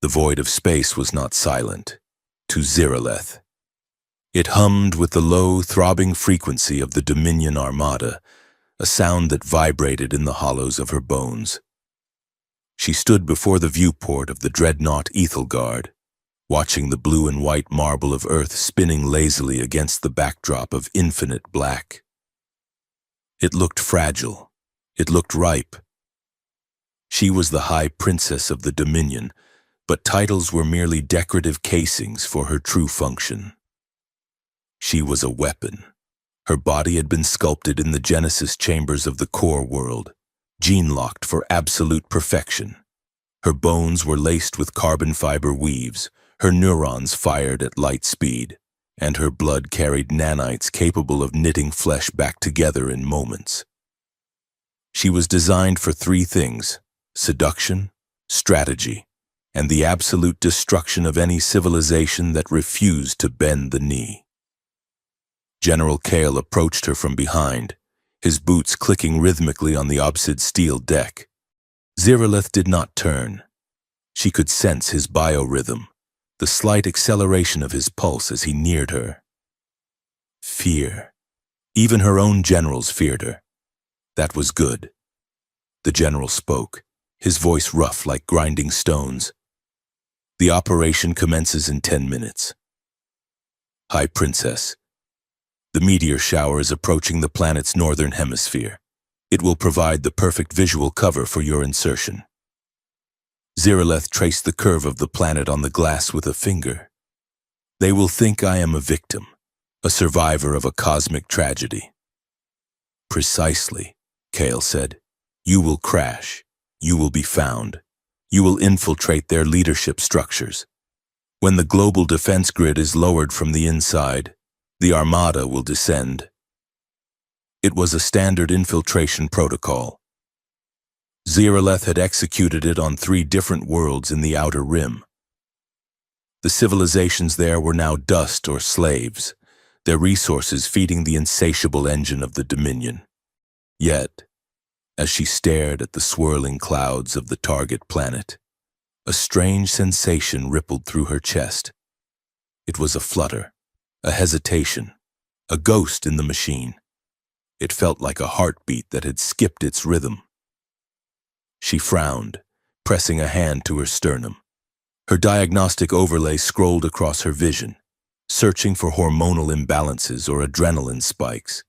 void of space was not silent. To Ziraleth, it hummed with the low, throbbing frequency of the Dominion Armada, a sound that vibrated in the hollows of her bones. She stood before the viewport of the dreadnought Ethelgard, watching the blue and white marble of Earth spinning lazily against the backdrop of infinite black. It looked fragile. It looked ripe. She was the High Princess of the Dominion, but titles were merely decorative casings for her true function. She was a weapon. Her body had been sculpted in the Genesis chambers of the core world, gene-locked for absolute perfection. Her bones were laced with carbon fiber weaves, her neurons fired at light speed, and her blood carried nanites capable of knitting flesh back together in moments. She was designed for three things: seduction, strategy, and the absolute destruction of any civilization that refused to bend the knee. General Kale approached her from behind, his boots clicking rhythmically on the obsid steel deck. Ziraleth did not turn. She could sense his biorhythm, the slight acceleration of his pulse as he neared her. Fear. Even her own generals feared her. That was good. The general spoke, his voice rough like grinding stones. The operation commences in 10 minutes. High Princess, the meteor shower is approaching the planet's northern hemisphere. It will provide the perfect visual cover for your insertion. Ziraleth traced the curve of the planet on the glass with a finger. They will think I am a victim, a survivor of a cosmic tragedy. Precisely, Kale said. You will crash. You will be found. You will infiltrate their leadership structures. When the global defense grid is lowered from the inside, the Armada will descend. It was a standard infiltration protocol. Ziraleth had executed it on 3 different worlds in the Outer Rim. The civilizations there were now dust or slaves, their resources feeding the insatiable engine of the Dominion. Yet, as she stared at the swirling clouds of the target planet, a strange sensation rippled through her chest. It was a flutter, a hesitation, a ghost in the machine. It felt like a heartbeat that had skipped its rhythm. She frowned, pressing a hand to her sternum. Her diagnostic overlay scrolled across her vision, searching for hormonal imbalances or adrenaline spikes.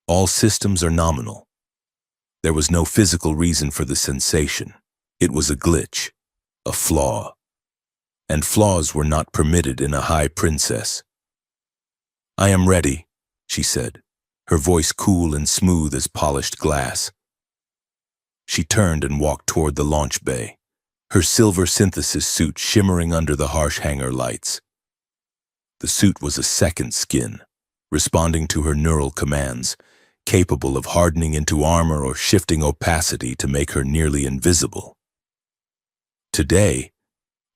All systems are nominal. There was no physical reason for the sensation. It was a glitch, a flaw. And flaws were not permitted in a High Princess. I am ready, she said, her voice cool and smooth as polished glass. She turned and walked toward the launch bay, her silver synthesis suit shimmering under the harsh hangar lights. The suit was a second skin, responding to her neural commands, capable of hardening into armor or shifting opacity to make her nearly invisible. Today,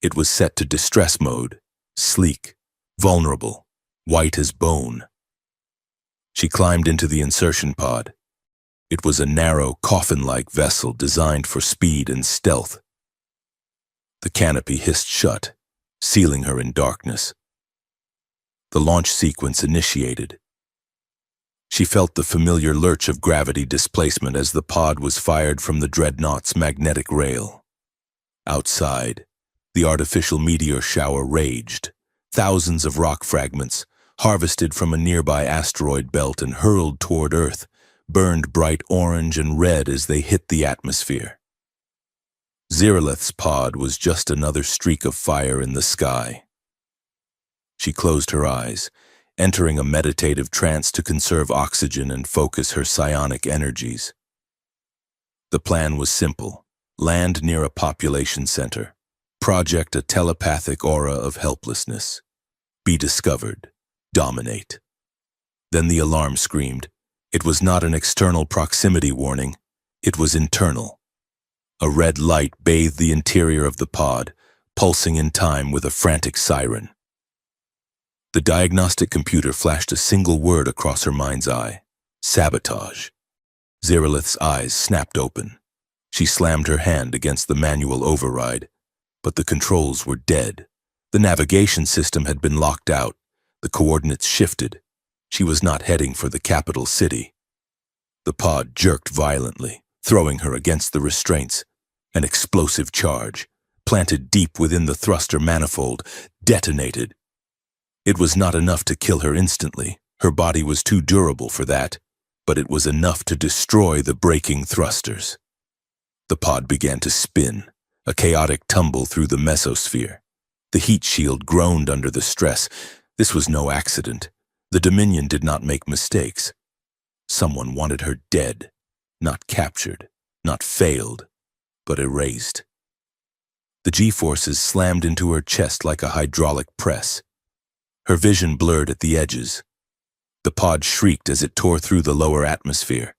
it was set to distress mode, sleek, vulnerable, white as bone. She climbed into the insertion pod. It was a narrow, coffin-like vessel designed for speed and stealth. The canopy hissed shut, sealing her in darkness. The launch sequence initiated. She felt the familiar lurch of gravity displacement as the pod was fired from the dreadnought's magnetic rail. Outside, the artificial meteor shower raged. Thousands of rock fragments, harvested from a nearby asteroid belt and hurled toward Earth, burned bright orange and red as they hit the atmosphere. Ziraleth's pod was just another streak of fire in the sky. She closed her eyes, entering a meditative trance to conserve oxygen and focus her psionic energies. The plan was simple: land near a population center, project a telepathic aura of helplessness, be discovered, dominate. Then the alarm screamed. It was not an external proximity warning, it was internal. A red light bathed the interior of the pod, pulsing in time with a frantic siren. The diagnostic computer flashed a single word across her mind's eye: sabotage. Ziraleth's eyes snapped open. She slammed her hand against the manual override. But the controls were dead. The navigation system had been locked out. The coordinates shifted. She was not heading for the capital city. The pod jerked violently, throwing her against the restraints. An explosive charge, planted deep within the thruster manifold, detonated. It was not enough to kill her instantly. Her body was too durable for that, but it was enough to destroy the braking thrusters. The pod began to spin, a chaotic tumble through the mesosphere. The heat shield groaned under the stress. This was no accident. The Dominion did not make mistakes. Someone wanted her dead, not captured, not failed, but erased. The G-forces slammed into her chest like a hydraulic press. Her vision blurred at the edges. The pod shrieked as it tore through the lower atmosphere,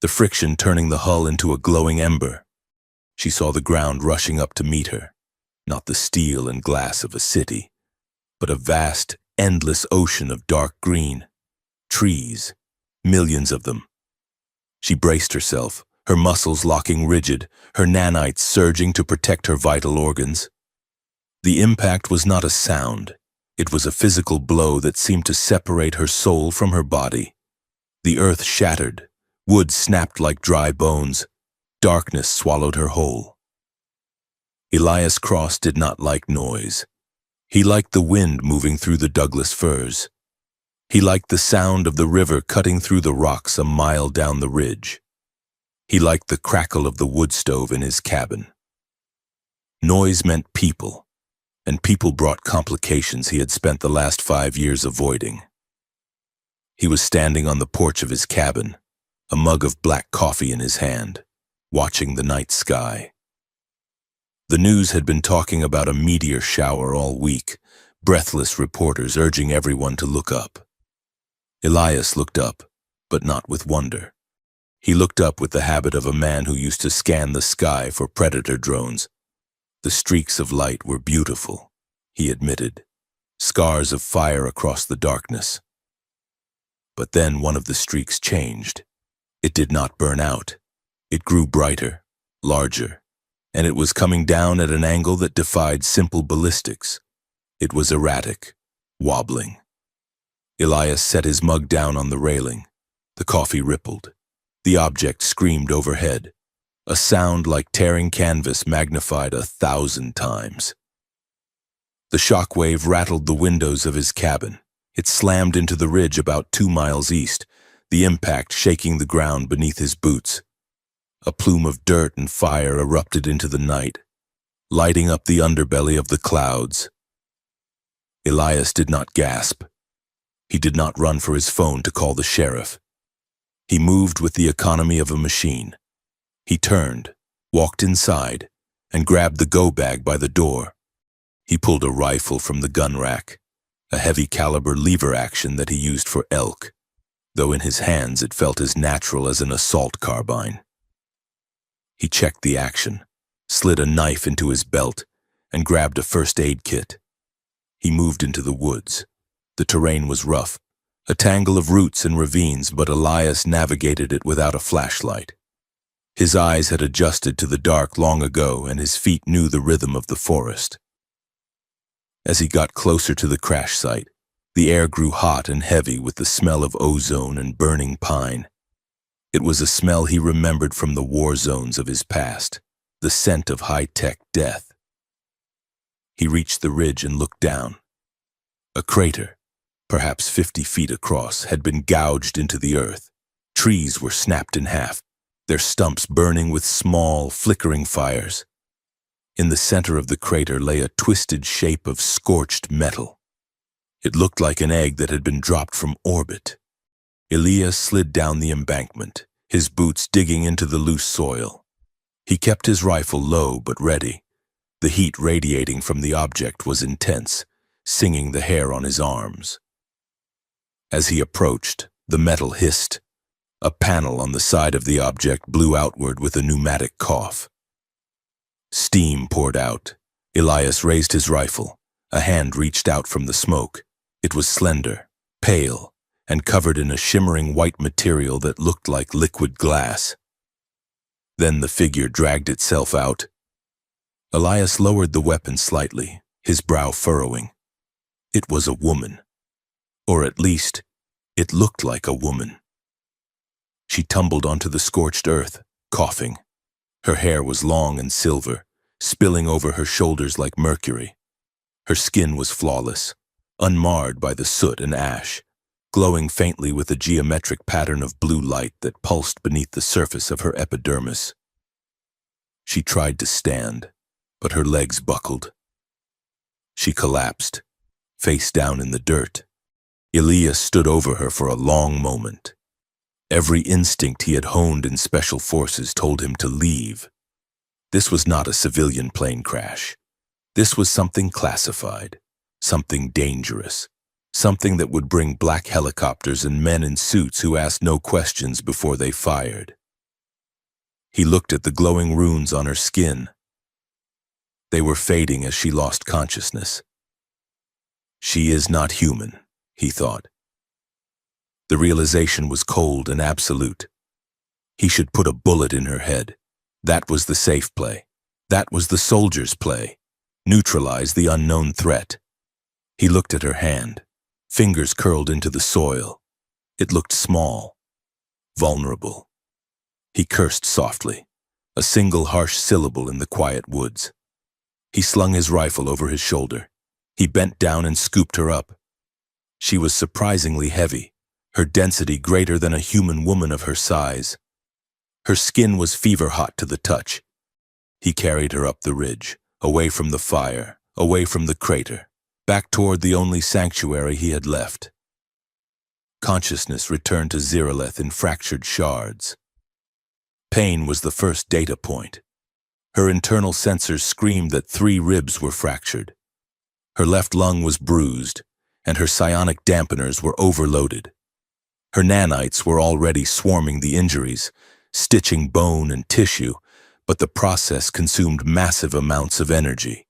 the friction turning the hull into a glowing ember. She saw the ground rushing up to meet her, not the steel and glass of a city, but a vast, endless ocean of dark green. Trees, millions of them. She braced herself, her muscles locking rigid, her nanites surging to protect her vital organs. The impact was not a sound. It was a physical blow that seemed to separate her soul from her body. The earth shattered, wood snapped like dry bones, darkness swallowed her whole. Elias Cross did not like noise. He liked the wind moving through the Douglas firs. He liked the sound of the river cutting through the rocks a mile down the ridge. He liked the crackle of the wood stove in his cabin. Noise meant people, and people brought complications he had spent the last 5 years avoiding. He was standing on the porch of his cabin, a mug of black coffee in his hand, watching the night sky. The news had been talking about a meteor shower all week, breathless reporters urging everyone to look up. Elias looked up, but not with wonder. He looked up with the habit of a man who used to scan the sky for predator drones. The streaks of light were beautiful, he admitted, scars of fire across the darkness. But then one of the streaks changed. It did not burn out. It grew brighter, larger, and it was coming down at an angle that defied simple ballistics. It was erratic, wobbling. Elias set his mug down on the railing. The coffee rippled. The object screamed overhead, a sound like tearing canvas magnified 1,000 times. The shockwave rattled the windows of his cabin. It slammed into the ridge about 2 miles east, the impact shaking the ground beneath his boots. A plume of dirt and fire erupted into the night, lighting up the underbelly of the clouds. Elias did not gasp. He did not run for his phone to call the sheriff. He moved with the economy of a machine. He turned, walked inside, and grabbed the go bag by the door. He pulled a rifle from the gun rack, a heavy caliber lever action that he used for elk, though in his hands it felt as natural as an assault carbine. He checked the action, slid a knife into his belt, and grabbed a first aid kit. He moved into the woods. The terrain was rough, a tangle of roots and ravines, but Elias navigated it without a flashlight. His eyes had adjusted to the dark long ago, and his feet knew the rhythm of the forest. As he got closer to the crash site, the air grew hot and heavy with the smell of ozone and burning pine. It was a smell he remembered from the war zones of his past, the scent of high-tech death. He reached the ridge and looked down. A crater, perhaps 50 feet across, had been gouged into the earth. Trees were snapped in half, their stumps burning with small, flickering fires. In the center of the crater lay a twisted shape of scorched metal. It looked like an egg that had been dropped from orbit. Elias slid down the embankment, his boots digging into the loose soil. He kept his rifle low but ready. The heat radiating from the object was intense, singing the hair on his arms. As he approached, the metal hissed. A panel on the side of the object blew outward with a pneumatic cough. Steam poured out. Elias raised his rifle. A hand reached out from the smoke. It was slender, pale, and covered in a shimmering white material that looked like liquid glass. Then the figure dragged itself out. Elias lowered the weapon slightly, his brow furrowing. It was a woman. Or at least, it looked like a woman. She tumbled onto the scorched earth, coughing. Her hair was long and silver, spilling over her shoulders like mercury. Her skin was flawless, unmarred by the soot and ash, glowing faintly with a geometric pattern of blue light that pulsed beneath the surface of her epidermis. She tried to stand, but her legs buckled. She collapsed, face down in the dirt. Elias stood over her for a long moment. Every instinct he had honed in special forces told him to leave. This was not a civilian plane crash. This was something classified, something dangerous, something that would bring black helicopters and men in suits who asked no questions before they fired. He looked at the glowing runes on her skin. They were fading as she lost consciousness. She is not human, he thought. The realization was cold and absolute. He should put a bullet in her head. That was the safe play. That was the soldier's play. Neutralize the unknown threat. He looked at her hand, fingers curled into the soil. It looked small, vulnerable. He cursed softly, a single harsh syllable in the quiet woods. He slung his rifle over his shoulder. He bent down and scooped her up. She was surprisingly heavy, her density greater than a human woman of her size. Her skin was fever-hot to the touch. He carried her up the ridge, away from the fire, away from the crater, back toward the only sanctuary he had left. Consciousness returned to Ziraleth in fractured shards. Pain was the first data point. Her internal sensors screamed that 3 ribs were fractured. Her left lung was bruised, and her psionic dampeners were overloaded. Her nanites were already swarming the injuries, stitching bone and tissue, but the process consumed massive amounts of energy.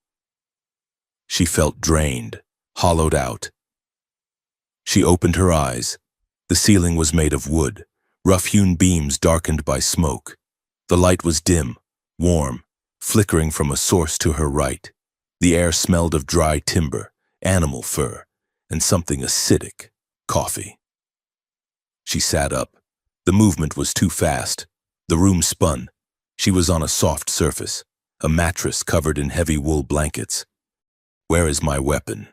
She felt drained, hollowed out. She opened her eyes. The ceiling was made of wood, rough-hewn beams darkened by smoke. The light was dim, warm, flickering from a source to her right. The air smelled of dry timber, animal fur, and something acidic, coffee. She sat up. The movement was too fast. The room spun. She was on a soft surface, a mattress covered in heavy wool blankets. Where is my weapon?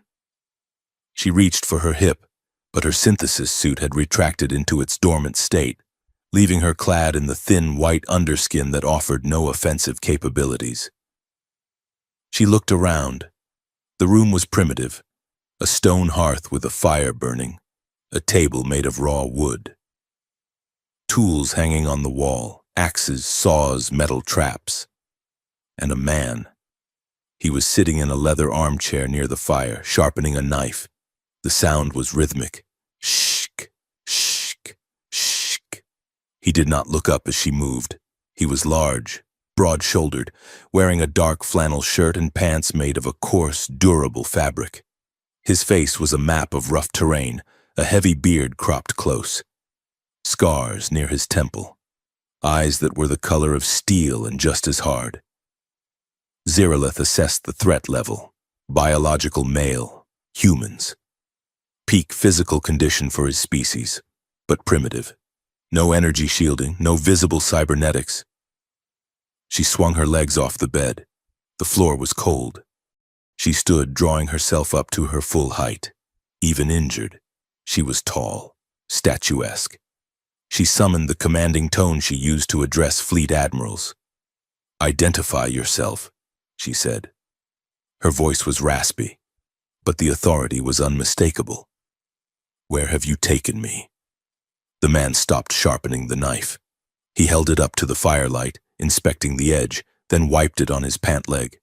She reached for her hip, but her synthesis suit had retracted into its dormant state, leaving her clad in the thin white underskin that offered no offensive capabilities. She looked around. The room was primitive, a stone hearth with a fire burning, a table made of raw wood. Tools hanging on the wall, axes, saws, metal traps. And a man. He was sitting in a leather armchair near the fire, sharpening a knife. The sound was rhythmic. Shk, shk, shk. He did not look up as she moved. He was large, broad-shouldered, wearing a dark flannel shirt and pants made of a coarse, durable fabric. His face was a map of rough terrain, a heavy beard cropped close. Scars near his temple. Eyes that were the color of steel and just as hard. Ziraleth assessed the threat level. Biological male. Humans. Peak physical condition for his species, but primitive. No energy shielding, no visible cybernetics. She swung her legs off the bed. The floor was cold. She stood, drawing herself up to her full height. Even injured, she was tall, statuesque. She summoned the commanding tone she used to address fleet admirals. "Identify yourself," she said. Her voice was raspy, but the authority was unmistakable. "Where have you taken me?" The man stopped sharpening the knife. He held it up to the firelight, inspecting the edge, then wiped it on his pant leg.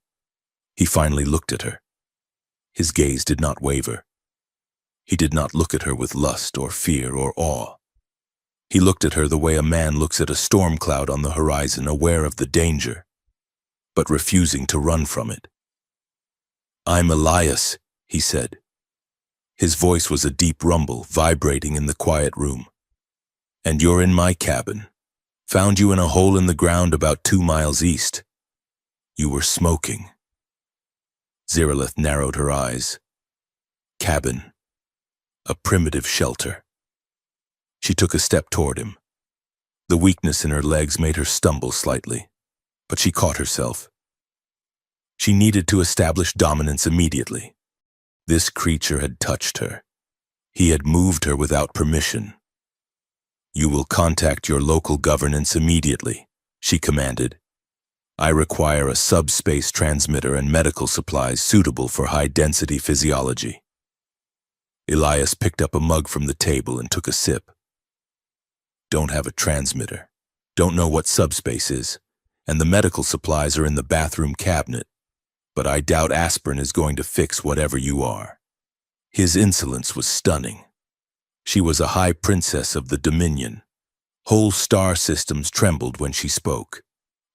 He finally looked at her. His gaze did not waver. He did not look at her with lust or fear or awe. He looked at her the way a man looks at a storm cloud on the horizon, aware of the danger, but refusing to run from it. "I'm Elias," he said. His voice was a deep rumble, vibrating in the quiet room. "And you're in my cabin. Found you in a hole in the ground about 2 miles east. You were smoking." Ziralith narrowed her eyes. Cabin. A primitive shelter. She took a step toward him. The weakness in her legs made her stumble slightly, but she caught herself. She needed to establish dominance immediately. This creature had touched her. He had moved her without permission. You will contact your local governance immediately, she commanded. I require a subspace transmitter and medical supplies suitable for high-density physiology. Elias picked up a mug from the table and took a sip. Don't have a transmitter. Don't know what subspace is, and the medical supplies are in the bathroom cabinet. But I doubt aspirin is going to fix whatever you are. His insolence was stunning. She was a high princess of the Dominion. Whole star systems trembled when she spoke.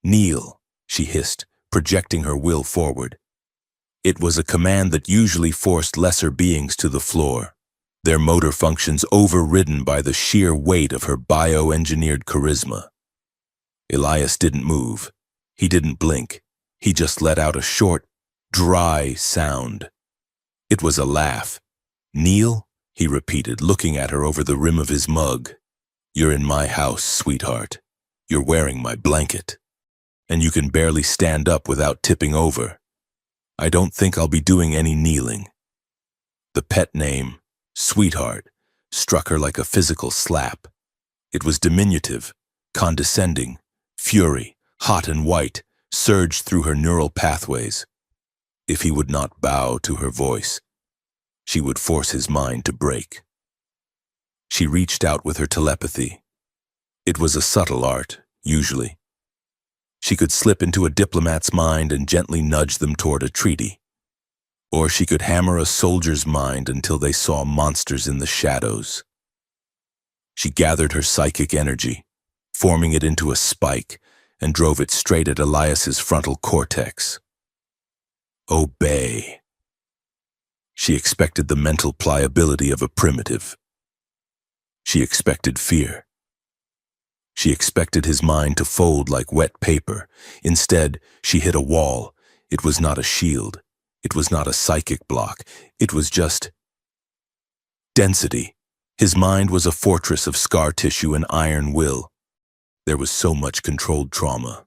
Kneel, she hissed, projecting her will forward. It was a command that usually forced lesser beings to the floor, their motor functions overridden by the sheer weight of her bioengineered charisma. Elias didn't move. He didn't blink. He just let out a short, dry sound. It was a laugh. Kneel? He repeated, looking at her over the rim of his mug. You're in my house, sweetheart. You're wearing my blanket. And you can barely stand up without tipping over. I don't think I'll be doing any kneeling. The pet name, Sweetheart, struck her like a physical slap. It was diminutive, condescending, fury, hot and white, surged through her neural pathways. If he would not bow to her voice, she would force his mind to break. She reached out with her telepathy. It was a subtle art, usually. She could slip into a diplomat's mind and gently nudge them toward a treaty. Or she could hammer a soldier's mind until they saw monsters in the shadows. She gathered her psychic energy, forming it into a spike, and drove it straight at Elias's frontal cortex. Obey. She expected the mental pliability of a primitive. She expected fear. She expected his mind to fold like wet paper. Instead, she hit a wall. It was not a shield. It was not a psychic block. It was just density. His mind was a fortress of scar tissue and iron will. There was so much controlled trauma,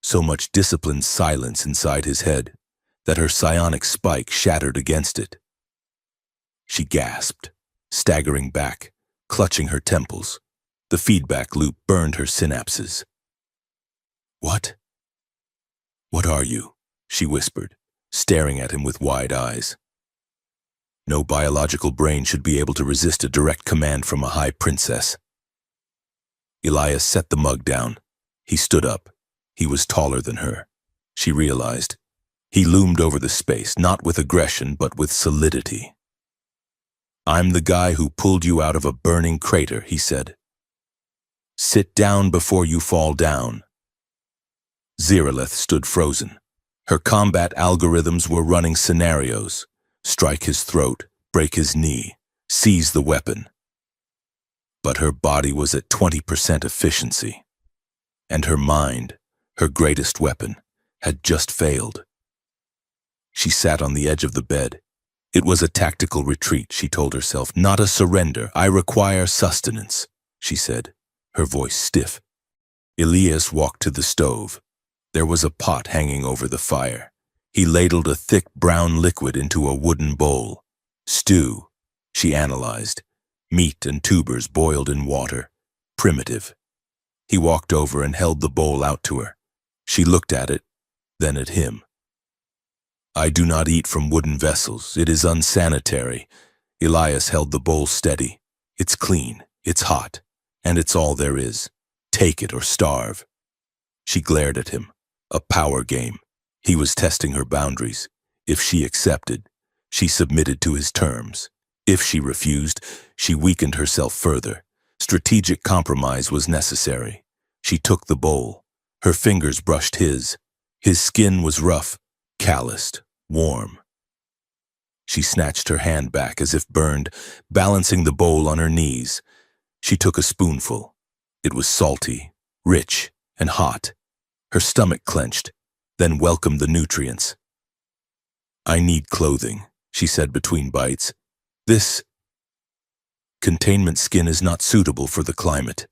so much disciplined silence inside his head, that her psionic spike shattered against it. She gasped, staggering back, clutching her temples. The feedback loop burned her synapses. What? What are you? She whispered, staring at him with wide eyes. No biological brain should be able to resist a direct command from a high princess. Elias set the mug down. He stood up. He was taller than her. She realized. He loomed over the space, not with aggression, but with solidity. I'm the guy who pulled you out of a burning crater, he said. Sit down before you fall down. Ziralith stood frozen. Her combat algorithms were running scenarios. Strike his throat, break his knee, seize the weapon. But her body was at 20% efficiency. And her mind, her greatest weapon, had just failed. She sat on the edge of the bed. It was a tactical retreat, she told herself, not a surrender. I require sustenance, she said, her voice stiff. Elias walked to the stove. There was a pot hanging over the fire. He ladled a thick brown liquid into a wooden bowl. Stew, she analyzed. Meat and tubers boiled in water. Primitive. He walked over and held the bowl out to her. She looked at it, then at him. I do not eat from wooden vessels. It is unsanitary. Elias held the bowl steady. It's clean, it's hot, and it's all there is. Take it or starve. She glared at him. A power game. He was testing her boundaries. If she accepted, she submitted to his terms. If she refused, she weakened herself further. Strategic compromise was necessary. She took the bowl. Her fingers brushed his. His skin was rough, calloused, warm. She snatched her hand back as if burned, balancing the bowl on her knees. She took a spoonful. It was salty, rich, and hot. Her stomach clenched, then welcomed the nutrients. I need clothing, she said between bites. This containment skin is not suitable for the climate.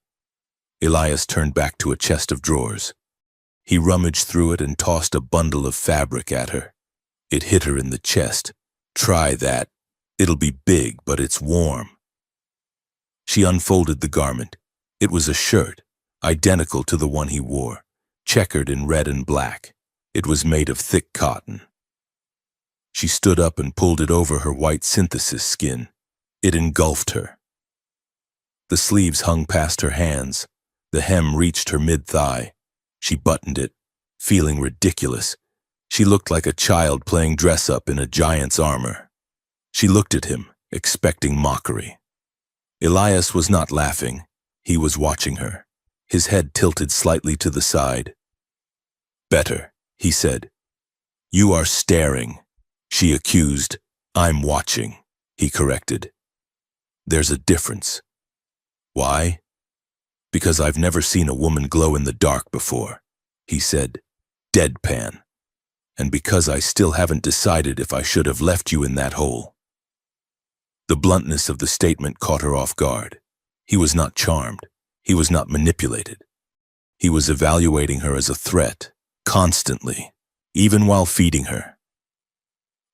Elias turned back to a chest of drawers. He rummaged through it and tossed a bundle of fabric at her. It hit her in the chest. Try that. It'll be big, but it's warm. She unfolded the garment. It was a shirt, identical to the one he wore, checkered in red and black. It was made of thick cotton. She stood up and pulled it over her white synthesis skin. It engulfed her. The sleeves hung past her hands. The hem reached her mid-thigh. She buttoned it, feeling ridiculous. She looked like a child playing dress-up in a giant's armor. She looked at him, expecting mockery. Elias was not laughing. He was watching her, his head tilted slightly to the side. "Better," he said. "You are staring," she accused. "I'm watching," he corrected. "There's a difference." "Why?" "Because I've never seen a woman glow in the dark before," he said, deadpan. "And because I still haven't decided if I should have left you in that hole." The bluntness of the statement caught her off guard. He was not charmed. He was not manipulated. He was evaluating her as a threat, constantly, even while feeding her.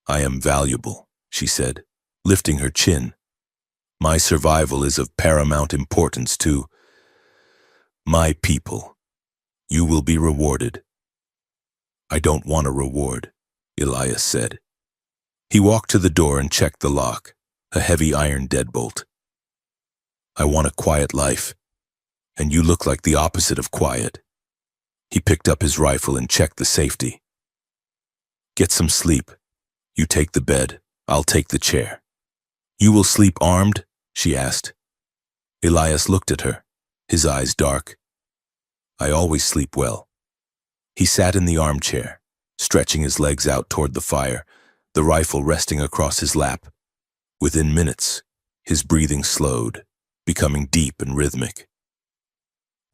"I am valuable," she said, lifting her chin. "My survival is of paramount importance to my people. You will be rewarded." "I don't want a reward," Elias said. He walked to the door and checked the lock, a heavy iron deadbolt. "I want a quiet life, and you look like the opposite of quiet." He picked up his rifle and checked the safety. "Get some sleep. You take the bed, I'll take the chair." "You will sleep armed?" she asked. Elias looked at her, his eyes dark. "I always sleep well." He sat in the armchair, stretching his legs out toward the fire, the rifle resting across his lap. Within minutes, his breathing slowed, becoming deep and rhythmic.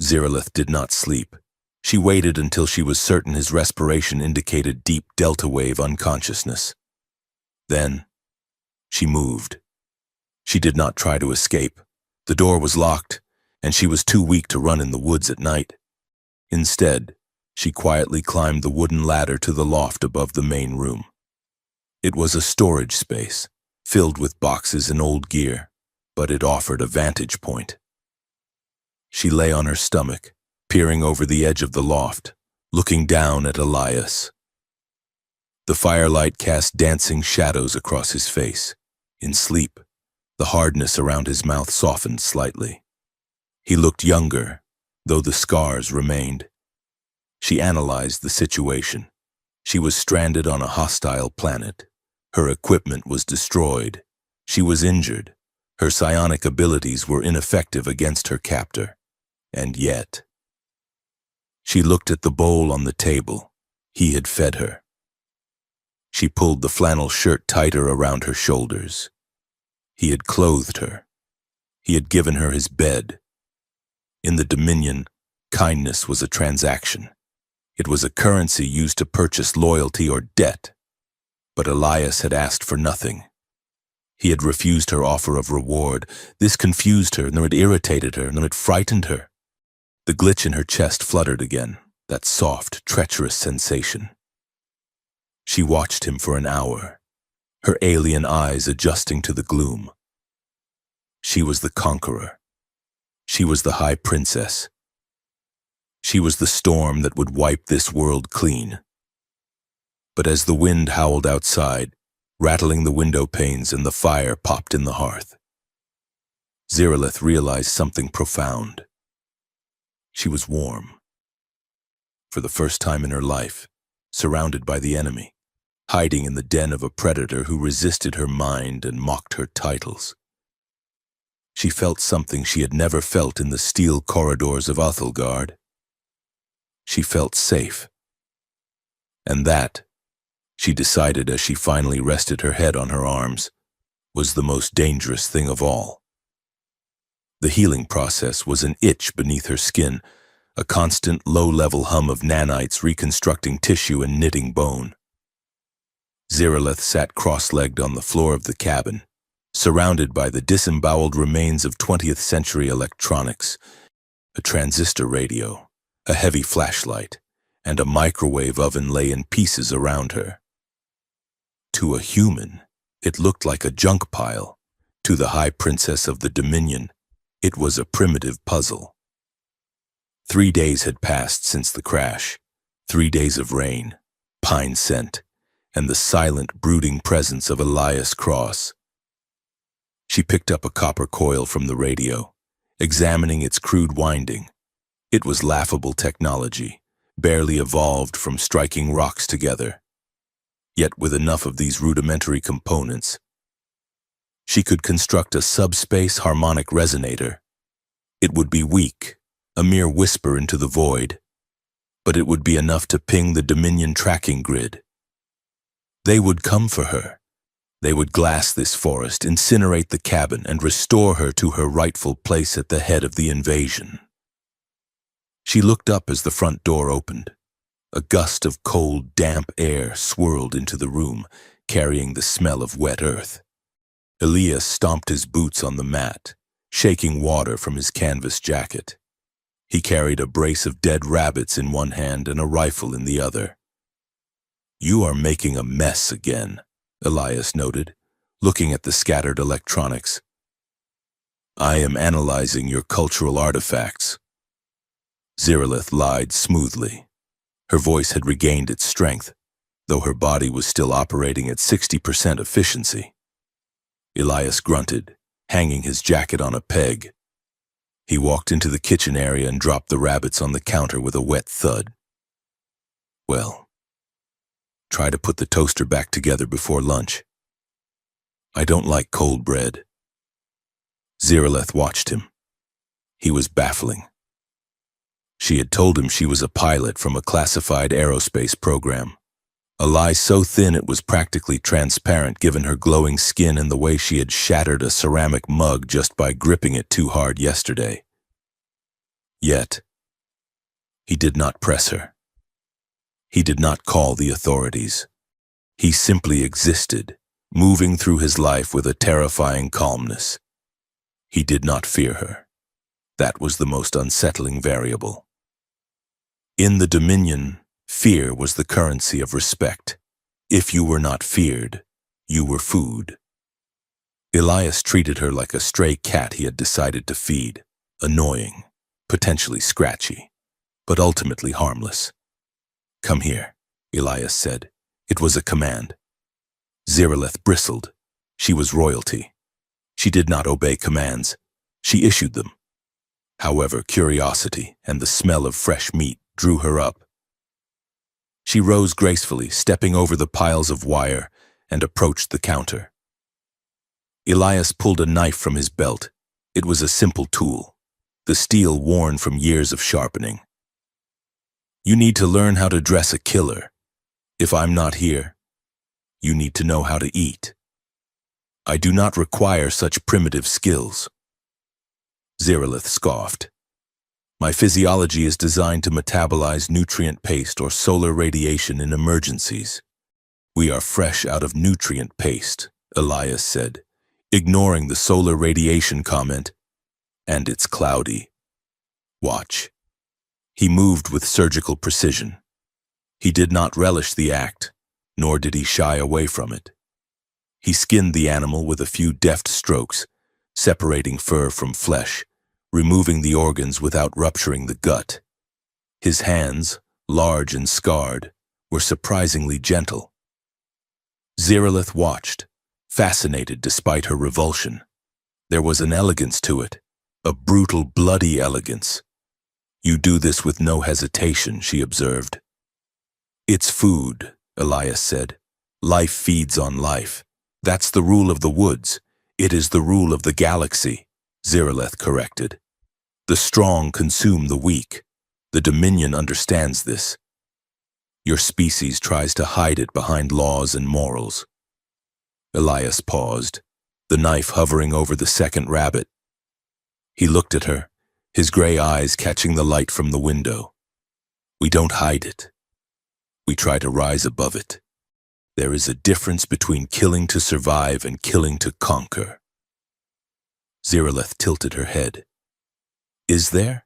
Ziralith did not sleep. She waited until she was certain his respiration indicated deep delta wave unconsciousness. Then, she moved. She did not try to escape. The door was locked, and she was too weak to run in the woods at night. Instead, she quietly climbed the wooden ladder to the loft above the main room. It was a storage space, filled with boxes and old gear, but it offered a vantage point. She lay on her stomach, peering over the edge of the loft, looking down at Elias. The firelight cast dancing shadows across his face. In sleep, the hardness around his mouth softened slightly. He looked younger, though the scars remained. She analyzed the situation. She was stranded on a hostile planet. Her equipment was destroyed. She was injured. Her psionic abilities were ineffective against her captor. And yet... She looked at the bowl on the table. He had fed her. She pulled the flannel shirt tighter around her shoulders. He had clothed her. He had given her his bed. In the Dominion, kindness was a transaction. It was a currency used to purchase loyalty or debt. But Elias had asked for nothing. He had refused her offer of reward. This confused her, nor it irritated her, nor it frightened her. The glitch in her chest fluttered again, that soft, treacherous sensation. She watched him for an hour, her alien eyes adjusting to the gloom. She was the conqueror. She was the high princess. She was the storm that would wipe this world clean. But as the wind howled outside, rattling the window panes and the fire popped in the hearth, Ziralith realized something profound. She was warm. For the first time in her life, surrounded by the enemy, hiding in the den of a predator who resisted her mind and mocked her titles. She felt something she had never felt in the steel corridors of Uthelgard. She felt safe. And that, she decided as she finally rested her head on her arms, was the most dangerous thing of all. The healing process was an itch beneath her skin, a constant low-level hum of nanites reconstructing tissue and knitting bone. Zeraleth sat cross-legged on the floor of the cabin, surrounded by the disemboweled remains of 20th century electronics, a transistor radio, a heavy flashlight, and a microwave oven lay in pieces around her. To a human, it looked like a junk pile. To the High Princess of the Dominion, it was a primitive puzzle. 3 days had passed since the crash, 3 days of rain, pine scent, and the silent, brooding presence of Elias Cross. She picked up a copper coil from the radio, examining its crude winding. It was laughable technology, barely evolved from striking rocks together. Yet with enough of these rudimentary components, she could construct a subspace harmonic resonator. It would be weak, a mere whisper into the void, but it would be enough to ping the Dominion tracking grid. They would come for her. They would glass this forest, incinerate the cabin, and restore her to her rightful place at the head of the invasion. She looked up as the front door opened. A gust of cold, damp air swirled into the room, carrying the smell of wet earth. Elias stomped his boots on the mat, shaking water from his canvas jacket. He carried a brace of dead rabbits in one hand and a rifle in the other. "You are making a mess again," Elias noted, looking at the scattered electronics. "I am analyzing your cultural artifacts." Zeraleth lied smoothly. Her voice had regained its strength, though her body was still operating at 60% efficiency. Elias grunted, hanging his jacket on a peg. He walked into the kitchen area and dropped the rabbits on the counter with a wet thud. "Well, try to put the toaster back together before lunch. I don't like cold bread." Zeraleth watched him. He was baffling. She had told him she was a pilot from a classified aerospace program. A lie so thin it was practically transparent given her glowing skin and the way she had shattered a ceramic mug just by gripping it too hard yesterday. Yet, he did not press her. He did not call the authorities. He simply existed, moving through his life with a terrifying calmness. He did not fear her. That was the most unsettling variable. In the Dominion, fear was the currency of respect. If you were not feared, you were food. Elias treated her like a stray cat he had decided to feed, annoying, potentially scratchy, but ultimately harmless. "Come here," Elias said. It was a command. Zeraleth bristled. She was royalty. She did not obey commands. She issued them. However, curiosity and the smell of fresh meat drew her up. She rose gracefully, stepping over the piles of wire, and approached the counter. Elias pulled a knife from his belt. It was a simple tool, the steel worn from years of sharpening. "You need to learn how to dress a killer. If I'm not here, you need to know how to eat. I do not require such primitive skills." Zeraleth scoffed. "My physiology is designed to metabolize nutrient paste or solar radiation in emergencies." "We are fresh out of nutrient paste," Elias said, ignoring the solar radiation comment. "And it's cloudy. Watch." He moved with surgical precision. He did not relish the act, nor did he shy away from it. He skinned the animal with a few deft strokes, separating fur from flesh, removing the organs without rupturing the gut. His hands, large and scarred, were surprisingly gentle. Zeraleth watched, fascinated despite her revulsion. There was an elegance to it, a brutal, bloody elegance. "You do this with no hesitation," she observed. "It's food," Elias said. "Life feeds on life. That's the rule of the woods. It is the rule of the galaxy," Zeraleth corrected. "The strong consume the weak. The Dominion understands this. Your species tries to hide it behind laws and morals." Elias paused, the knife hovering over the second rabbit. He looked at her, his gray eyes catching the light from the window. "We don't hide it. We try to rise above it." There is a difference between killing to survive and killing to conquer. Ziraleth tilted her head. Is there?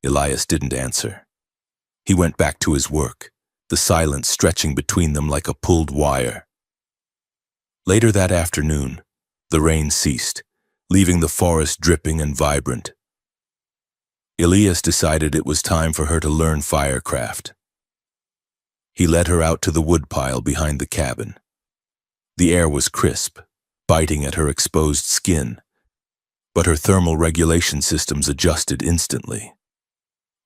Elias didn't answer. He went back to his work, the silence stretching between them like a pulled wire. Later that afternoon, the rain ceased, leaving the forest dripping and vibrant. Elias decided it was time for her to learn firecraft. He led her out to the woodpile behind the cabin. The air was crisp, biting at her exposed skin, but her thermal regulation systems adjusted instantly.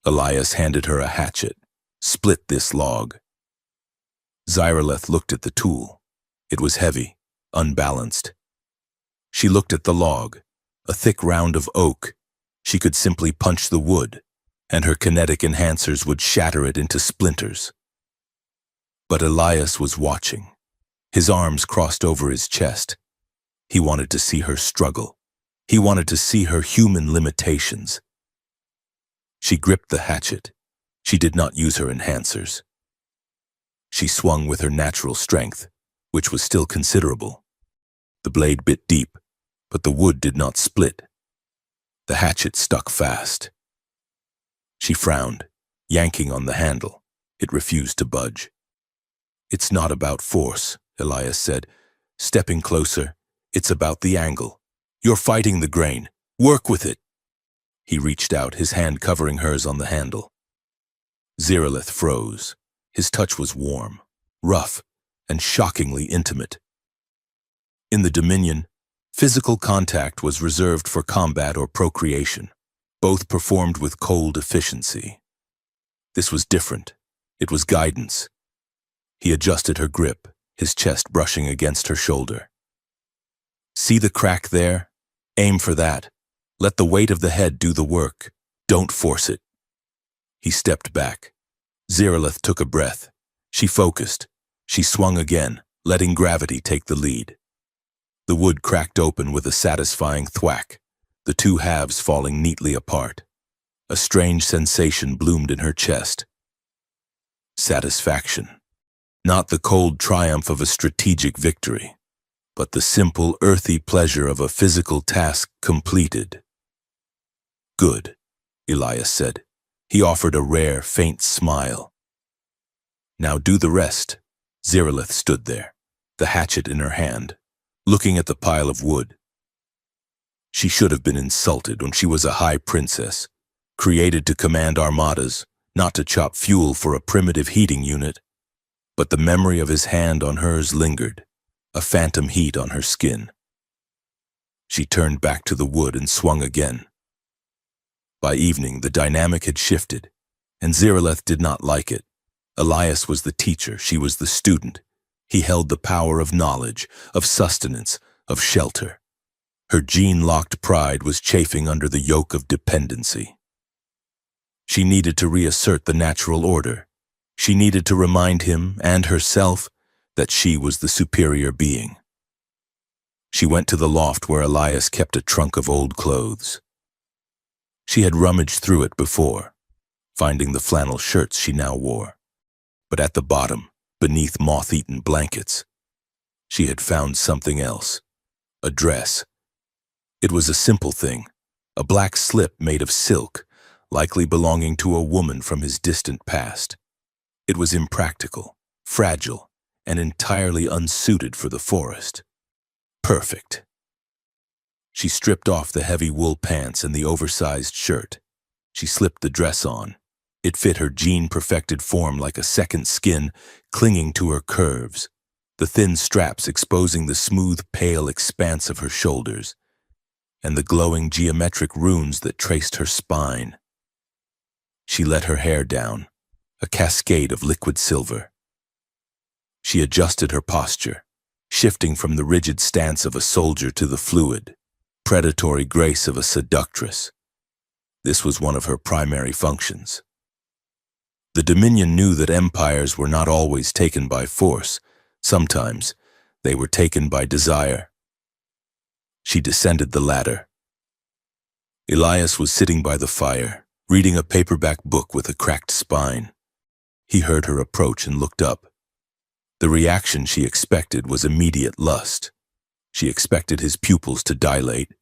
Elias handed her a hatchet. Split this log. Ziraleth looked at the tool. It was heavy, unbalanced. She looked at the log, a thick round of oak. She could simply punch the wood, and her kinetic enhancers would shatter it into splinters. But Elias was watching. His arms crossed over his chest. He wanted to see her struggle. He wanted to see her human limitations. She gripped the hatchet. She did not use her enhancers. She swung with her natural strength, which was still considerable. The blade bit deep, but the wood did not split. The hatchet stuck fast. She frowned, yanking on the handle. It refused to budge. It's not about force, Elias said, stepping closer. It's about the angle. You're fighting the grain. Work with it. He reached out, his hand covering hers on the handle. Ziraleth froze. His touch was warm, rough, and shockingly intimate. In the Dominion, physical contact was reserved for combat or procreation, both performed with cold efficiency. This was different. It was guidance. He adjusted her grip, his chest brushing against her shoulder. See the crack there? Aim for that. Let the weight of the head do the work. Don't force it. He stepped back. Ziraleth took a breath. She focused. She swung again, letting gravity take the lead. The wood cracked open with a satisfying thwack, the two halves falling neatly apart. A strange sensation bloomed in her chest. Satisfaction. Not the cold triumph of a strategic victory, but the simple, earthy pleasure of a physical task completed. Good, Elias said. He offered a rare, faint smile. Now do the rest. Ziraleth stood there, the hatchet in her hand, looking at the pile of wood. She should have been insulted when she was a high princess, created to command armadas, not to chop fuel for a primitive heating unit. But the memory of his hand on hers lingered, a phantom heat on her skin. She turned back to the wood and swung again. By evening, the dynamic had shifted, and Ziraleth did not like it. Elias was the teacher, she was the student. He held the power of knowledge, of sustenance, of shelter. Her gene-locked pride was chafing under the yoke of dependency. She needed to reassert the natural order. She needed to remind him and herself that she was the superior being. She went to the loft where Elias kept a trunk of old clothes. She had rummaged through it before, finding the flannel shirts she now wore. But at the bottom, beneath moth-eaten blankets, she had found something else, a dress. It was a simple thing, a black slip made of silk, likely belonging to a woman from his distant past. It was impractical, fragile, and entirely unsuited for the forest. Perfect. She stripped off the heavy wool pants and the oversized shirt. She slipped the dress on. It fit her gene-perfected form like a second skin, clinging to her curves, the thin straps exposing the smooth, pale expanse of her shoulders, and the glowing geometric runes that traced her spine. She let her hair down, a cascade of liquid silver. She adjusted her posture, shifting from the rigid stance of a soldier to the fluid, predatory grace of a seductress. This was one of her primary functions. The Dominion knew that empires were not always taken by force. Sometimes they were taken by desire. She descended the ladder. Elias was sitting by the fire, reading a paperback book with a cracked spine. He heard her approach and looked up. The reaction she expected was immediate lust. She expected his pupils to dilate,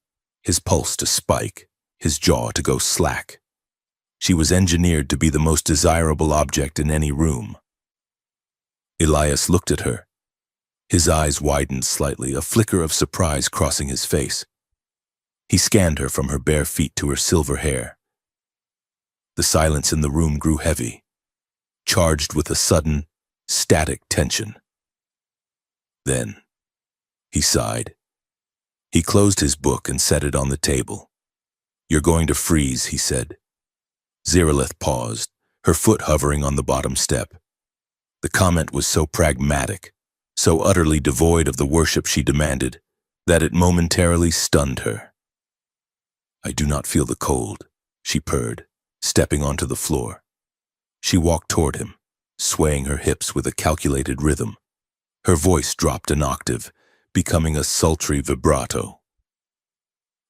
his pulse to spike, his jaw to go slack. She was engineered to be the most desirable object in any room. Elias looked at her. His eyes widened slightly, a flicker of surprise crossing his face. He scanned her from her bare feet to her silver hair. The silence in the room grew heavy, charged with a sudden, static tension. Then, he sighed. He closed his book and set it on the table. "You're going to freeze," he said. Ziralith paused, her foot hovering on the bottom step. The comment was so pragmatic, so utterly devoid of the worship she demanded, that it momentarily stunned her. "I do not feel the cold," she purred, stepping onto the floor. She walked toward him, swaying her hips with a calculated rhythm. Her voice dropped an octave, becoming a sultry vibrato.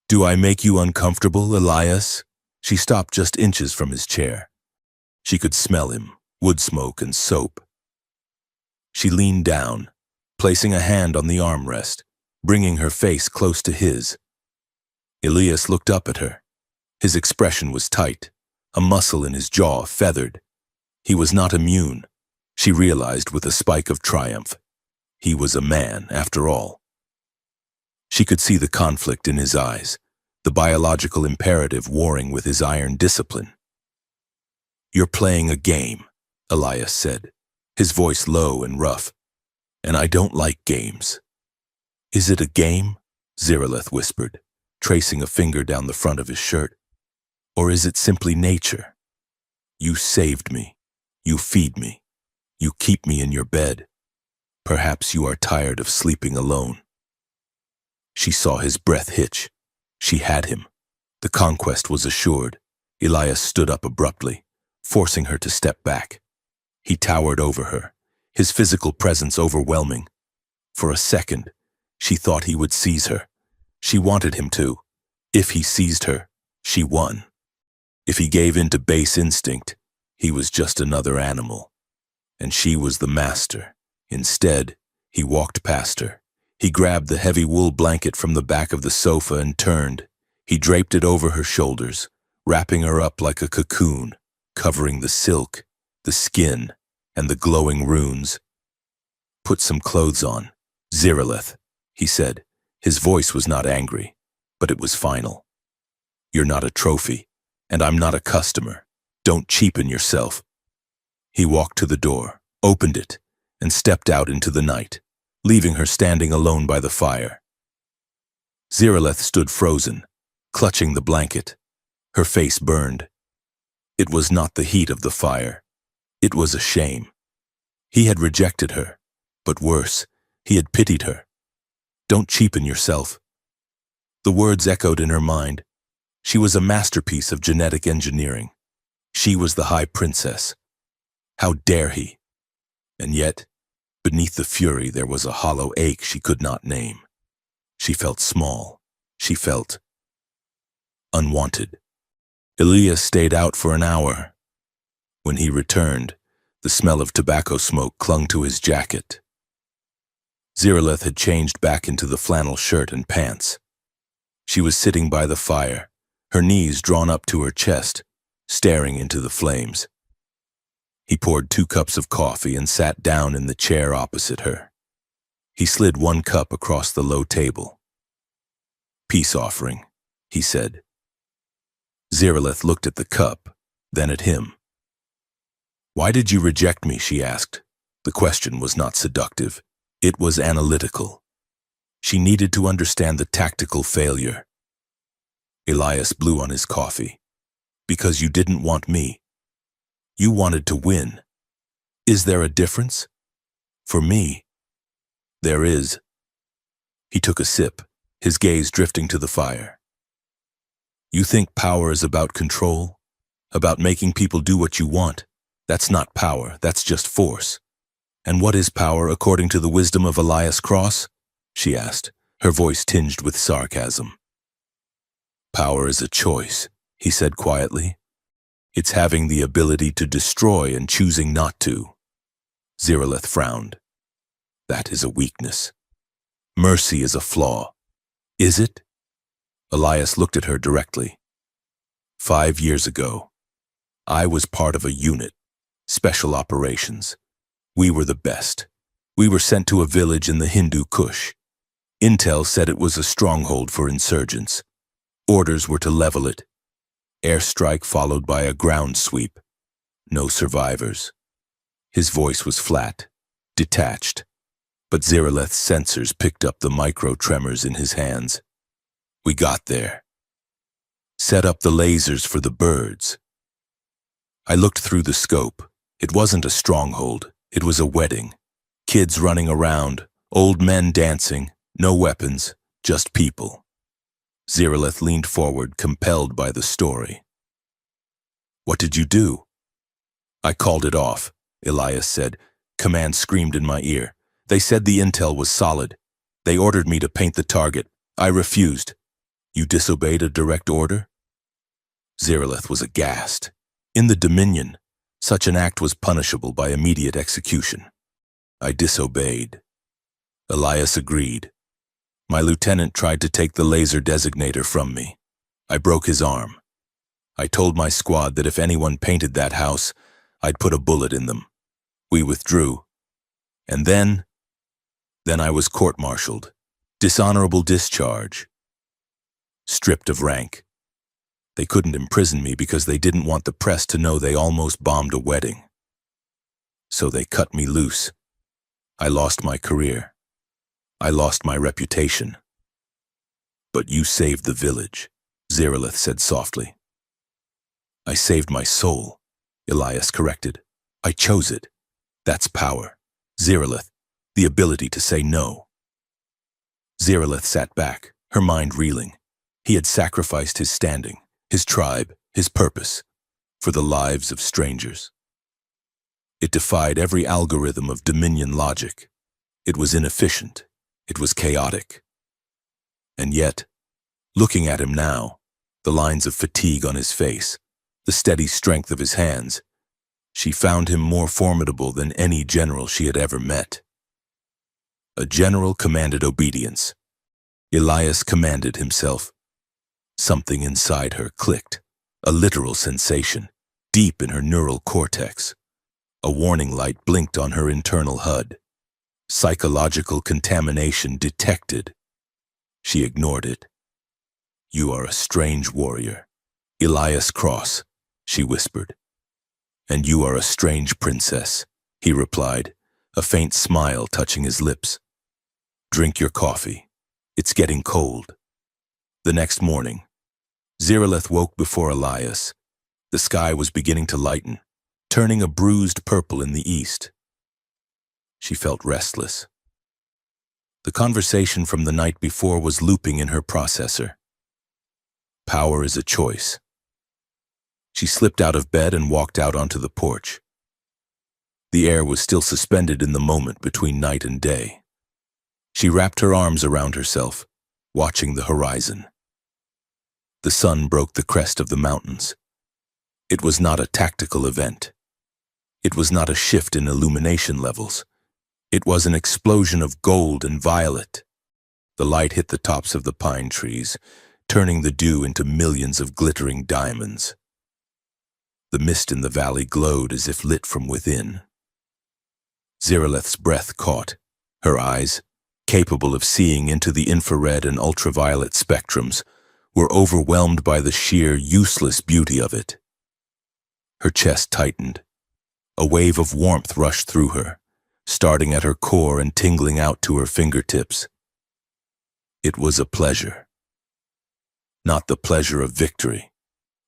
"Do I make you uncomfortable, Elias?" She stopped just inches from his chair. She could smell him, wood smoke and soap. She leaned down, placing a hand on the armrest, bringing her face close to his. Elias looked up at her. His expression was tight, a muscle in his jaw feathered. He was not immune, she realized with a spike of triumph. He was a man, after all. She could see the conflict in his eyes, the biological imperative warring with his iron discipline. "You're playing a game," Elias said, his voice low and rough, "and I don't like games." "Is it a game?" Ziralith whispered, tracing a finger down the front of his shirt. "Or is it simply nature? You saved me. You feed me. You keep me in your bed. Perhaps you are tired of sleeping alone." She saw his breath hitch. She had him. The conquest was assured. Elias stood up abruptly, forcing her to step back. He towered over her, his physical presence overwhelming. For a second, she thought he would seize her. She wanted him to. If he seized her, she won. If he gave in to base instinct, he was just another animal. And she was the master. Instead, he walked past her. He grabbed the heavy wool blanket from the back of the sofa and turned. He draped it over her shoulders, wrapping her up like a cocoon, covering the silk, the skin, and the glowing runes. "Put some clothes on, Ziralith," he said. His voice was not angry, but it was final. "You're not a trophy, and I'm not a customer. Don't cheapen yourself." He walked to the door, opened it, and stepped out into the night, leaving her standing alone by the fire. Ziralith stood frozen, clutching the blanket. Her face burned. It was not the heat of the fire. It was a shame. He had rejected her, but worse, he had pitied her. "Don't cheapen yourself." The words echoed in her mind. She was a masterpiece of genetic engineering. She was the high princess. How dare he? And yet, beneath the fury there was a hollow ache she could not name. She felt small. She felt unwanted. Elias stayed out for an hour. When he returned, the smell of tobacco smoke clung to his jacket. Ziralith had changed back into the flannel shirt and pants. She was sitting by the fire, her knees drawn up to her chest, staring into the flames. He poured 2 cups of coffee and sat down in the chair opposite her. He slid 1 cup across the low table. "Peace offering," he said. Ziralith looked at the cup, then at him. "Why did you reject me?" she asked. The question was not seductive. It was analytical. She needed to understand the tactical failure. Elias blew on his coffee. "Because you didn't want me. You wanted to win. Is there a difference? For me, there is." He took a sip, his gaze drifting to the fire. "You think power is about control? About making people do what you want? That's not power, that's just force. And what is power according to the wisdom of Elias Cross?" she asked, her voice tinged with sarcasm. "Power is a choice," he said quietly. "It's having the ability to destroy and choosing not to." Ziralith frowned. That is a weakness. Mercy is a flaw. Is it? Elias looked at her directly. 5 years ago, I was part of a unit, special operations. We were the best. We were sent to a village in the Hindu Kush. Intel said it was a stronghold for insurgents. Orders were to level it. Airstrike followed by a ground sweep. No survivors. His voice was flat, detached, but Zeraleth's sensors picked up the micro-tremors in his hands. We got there. Set up the lasers for the birds. I looked through the scope. It wasn't a stronghold. It was a wedding. Kids running around, old men dancing, no weapons, just people. Zeraleth leaned forward, compelled by the story. What did you do? I called it off, Elias said. Command screamed in my ear. They said the intel was solid. They ordered me to paint the target. I refused. You disobeyed a direct order? Zeraleth was aghast. In the Dominion, such an act was punishable by immediate execution. I disobeyed. Elias agreed. My lieutenant tried to take the laser designator from me. I broke his arm. I told my squad that if anyone painted that house, I'd put a bullet in them. We withdrew. And then I was court-martialed. Dishonorable discharge. Stripped of rank. They couldn't imprison me because they didn't want the press to know they almost bombed a wedding. So they cut me loose. I lost my career. I lost my reputation. But you saved the village, Zeraleth said softly. I saved my soul, Elias corrected. I chose it. That's power. Zeraleth, the ability to say no. Zeraleth sat back, her mind reeling. He had sacrificed his standing, his tribe, his purpose, for the lives of strangers. It defied every algorithm of Dominion logic. It was inefficient. It was chaotic. And yet, looking at him now, the lines of fatigue on his face, the steady strength of his hands, she found him more formidable than any general she had ever met. A general commanded obedience. Elias commanded himself. Something inside her clicked, a literal sensation, deep in her neural cortex. A warning light blinked on her internal HUD. Psychological contamination detected. She ignored it. You are a strange warrior. Elias Cross, she whispered. And you are a strange princess, he replied, a faint smile touching his lips. Drink your coffee. It's getting cold. The next morning, Zeraleth woke before Elias. The sky was beginning to lighten, turning a bruised purple in the east. She felt restless. The conversation from the night before was looping in her processor. Power is a choice. She slipped out of bed and walked out onto the porch. The air was still suspended in the moment between night and day. She wrapped her arms around herself, watching the horizon. The sun broke the crest of the mountains. It was not a tactical event. It was not a shift in illumination levels. It was an explosion of gold and violet. The light hit the tops of the pine trees, turning the dew into millions of glittering diamonds. The mist in the valley glowed as if lit from within. Zeraleth's breath caught. Her eyes, capable of seeing into the infrared and ultraviolet spectrums, were overwhelmed by the sheer, useless beauty of it. Her chest tightened. A wave of warmth rushed through her, starting at her core and tingling out to her fingertips. It was a pleasure. Not the pleasure of victory,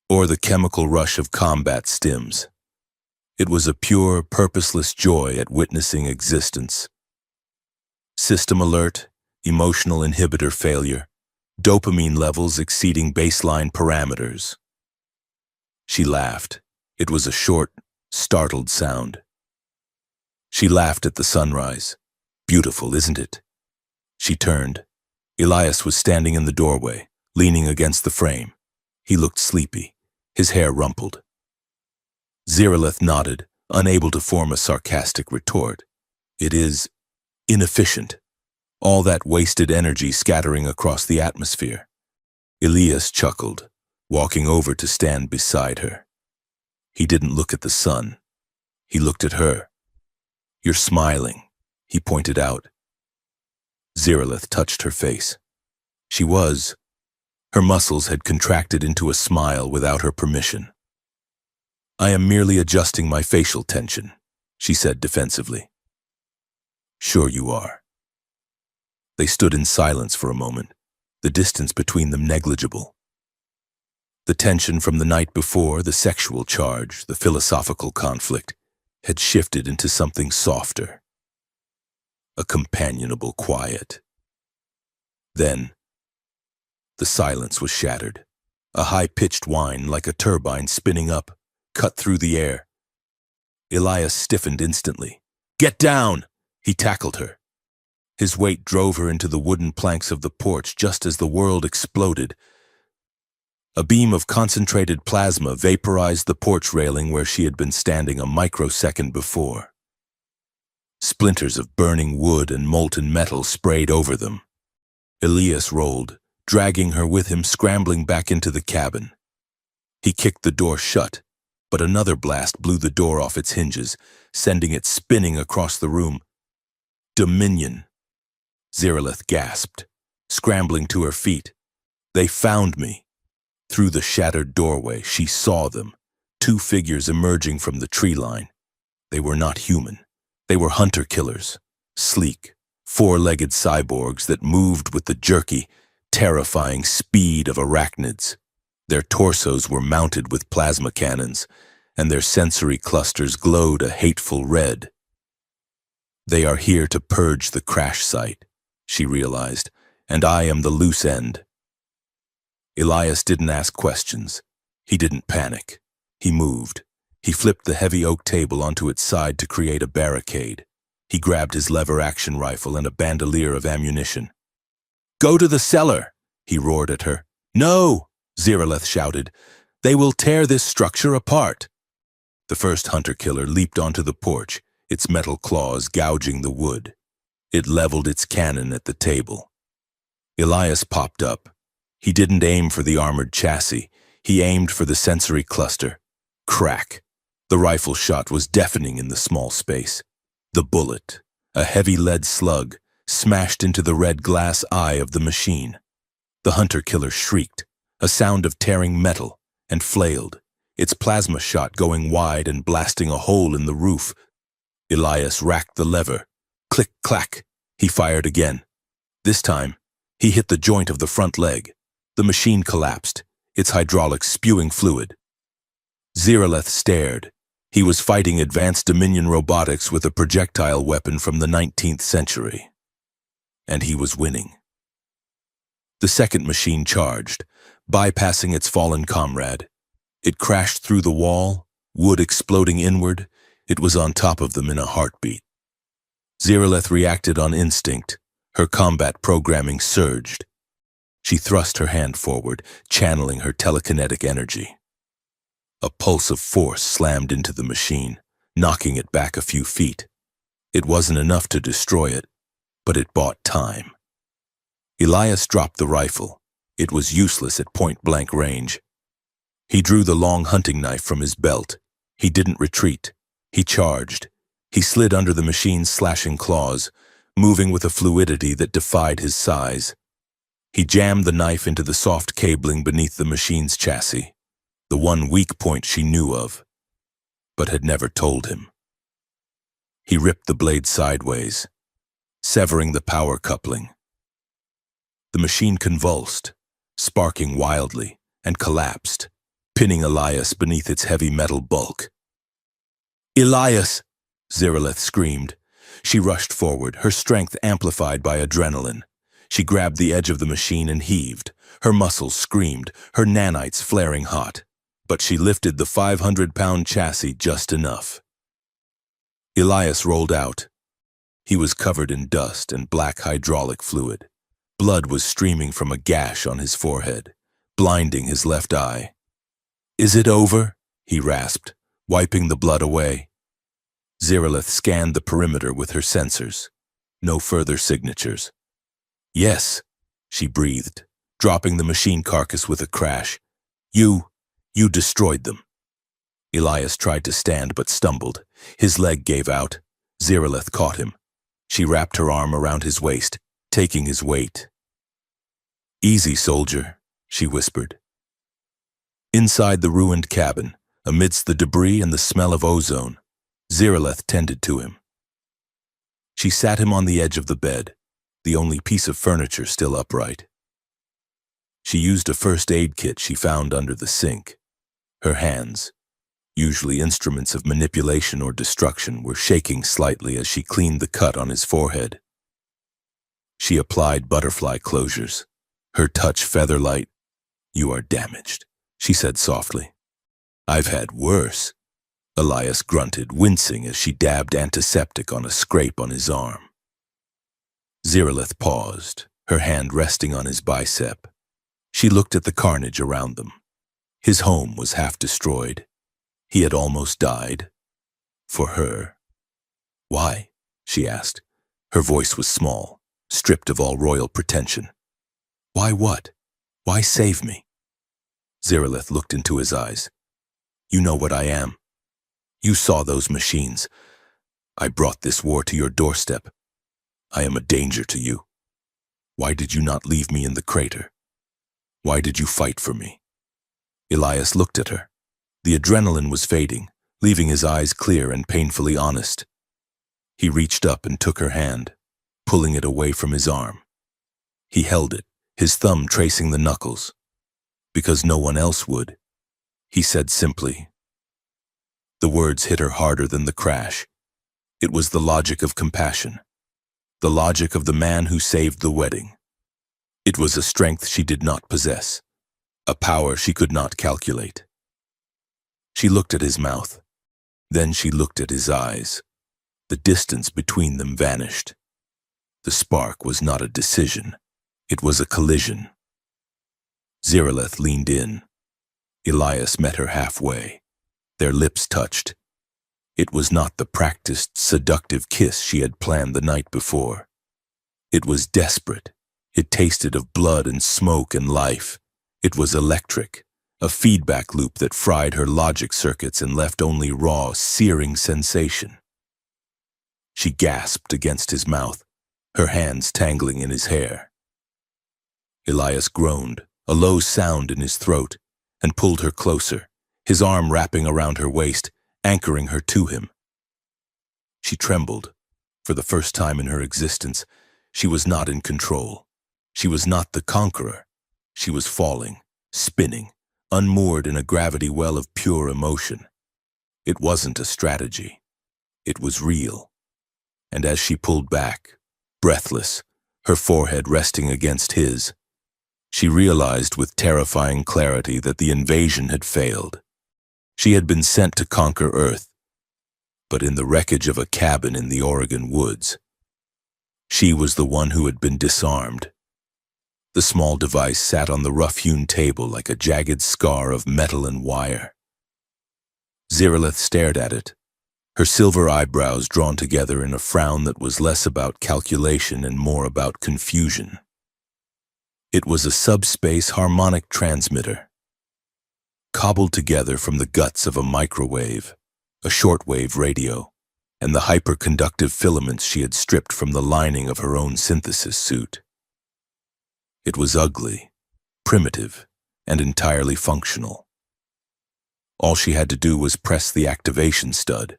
or the chemical rush of combat stims. It was a pure, purposeless joy at witnessing existence. System alert, emotional inhibitor failure, dopamine levels exceeding baseline parameters. She laughed. It was a short, startled sound. She laughed at the sunrise. Beautiful, isn't it? She turned. Elias was standing in the doorway, leaning against the frame. He looked sleepy, his hair rumpled. Zeraleth nodded, unable to form a sarcastic retort. It is Inefficient. All that wasted energy scattering across the atmosphere. Elias chuckled, walking over to stand beside her. He didn't look at the sun. He looked at her. "You're smiling," he pointed out. Zeralith touched her face. She was. Her muscles had contracted into a smile without her permission. "I am merely adjusting my facial tension," she said defensively. "Sure you are." They stood in silence for a moment, the distance between them negligible. The tension from the night before, the sexual charge, the philosophical conflict, had shifted into something softer. A companionable quiet. Then, the silence was shattered. A high-pitched whine, like a turbine spinning up, cut through the air. Elias stiffened instantly. "Get down!" He tackled her. His weight drove her into the wooden planks of the porch just as the world exploded. A beam of concentrated plasma vaporized the porch railing where she had been standing a microsecond before. Splinters of burning wood and molten metal sprayed over them. Elias rolled, dragging her with him, scrambling back into the cabin. He kicked the door shut, but another blast blew the door off its hinges, sending it spinning across the room. "Dominion!" Zeralith gasped, scrambling to her feet. "They found me." Through the shattered doorway, she saw them, two figures emerging from the tree line. They were not human. They were hunter-killers, sleek, four-legged cyborgs that moved with the jerky, terrifying speed of arachnids. Their torsos were mounted with plasma cannons, and their sensory clusters glowed a hateful red. "They are here to purge the crash site," she realized, "and I am the loose end." Elias didn't ask questions. He didn't panic. He moved. He flipped the heavy oak table onto its side to create a barricade. He grabbed his lever-action rifle and a bandolier of ammunition. "Go to the cellar!" he roared at her. "No!" Zeralith shouted. "They will tear this structure apart." The first hunter-killer leaped onto the porch, its metal claws gouging the wood. It leveled its cannon at the table. Elias popped up. He didn't aim for the armored chassis. He aimed for the sensory cluster. Crack. The rifle shot was deafening in the small space. The bullet, a heavy lead slug, smashed into the red glass eye of the machine. The hunter-killer shrieked, a sound of tearing metal, and flailed, its plasma shot going wide and blasting a hole in the roof. Elias racked the lever. Click-clack. He fired again. This time, he hit the joint of the front leg. The machine collapsed, its hydraulics spewing fluid. Zeralith stared. He was fighting advanced Dominion robotics with a projectile weapon from the 19th century. And he was winning. The second machine charged, bypassing its fallen comrade. It crashed through the wall, wood exploding inward. It was on top of them in a heartbeat. Zeralith reacted on instinct. Her combat programming surged. She thrust her hand forward, channeling her telekinetic energy. A pulse of force slammed into the machine, knocking it back a few feet. It wasn't enough to destroy it, but it bought time. Elias dropped the rifle. It was useless at point-blank range. He drew the long hunting knife from his belt. He didn't retreat. He charged. He slid under the machine's slashing claws, moving with a fluidity that defied his size. He jammed the knife into the soft cabling beneath the machine's chassis, the one weak point she knew of, but had never told him. He ripped the blade sideways, severing the power coupling. The machine convulsed, sparking wildly, and collapsed, pinning Elias beneath its heavy metal bulk. "Elias!" Zeralith screamed. She rushed forward, her strength amplified by adrenaline. She grabbed the edge of the machine and heaved. Her muscles screamed, her nanites flaring hot. But she lifted the 500-pound chassis just enough. Elias rolled out. He was covered in dust and black hydraulic fluid. Blood was streaming from a gash on his forehead, blinding his left eye. "Is it over?" he rasped, wiping the blood away. Zeralith scanned the perimeter with her sensors. No further signatures. Yes, she breathed, dropping the machine carcass with a crash. You destroyed them. Elias tried to stand but stumbled. His leg gave out. Zeraleth caught him. She wrapped her arm around his waist, taking his weight. Easy, soldier, she whispered. Inside the ruined cabin, amidst the debris and the smell of ozone, Zeraleth tended to him. She sat him on the edge of the bed, the only piece of furniture still upright. She used a first aid kit she found under the sink. Her hands, usually instruments of manipulation or destruction, were shaking slightly as she cleaned the cut on his forehead. She applied butterfly closures, her touch feather-light. You are damaged, she said softly. I've had worse, Elias grunted, wincing as she dabbed antiseptic on a scrape on his arm. Zeraleth paused, her hand resting on his bicep. She looked at the carnage around them. His home was half destroyed. He had almost died. For her. Why? She asked. Her voice was small, stripped of all royal pretension. Why what? Why save me? Zeraleth looked into his eyes. You know what I am. You saw those machines. I brought this war to your doorstep. I am a danger to you. Why did you not leave me in the crater? Why did you fight for me? Elias looked at her. The adrenaline was fading, leaving his eyes clear and painfully honest. He reached up and took her hand, pulling it away from his arm. He held it, his thumb tracing the knuckles. Because no one else would, he said simply. The words hit her harder than the crash. It was the logic of compassion, the logic of the man who saved the wedding. It was a strength she did not possess, a power she could not calculate. She looked at his mouth. Then she looked at his eyes. The distance between them vanished. The spark was not a decision. It was a collision. Zeraleth leaned in. Elias met her halfway. Their lips touched. It was not the practiced, seductive kiss she had planned the night before. It was desperate. It tasted of blood and smoke and life. It was electric, a feedback loop that fried her logic circuits and left only raw, searing sensation. She gasped against his mouth, her hands tangling in his hair. Elias groaned, a low sound in his throat, and pulled her closer, his arm wrapping around her waist, anchoring her to him. She trembled. For the first time in her existence, she was not in control. She was not the conqueror. She was falling, spinning, unmoored in a gravity well of pure emotion. It wasn't a strategy. It was real. And as she pulled back, breathless, her forehead resting against his, she realized with terrifying clarity that the invasion had failed. She had been sent to conquer Earth, but in the wreckage of a cabin in the Oregon woods. She was the one who had been disarmed. The small device sat on the rough-hewn table like a jagged scar of metal and wire. Zeraleth stared at it, her silver eyebrows drawn together in a frown that was less about calculation and more about confusion. It was a subspace harmonic transmitter, cobbled together from the guts of a microwave, a shortwave radio, and the hyperconductive filaments she had stripped from the lining of her own synthesis suit. It was ugly, primitive, and entirely functional. All she had to do was press the activation stud.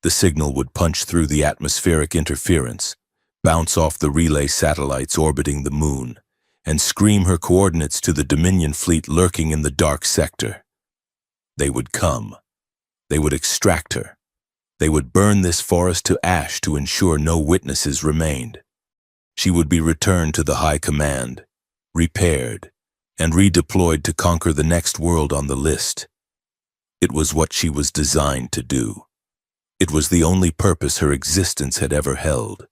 The signal would punch through the atmospheric interference, bounce off the relay satellites orbiting the moon, and scream her coordinates to the Dominion fleet lurking in the dark sector. They would come. They would extract her. They would burn this forest to ash to ensure no witnesses remained. She would be returned to the High Command, repaired, and redeployed to conquer the next world on the list. It was what she was designed to do. It was the only purpose her existence had ever held.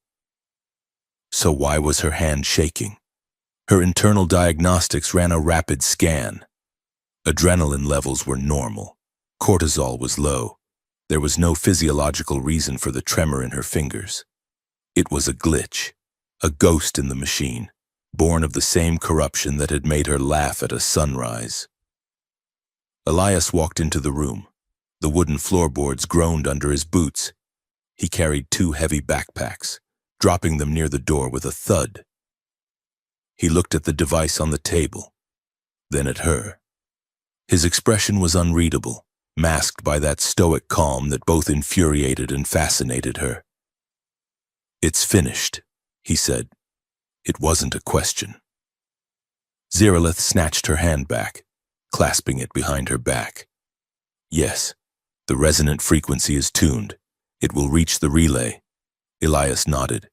So why was her hand shaking? Her internal diagnostics ran a rapid scan. Adrenaline levels were normal. Cortisol was low. There was no physiological reason for the tremor in her fingers. It was a glitch, a ghost in the machine, born of the same corruption that had made her laugh at a sunrise. Elias walked into the room. The wooden floorboards groaned under his boots. He carried 2 heavy backpacks, dropping them near the door with a thud. He looked at the device on the table, then at her. His expression was unreadable, masked by that stoic calm that both infuriated and fascinated her. "It's finished," he said. It wasn't a question. Zeralith snatched her hand back, clasping it behind her back. "Yes, the resonant frequency is tuned. It will reach the relay." Elias nodded.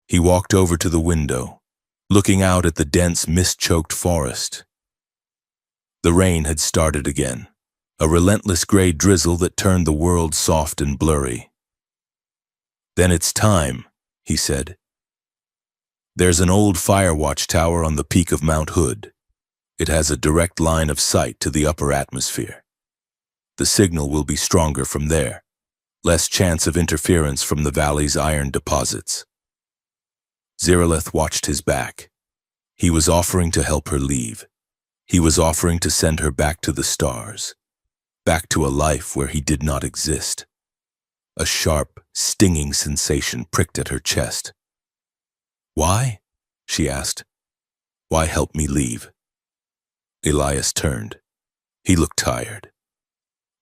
He walked over to the window, looking out at the dense, mist-choked forest. The rain had started again, a relentless gray drizzle that turned the world soft and blurry. "Then it's time," he said. "There's an old fire watch tower on the peak of Mount Hood. It has a direct line of sight to the upper atmosphere. The signal will be stronger from there, less chance of interference from the valley's iron deposits." Zeralith watched his back. He was offering to help her leave. He was offering to send her back to the stars, back to a life where he did not exist. A sharp, stinging sensation pricked at her chest. "Why?" she asked. "Why help me leave?" Elias turned. He looked tired.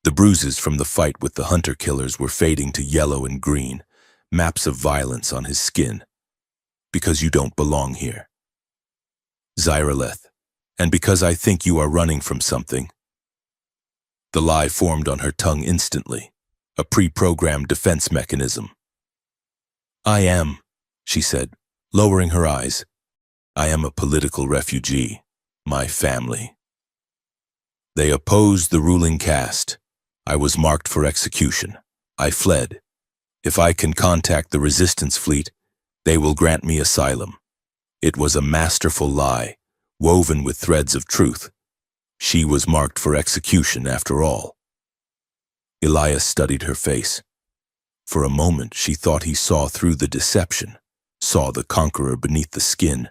The bruises from the fight with the hunter-killers were fading to yellow and green, maps of violence on his skin. "Because you don't belong here, Zyraleth, and because I think you are running from something." The lie formed on her tongue instantly, a pre-programmed defense mechanism. "I am," she said, lowering her eyes. "I am a political refugee, my family. They opposed the ruling caste. I was marked for execution. I fled. If I can contact the resistance fleet, they will grant me asylum." It was a masterful lie, woven with threads of truth. She was marked for execution after all. Elias studied her face. For a moment she thought he saw through the deception, saw the conqueror beneath the skin.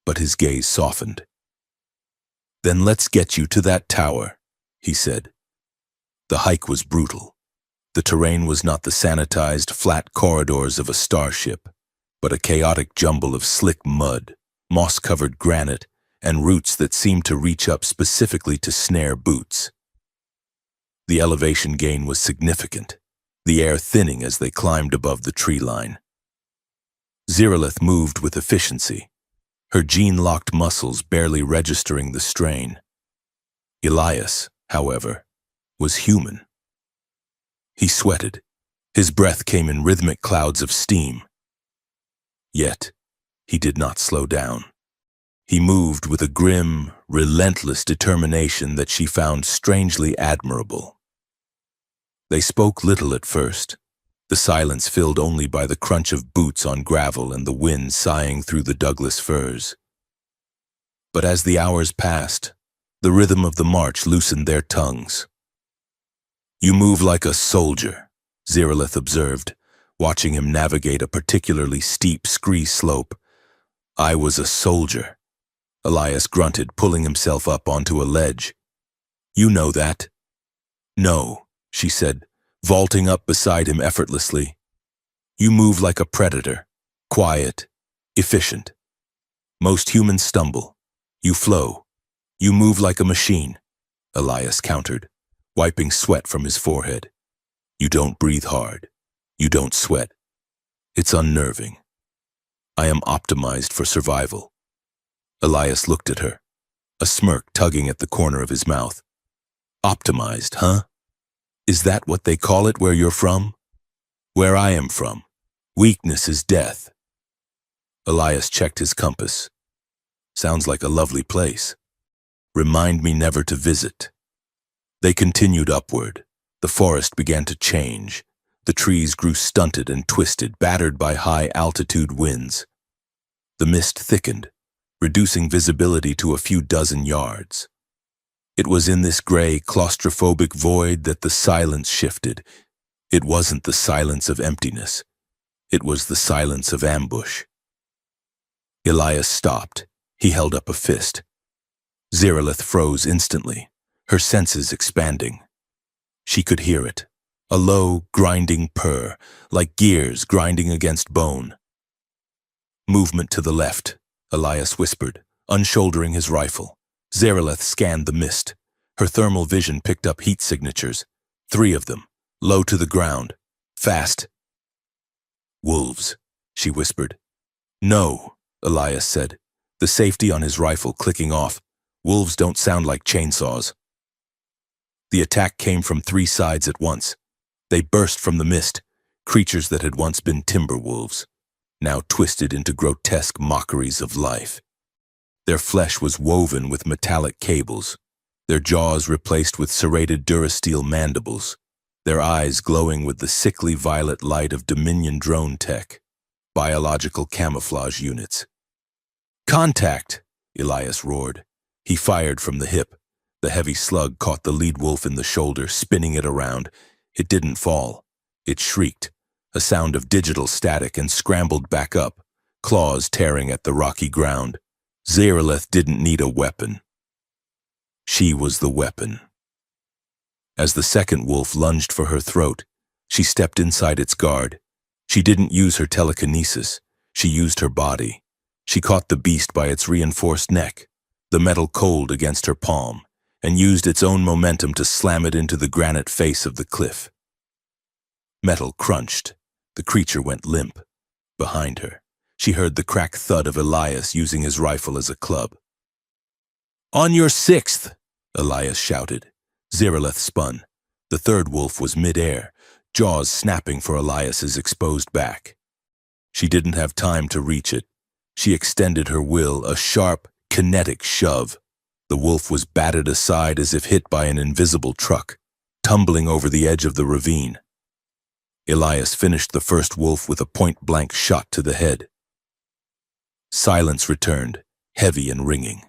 But his gaze softened. "Then let's get you to that tower," he said. The hike was brutal. The terrain was not the sanitized, flat corridors of a starship, but a chaotic jumble of slick mud, moss-covered granite, and roots that seemed to reach up specifically to snare boots. The elevation gain was significant, the air thinning as they climbed above the tree line. Zeralith moved with efficiency, her gene-locked muscles barely registering the strain. Elias, however, was human. He sweated. His breath came in rhythmic clouds of steam. Yet, he did not slow down. He moved with a grim, relentless determination that she found strangely admirable. They spoke little at first, the silence filled only by the crunch of boots on gravel and the wind sighing through the Douglas firs. But as the hours passed, the rhythm of the march loosened their tongues. "You move like a soldier," Zeralith observed, watching him navigate a particularly steep scree slope. "I was a soldier," Elias grunted, pulling himself up onto a ledge. "You know that?" "No," she said, vaulting up beside him effortlessly. "You move like a predator, quiet, efficient. Most humans stumble. You flow. You move like a machine," Elias countered, wiping sweat from his forehead. "You don't breathe hard. You don't sweat. It's unnerving. I am optimized for survival." Elias looked at her, a smirk tugging at the corner of his mouth. "Optimized, huh? Is that what they call it where you're from?" "Where I am from, weakness is death." Elias checked his compass. "Sounds like a lovely place. Remind me never to visit." They continued upward. The forest began to change. The trees grew stunted and twisted, battered by high-altitude winds. The mist thickened, reducing visibility to a few dozen yards. It was in this gray, claustrophobic void that the silence shifted. It wasn't the silence of emptiness. It was the silence of ambush. Elias stopped. He held up a fist. Zeralith froze instantly, her senses expanding. She could hear it, a low, grinding purr, like gears grinding against bone. Movement to the left, Elias whispered, unshouldering his rifle. Zeralith scanned the mist. Her thermal vision picked up heat signatures, 3 of them, low to the ground, fast. Wolves, she whispered. No, Elias said, the safety on his rifle clicking off. Wolves don't sound like chainsaws. The attack came from 3 sides at once. They burst from the mist, creatures that had once been timber wolves, now twisted into grotesque mockeries of life. Their flesh was woven with metallic cables, their jaws replaced with serrated durasteel mandibles, their eyes glowing with the sickly violet light of Dominion drone tech, biological camouflage units. Contact! Elias roared. He fired from the hip. The heavy slug caught the lead wolf in the shoulder, spinning it around. It didn't fall. It shrieked, a sound of digital static, and scrambled back up, claws tearing at the rocky ground. Zeralith didn't need a weapon. She was the weapon. As the second wolf lunged for her throat, she stepped inside its guard. She didn't use her telekinesis. She used her body. She caught the beast by its reinforced neck, the metal cold against her palm, and used its own momentum to slam it into the granite face of the cliff. Metal crunched. The creature went limp. Behind her, she heard the cracked thud of Elias using his rifle as a club. On your 6th, Elias shouted. Zeralith spun. The third wolf was mid-air, jaws snapping for Elias's exposed back. She didn't have time to reach it. She extended her will, a sharp, kinetic shove. The wolf was batted aside as if hit by an invisible truck, tumbling over the edge of the ravine. Elias finished the first wolf with a point-blank shot to the head. Silence returned, heavy and ringing.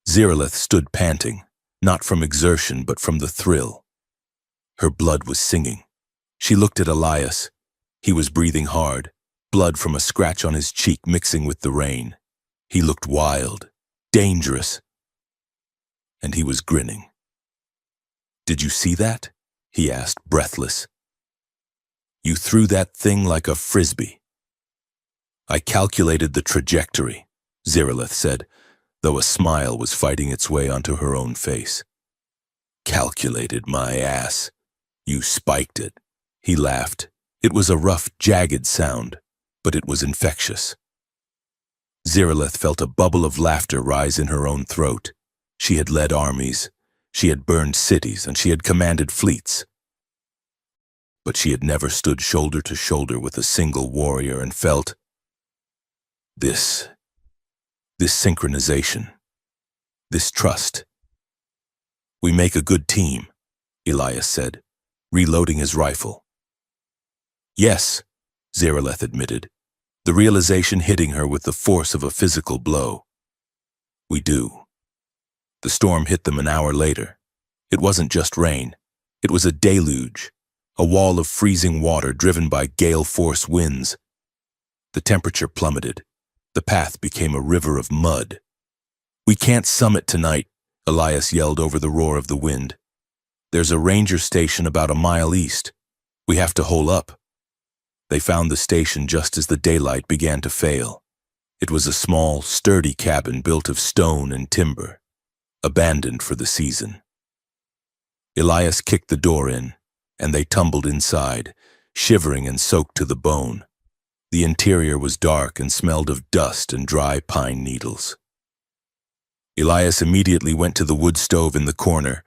Zeralith stood panting, not from exertion but from the thrill. Her blood was singing. She looked at Elias. He was breathing hard, blood from a scratch on his cheek mixing with the rain. He looked wild, dangerous, and he was grinning. Did you see that? He asked, breathless. You threw that thing like a frisbee. I calculated the trajectory, Zeralith said, though a smile was fighting its way onto her own face. Calculated my ass. You spiked it. He laughed. It was a rough, jagged sound, but it was infectious. Zeralith felt a bubble of laughter rise in her own throat. She had led armies, she had burned cities, and she had commanded fleets. But she had never stood shoulder to shoulder with a single warrior and felt this synchronization, this trust. We make a good team, Elias said, reloading his rifle. Yes, Zeralith admitted, the realization hitting her with the force of a physical blow. We do. The storm hit them an hour later. It wasn't just rain. It was a deluge, a wall of freezing water driven by gale-force winds. The temperature plummeted. The path became a river of mud. We can't summit tonight, Elias yelled over the roar of the wind. There's a ranger station about a mile east. We have to hole up. They found the station just as the daylight began to fail. It was a small, sturdy cabin built of stone and timber, abandoned for the season. Elias kicked the door in, and they tumbled inside, shivering and soaked to the bone. The interior was dark and smelled of dust and dry pine needles. Elias immediately went to the wood stove in the corner.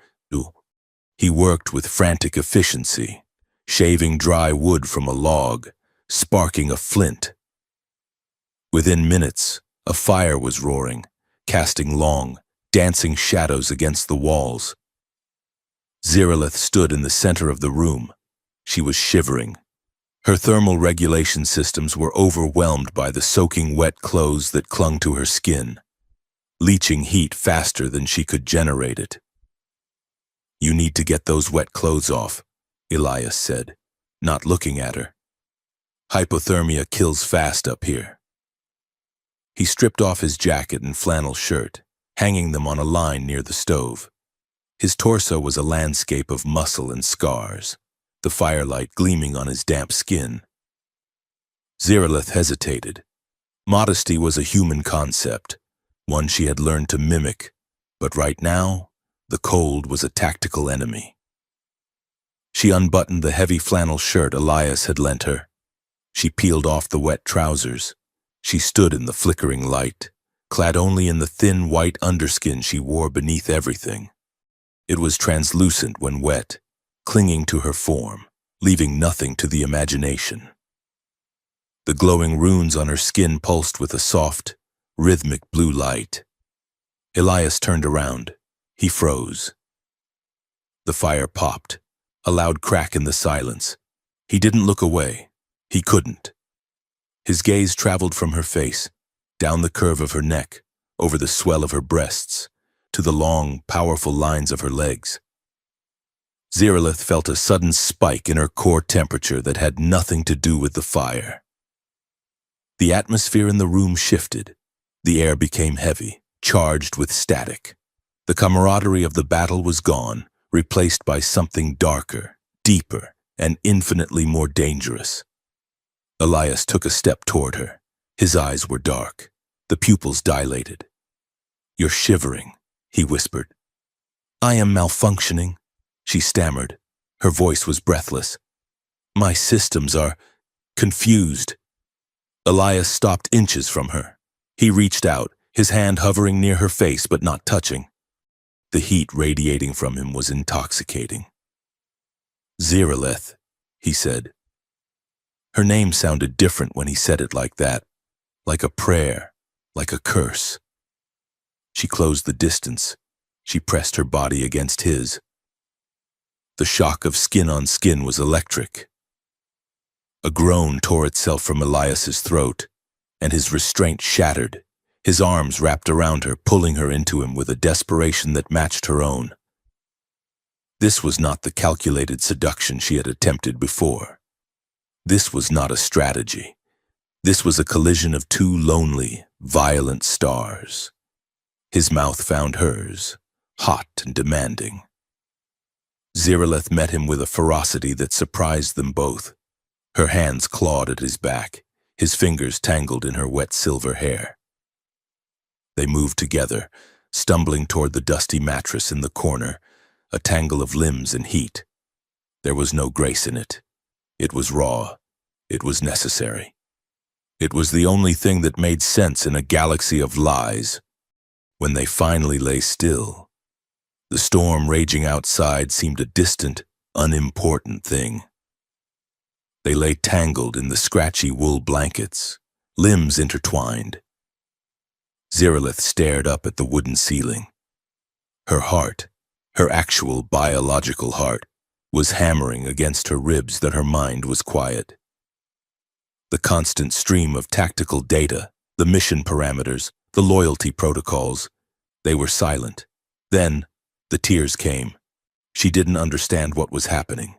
He worked with frantic efficiency, shaving dry wood from a log, sparking a flint. Within minutes, a fire was roaring, casting long, dancing shadows against the walls. Zeralith stood in the center of the room. She was shivering. Her thermal regulation systems were overwhelmed by the soaking wet clothes that clung to her skin, leaching heat faster than she could generate it. You need to get those wet clothes off, Elias said, not looking at her. Hypothermia kills fast up here. He stripped off his jacket and flannel shirt, hanging them on a line near the stove. His torso was a landscape of muscle and scars, the firelight gleaming on his damp skin. Ziralith hesitated. Modesty was a human concept, one she had learned to mimic, but right now, the cold was a tactical enemy. She unbuttoned the heavy flannel shirt Elias had lent her. She peeled off the wet trousers. She stood in the flickering light, clad only in the thin white underskin she wore beneath everything. It was translucent when wet, clinging to her form, leaving nothing to the imagination. The glowing runes on her skin pulsed with a soft, rhythmic blue light. Elias turned around. He froze. The fire popped, a loud crack in the silence. He didn't look away. He couldn't. His gaze traveled from her face, down the curve of her neck, over the swell of her breasts, to the long, powerful lines of her legs. Ziralith felt a sudden spike in her core temperature that had nothing to do with the fire. The atmosphere in the room shifted. The air became heavy, charged with static. The camaraderie of the battle was gone, replaced by something darker, deeper, and infinitely more dangerous. Elias took a step toward her. His eyes were dark, the pupils dilated. "You're shivering," he whispered. "I am malfunctioning," she stammered. Her voice was breathless. "My systems are confused." Elias stopped inches from her. He reached out, his hand hovering near her face but not touching. The heat radiating from him was intoxicating. "Ziralith," he said. Her name sounded different when he said it like that, like a prayer, like a curse. She closed the distance. She pressed her body against his. The shock of skin on skin was electric. A groan tore itself from Elias's throat, and his restraint shattered. His arms wrapped around her, pulling her into him with a desperation that matched her own. This was not the calculated seduction she had attempted before. This was not a strategy. This was a collision of two lonely, violent stars. His mouth found hers, hot and demanding. Ziralith met him with a ferocity that surprised them both. Her hands clawed at his back, his fingers tangled in her wet silver hair. They moved together, stumbling toward the dusty mattress in the corner, a tangle of limbs and heat. There was no grace in it. It was raw. It was necessary. It was the only thing that made sense in a galaxy of lies. When they finally lay still, the storm raging outside seemed a distant, unimportant thing. They lay tangled in the scratchy wool blankets, limbs intertwined. Ziralith stared up at the wooden ceiling. Her heart, her actual biological heart, was hammering against her ribs that her mind was quiet. The constant stream of tactical data, the mission parameters, the loyalty protocols, they were silent. Then, the tears came. She didn't understand what was happening.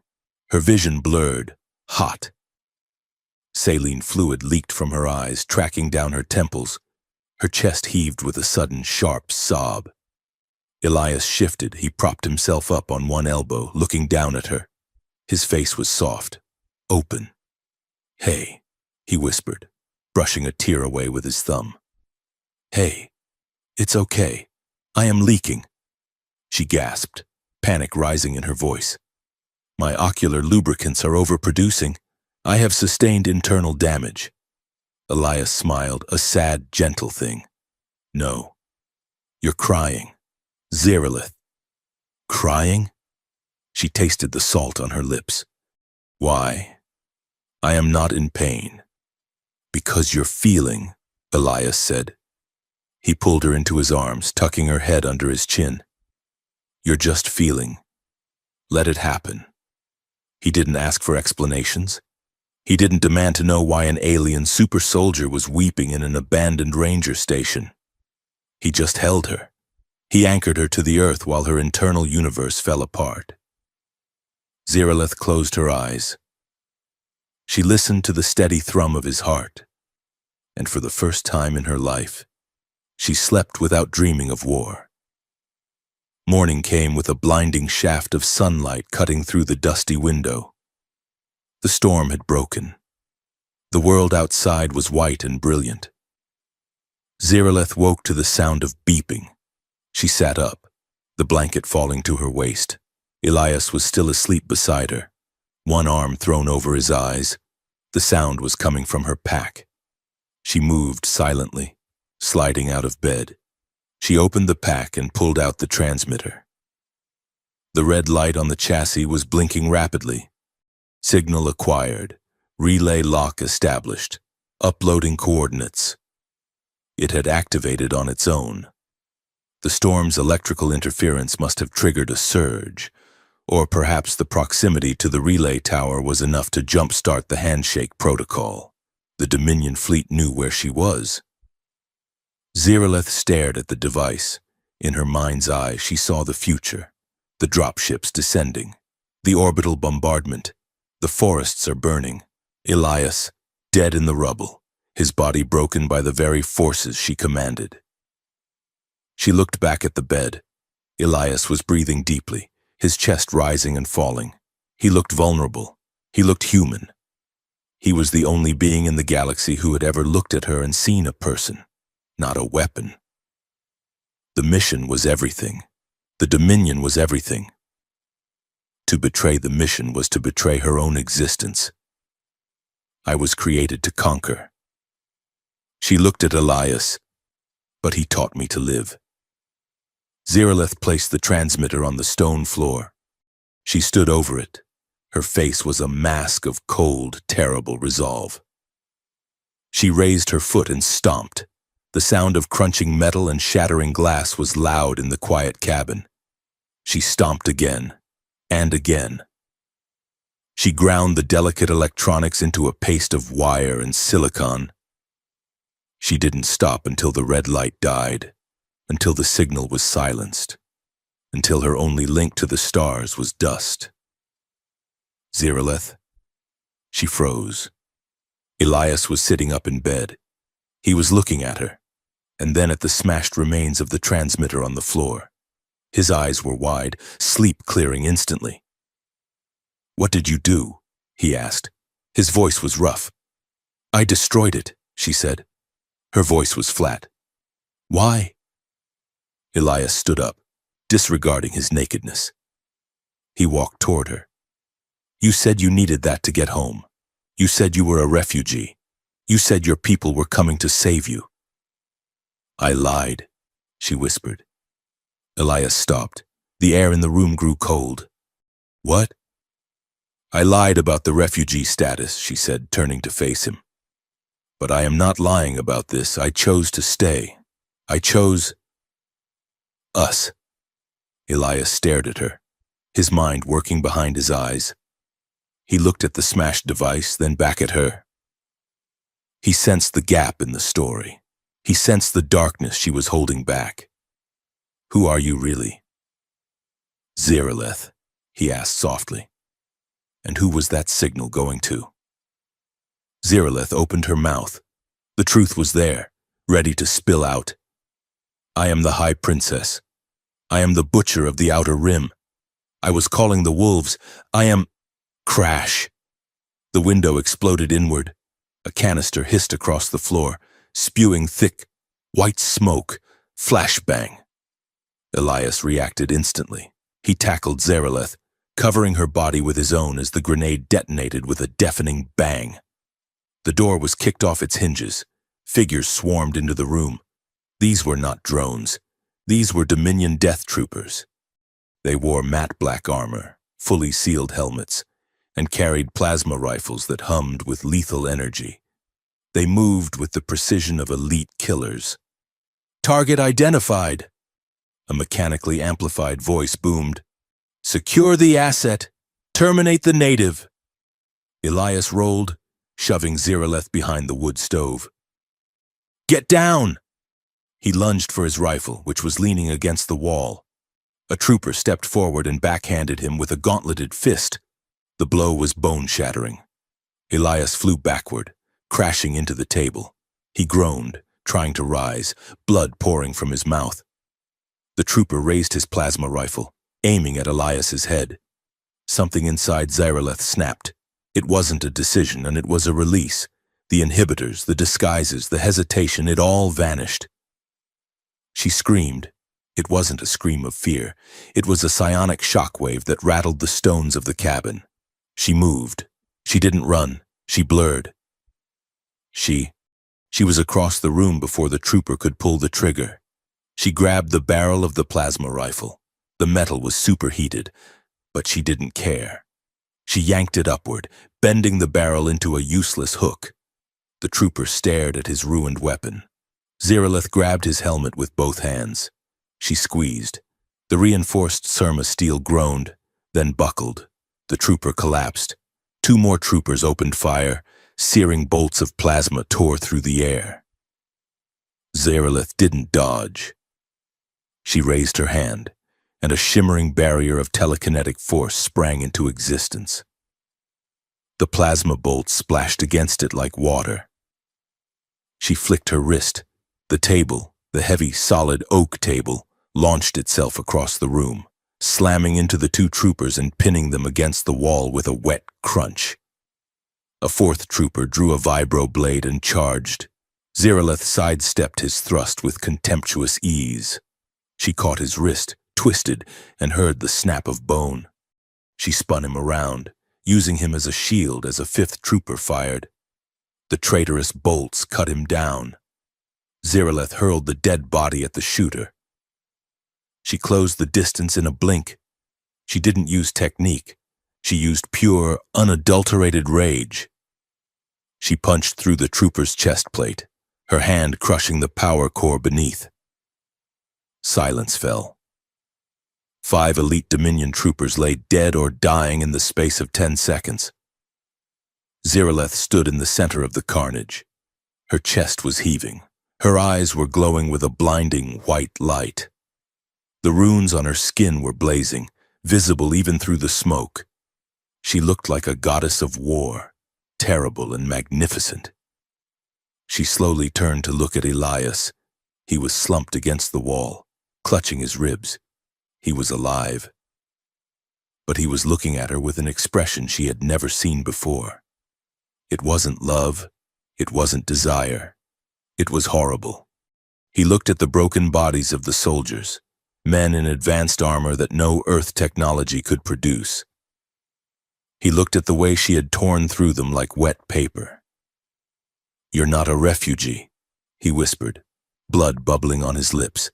Her vision blurred, hot. Saline fluid leaked from her eyes, tracking down her temples. Her chest heaved with a sudden, sharp sob. Elias shifted. He propped himself up on one elbow, looking down at her. His face was soft, open. "Hey," he whispered, brushing a tear away with his thumb. "Hey, it's okay. I am leaking." She gasped, panic rising in her voice. "My ocular lubricants are overproducing. I have sustained internal damage." Elias smiled, a sad, gentle thing. "No. You're crying. Ziralith." "Crying?" She tasted the salt on her lips. "Why? I am not in pain." "Because you're feeling," Elias said. He pulled her into his arms, tucking her head under his chin. "You're just feeling. Let it happen." He didn't ask for explanations. He didn't demand to know why an alien super soldier was weeping in an abandoned ranger station. He just held her. He anchored her to the earth while her internal universe fell apart. Ziralith closed her eyes. She listened to the steady thrum of his heart, and for the first time in her life, she slept without dreaming of war. Morning came with a blinding shaft of sunlight cutting through the dusty window. The storm had broken. The world outside was white and brilliant. Ziraleth woke to the sound of beeping. She sat up, the blanket falling to her waist. Elias was still asleep beside her, one arm thrown over his eyes. The sound was coming from her pack. She moved silently, sliding out of bed. She opened the pack and pulled out the transmitter. The red light on the chassis was blinking rapidly. Signal acquired. Relay lock established. Uploading coordinates. It had activated on its own. The storm's electrical interference must have triggered a surge, or perhaps the proximity to the relay tower was enough to jumpstart the handshake protocol. The Dominion fleet knew where she was. Ziraleth stared at the device. In her mind's eye, she saw the future. The dropships descending. The orbital bombardment. The forests are burning. Elias, dead in the rubble, his body broken by the very forces she commanded. She looked back at the bed. Elias was breathing deeply, his chest rising and falling. He looked vulnerable. He looked human. He was the only being in the galaxy who had ever looked at her and seen a person, not a weapon. The mission was everything. The Dominion was everything. To betray the mission was to betray her own existence. I was created to conquer. She looked at Elias, but he taught me to live. Ziraleth placed the transmitter on the stone floor. She stood over it. Her face was a mask of cold, terrible resolve. She raised her foot and stomped. The sound of crunching metal and shattering glass was loud in the quiet cabin. She stomped again, and again. She ground the delicate electronics into a paste of wire and silicon. She didn't stop until the red light died, until the signal was silenced, until her only link to the stars was dust. Ziraleth. She froze. Elias was sitting up in bed. He was looking at her, and then at the smashed remains of the transmitter on the floor. His eyes were wide, sleep clearing instantly. "What did you do?" he asked. His voice was rough. "I destroyed it," she said. Her voice was flat. "Why?" Elias stood up, disregarding his nakedness. He walked toward her. "You said you needed that to get home. You said you were a refugee. You said your people were coming to save you." "I lied," she whispered. Elias stopped. The air in the room grew cold. "What?" "I lied about the refugee status," she said, turning to face him. "But I am not lying about this. I chose to stay. I chose us." Elias stared at her, his mind working behind his eyes. He looked at the smashed device, then back at her. He sensed the gap in the story. He sensed the darkness she was holding back. "Who are you really?" "Ziraleth," he asked softly. "And who was that signal going to?" Ziraleth opened her mouth. The truth was there, ready to spill out. "I am the High Princess. I am the Butcher of the Outer Rim. I was calling the wolves. I am—" Crash! The window exploded inward. A canister hissed across the floor, spewing thick, white smoke. Flashbang! Elias reacted instantly. He tackled Ziraleth, covering her body with his own as the grenade detonated with a deafening bang. The door was kicked off its hinges. Figures swarmed into the room. These were not drones. These were Dominion death troopers. They wore matte black armor, fully sealed helmets, and carried plasma rifles that hummed with lethal energy. They moved with the precision of elite killers. "Target identified!" A mechanically amplified voice boomed. "Secure the asset! Terminate the native!" Elias rolled, shoving Ziraleth behind the wood stove. "Get down!" He lunged for his rifle, which was leaning against the wall. A trooper stepped forward and backhanded him with a gauntleted fist. The blow was bone-shattering. Elias flew backward, crashing into the table. He groaned, trying to rise, blood pouring from his mouth. The trooper raised his plasma rifle, aiming at Elias's head. Something inside Zyraleth snapped. It wasn't a decision, and it was a release. The inhibitors, the disguises, the hesitation, it all vanished. She screamed. It wasn't a scream of fear. It was a psionic shockwave that rattled the stones of the cabin. She moved. She didn't run. She blurred. She was across the room before the trooper could pull the trigger. She grabbed the barrel of the plasma rifle. The metal was superheated, but she didn't care. She yanked it upward, bending the barrel into a useless hook. The trooper stared at his ruined weapon. Zyraleth grabbed his helmet with both hands. She squeezed. The reinforced Surma steel groaned, then buckled. The trooper collapsed. 2 more troopers opened fire. Searing bolts of plasma tore through the air. Zyraleth didn't dodge. She raised her hand, and a shimmering barrier of telekinetic force sprang into existence. The plasma bolts splashed against it like water. She flicked her wrist. The table, the heavy, solid oak table, launched itself across the room, slamming into the 2 troopers and pinning them against the wall with a wet crunch. A 4th trooper drew a vibro blade and charged. Zyraleth sidestepped his thrust with contemptuous ease. She caught his wrist, twisted, and heard the snap of bone. She spun him around, using him as a shield as a 5th trooper fired. The traitorous bolts cut him down. Zyraleth hurled the dead body at the shooter. She closed the distance in a blink. She didn't use technique. She used pure, unadulterated rage. She punched through the trooper's chest plate, her hand crushing the power core beneath. Silence fell. 5 elite Dominion troopers lay dead or dying in the space of 10 seconds. Zyraleth stood in the center of the carnage. Her chest was heaving. Her eyes were glowing with a blinding white light. The runes on her skin were blazing, visible even through the smoke. She looked like a goddess of war, terrible and magnificent. She slowly turned to look at Elias. He was slumped against the wall, clutching his ribs. He was alive. But he was looking at her with an expression she had never seen before. It wasn't love. It wasn't desire. It was horrible. He looked at the broken bodies of the soldiers, men in advanced armor that no Earth technology could produce. He looked at the way she had torn through them like wet paper. "You're not a refugee," he whispered, blood bubbling on his lips.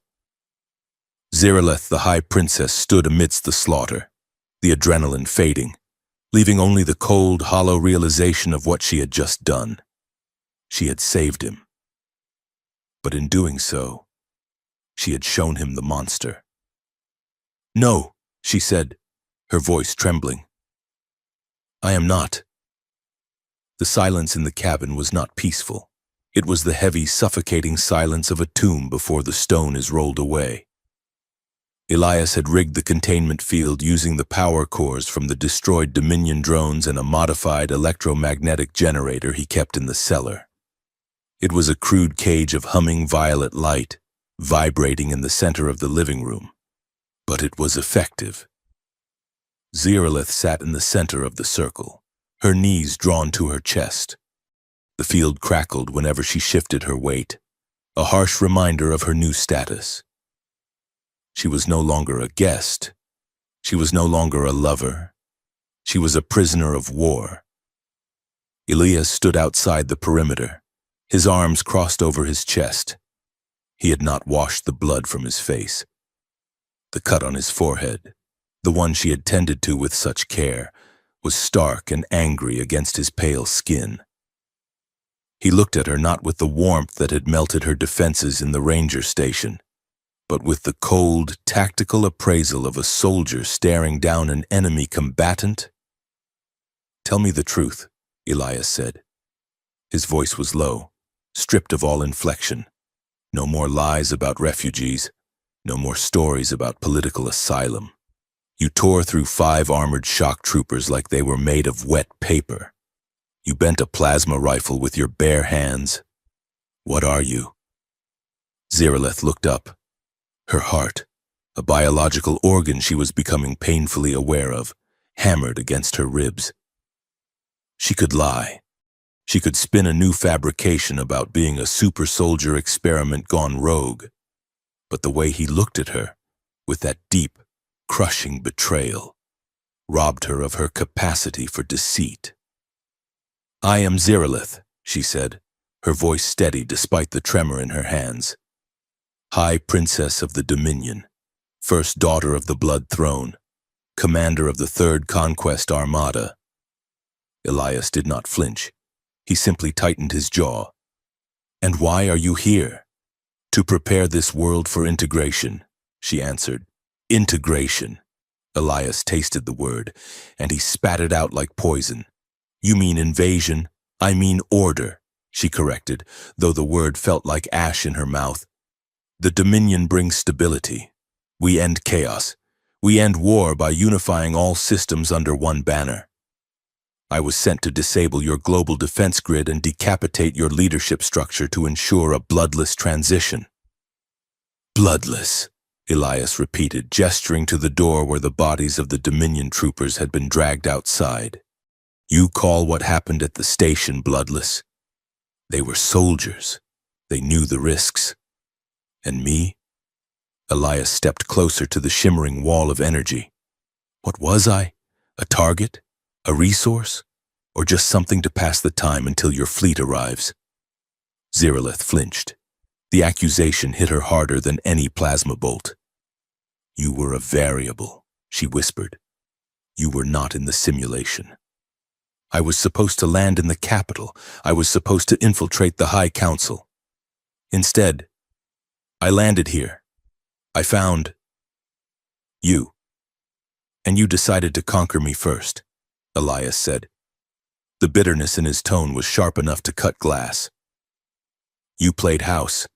Zyraleth, the High Princess, stood amidst the slaughter, the adrenaline fading, leaving only the cold, hollow realization of what she had just done. She had saved him. But in doing so, she had shown him the monster. "No," she said, her voice trembling. "I am not." The silence in the cabin was not peaceful. It was the heavy, suffocating silence of a tomb before the stone is rolled away. Elias had rigged the containment field using the power cores from the destroyed Dominion drones and a modified electromagnetic generator he kept in the cellar. It was a crude cage of humming violet light, vibrating in the center of the living room. But it was effective. Zyraleth sat in the center of the circle, her knees drawn to her chest. The field crackled whenever she shifted her weight, a harsh reminder of her new status. She was no longer a guest. She was no longer a lover. She was a prisoner of war. Elias stood outside the perimeter, his arms crossed over his chest. He had not washed the blood from his face. The cut on his forehead, the one she had tended to with such care, was stark and angry against his pale skin. He looked at her not with the warmth that had melted her defenses in the ranger station, but with the cold, tactical appraisal of a soldier staring down an enemy combatant. "Tell me the truth," Elias said. His voice was low, stripped of all inflection. No more lies about refugees, no more stories about political asylum. You tore through 5 armored shock troopers like they were made of wet paper. You bent a plasma rifle with your bare hands. What are you? Zeraleth looked up. Her heart, a biological organ she was becoming painfully aware of, hammered against her ribs. She could lie. She could spin a new fabrication about being a super soldier experiment gone rogue. But the way he looked at her, with that deep, crushing betrayal, robbed her of her capacity for deceit. I am Zeraleth, she said, her voice steady despite the tremor in her hands. High Princess of the Dominion, first daughter of the Blood Throne, commander of the Third Conquest Armada. Elias did not flinch. He simply tightened his jaw. And why are you here? To prepare this world for integration, she answered. Integration. Elias tasted the word, and he spat it out like poison. You mean invasion? I mean order, she corrected, though the word felt like ash in her mouth. The Dominion brings stability. We end chaos. We end war by unifying all systems under one banner. I was sent to disable your global defense grid and decapitate your leadership structure to ensure a bloodless transition. Bloodless, Elias repeated, gesturing to the door where the bodies of the Dominion troopers had been dragged outside. You call what happened at the station bloodless? They were soldiers. They knew the risks. And me? Elias stepped closer to the shimmering wall of energy. What was I? A target? A resource? Or just something to pass the time until your fleet arrives? Zeraleth flinched. The accusation hit her harder than any plasma bolt. You were a variable, she whispered. You were not in the simulation. I was supposed to land in the capital. I was supposed to infiltrate the High Council. Instead, I landed here. I found you. And you decided to conquer me first, Elias said. The bitterness in his tone was sharp enough to cut glass. You played house.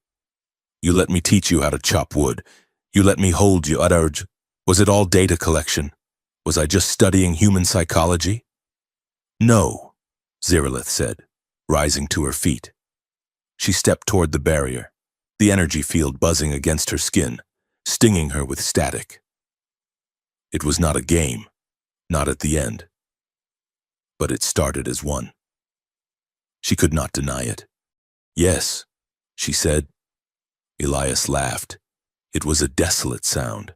You let me teach you how to chop wood. You let me hold you at urge. Was it all data collection? Was I just studying human psychology? No, Zeraleth said, rising to her feet. She stepped toward the barrier, the energy field buzzing against her skin, stinging her with static. It was not a game, not at the end. But it started as one. She could not deny it. Yes, she said. Elias laughed. It was a desolate sound.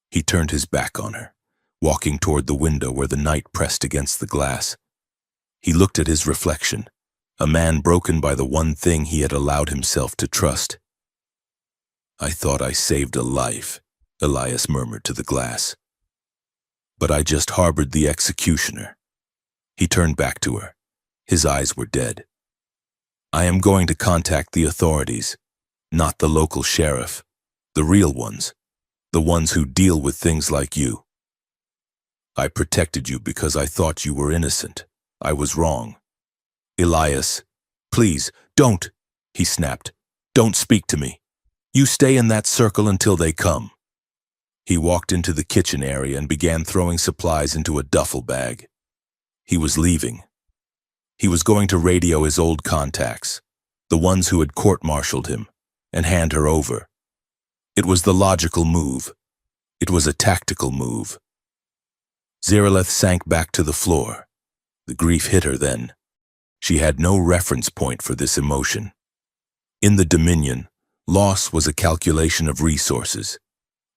He turned his back on her, walking toward the window where the night pressed against the glass. He looked at his reflection, a man broken by the one thing he had allowed himself to trust. I thought I saved a life, Elias murmured to the glass. But I just harbored the executioner. He turned back to her. His eyes were dead. I am going to contact the authorities, not the local sheriff, the real ones, the ones who deal with things like you. I protected you because I thought you were innocent. I was wrong. Elias, please, don't, he snapped. Don't speak to me. You stay in that circle until they come. He walked into the kitchen area and began throwing supplies into a duffel bag. He was leaving. He was going to radio his old contacts, the ones who had court-martialed him, and hand her over. It was the logical move. It was a tactical move. Zeraleth sank back to the floor. The grief hit her then. She had no reference point for this emotion. In the Dominion, loss was a calculation of resources.